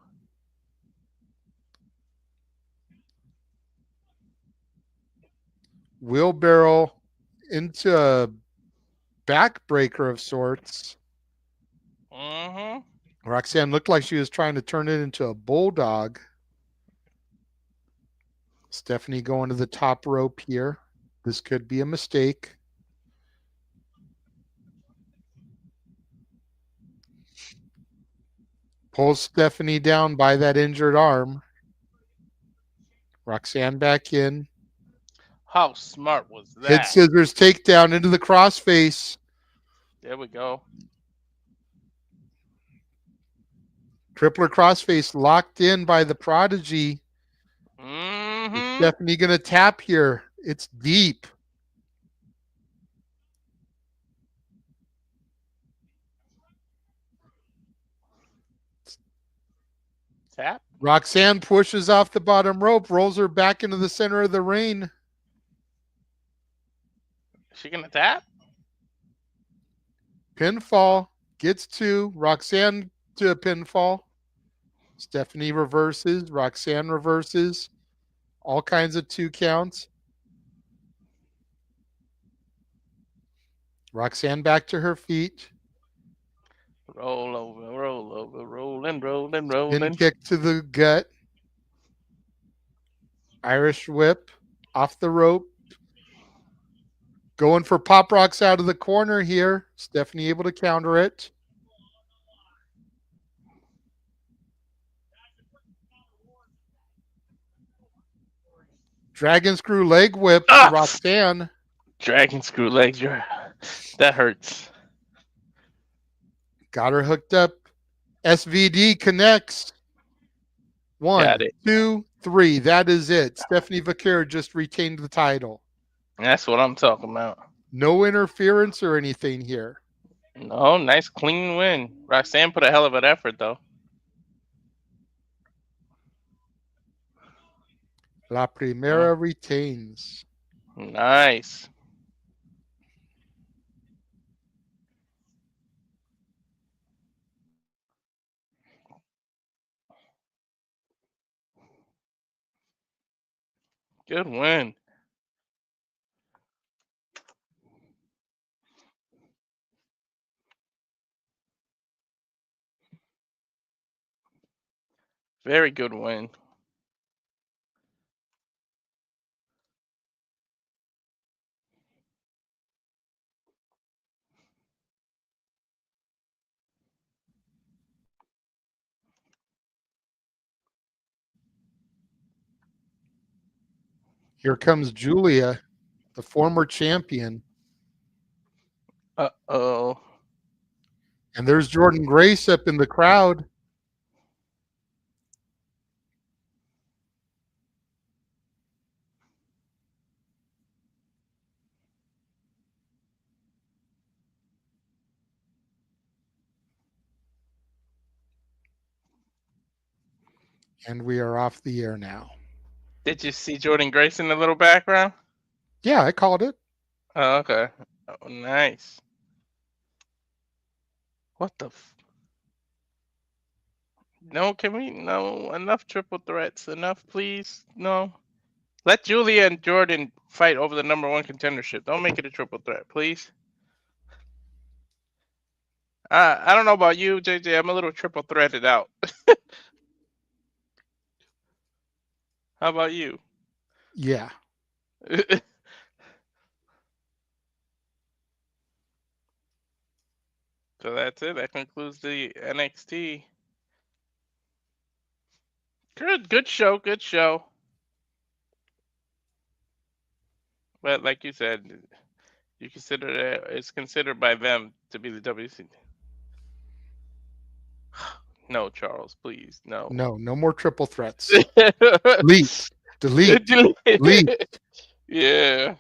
Wheelbarrow into a backbreaker of sorts. Mm-hmm. Roxanne looked like she was trying to turn it into a bulldog. Stephanie going to the top rope here. This could be a mistake. Pulls Stephanie down by that injured arm. Roxanne back in. How smart was Head that? scissors takedown into the crossface. There we go. Crippler crossface locked in by the Prodigy. Mm-hmm. Is Stephanie going to tap here? It's deep. Tap. Roxanne pushes off the bottom rope, rolls her back into the center of the ring. Is she gonna tap? Pinfall gets two. Roxanne to a pinfall. Stephanie reverses. Roxanne reverses. All kinds of 2 counts. Roxanne back to her feet. Roll over, rolling, Spin rolling. kick to the gut. Irish whip off the rope. Going for pop rocks out of the corner here. Stephanie able to counter it. Dragon screw leg whip to Roxanne. Dragon screw legs. That hurts. Got her hooked up. SVD connects. 1, Got it. 2, 3. That is it. Stephanie Vaquer just retained the title. That's what I'm talking about. No interference or anything here. No, nice clean win. Roxanne put a hell of an effort though. La Primera retains. Nice. Good win. Very good win. Here comes Julia, the former champion. Uh-oh. And there's Jordan Grace up in the crowd. And we are off the air now. Did you see Jordan Grace in the little background? Yeah, I called it. Oh, okay. Oh, nice. What the No, can we? No, enough triple threats. Enough, please. No. Let Julia and Jordan fight over the #1 contendership. Don't make it a triple threat, please. I don't know about you, JJ. I'm a little triple threaded out. How about you? Yeah. So that's it. That concludes the NXT. Good show. Good show. But like you said, you consider it's considered by them to be the WC. No, Charles, please, no. No more triple threats. Delete. Yeah.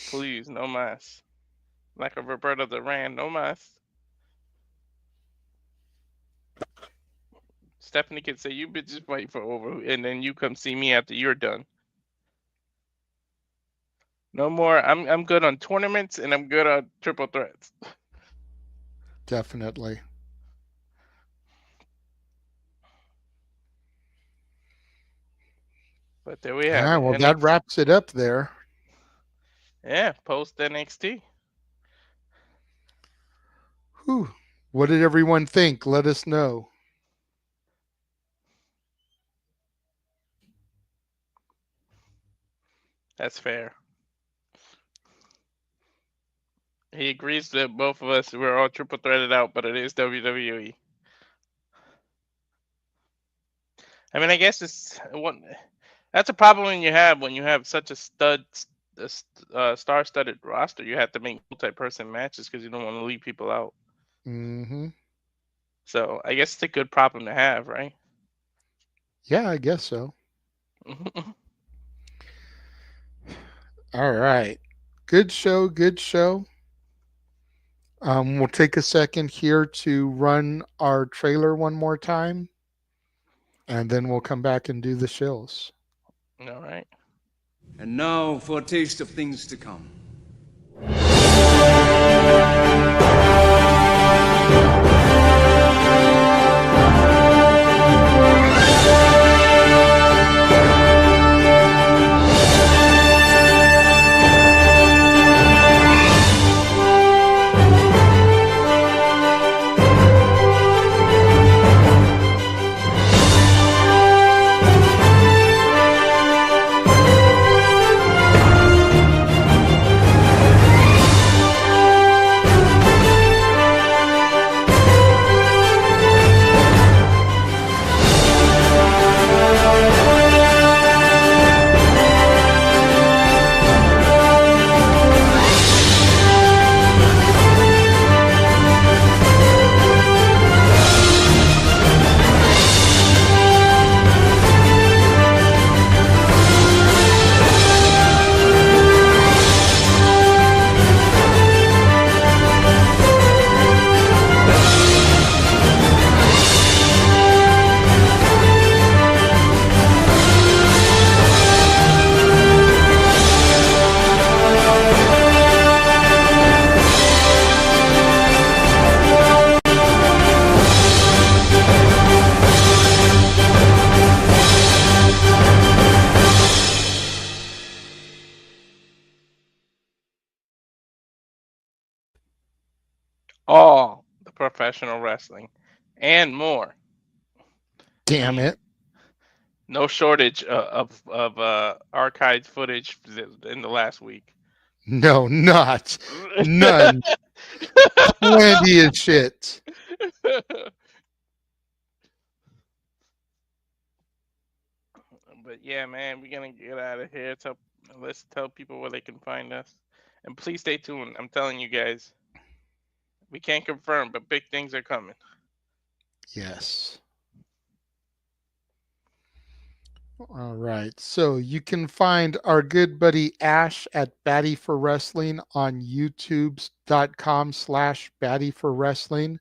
Please, no mas. Like a Roberto Duran, no mas. Stephanie can say, "You bitches fight for over," and then you come see me after you're done. No more. I'm good on tournaments and I'm good on triple threats. Definitely. But there we All have right, it. well, that NXT. wraps it up there. Yeah, post NXT. Whew. What did everyone think? Let us know. That's fair. He agrees that both of us we're all triple threaded out, but it is WWE. I mean, I guess it's one. That's a problem when you have such a star-studded roster. You have to make multi-person matches because you don't want to leave people out. Mm-hmm. So I guess it's a good problem to have, right? Yeah, I guess so. All right. Good show. Good show. We'll take a second here to run our trailer one more time, and then we'll come back and do the shills. All right. And now for a taste of things to come. All the professional wrestling and more. Damn it. No shortage of archived footage in the last week. No, not. None. Plenty of shit. But yeah, man, we're gonna get out of here. Let's tell people where they can find us, and please stay tuned. I'm telling you guys, we can't confirm, but big things are coming. Yes. All right. So you can find our good buddy Ash at Batty for Wrestling on youtube.com/Batty for Wrestling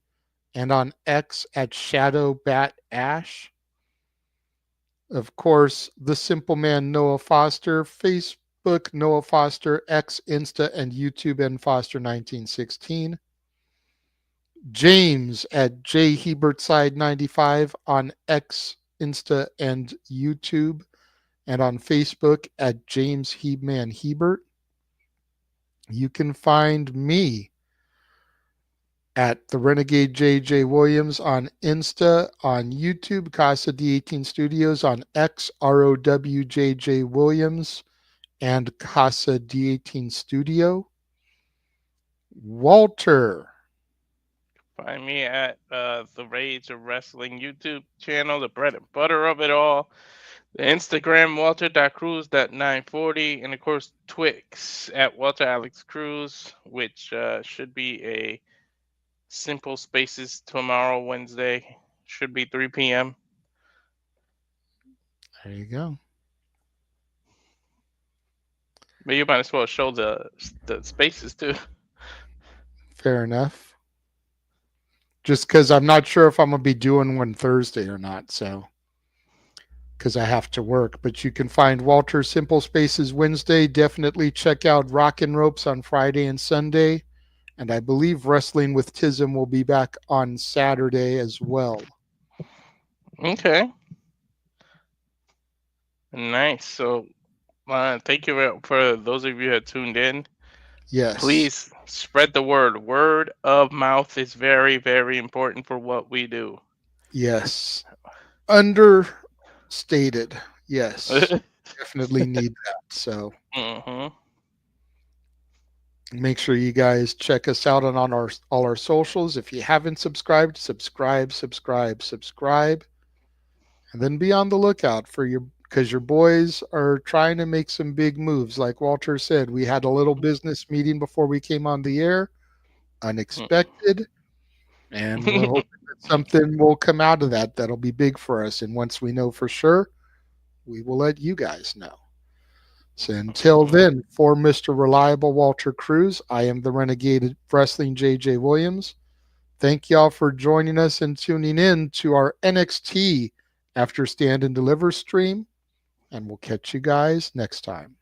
and on X at ShadowBatAsh. Of course, the Simple Man Noah Foster, Facebook Noah Foster, X, Insta, and YouTube and Foster 1916. James at J Hebertside 95 on X, Insta, and YouTube, and on Facebook at James Heebman Hebert. You can find me at the Renegade JJ Williams on Insta, on YouTube, Casa D18 Studios, on X, ROWJJ Williams, and Casa D18 Studio. Walter. Find me at the Rage of Wrestling YouTube channel, the bread and butter of it all. The Instagram, Walter.Cruz.940, and of course Twix at Walter Alex Cruz, which should be a simple spaces tomorrow, Wednesday. Should be 3 p.m. There you go. But you might as well show the spaces too. Fair enough. Just because I'm not sure if I'm going to be doing one Thursday or not. So, because I have to work. But you can find Walter Simple Spaces Wednesday. Definitely check out Rockin' Ropes on Friday and Sunday. And I believe Wrestling with Tism will be back on Saturday as well. Okay. Nice. So, thank you for those of you who have tuned in. Yes. Please spread the word. Word of mouth is very, very important for what we do. Yes. Understated. Yes. Definitely need that. So make sure you guys check us out on all our socials. If you haven't subscribed, subscribe. And then be on the lookout for because your boys are trying to make some big moves. Like Walter said, we had a little business meeting before we came on the air, unexpected, and we're hoping that something will come out of that that'll be big for us. And once we know for sure, we will let you guys know. So until then, for Mr. Reliable Walter Cruz, I am the Renegade of Wrestling JJ Williams. Thank y'all for joining us and tuning in to our NXT After Stand and Deliver stream. And we'll catch you guys next time.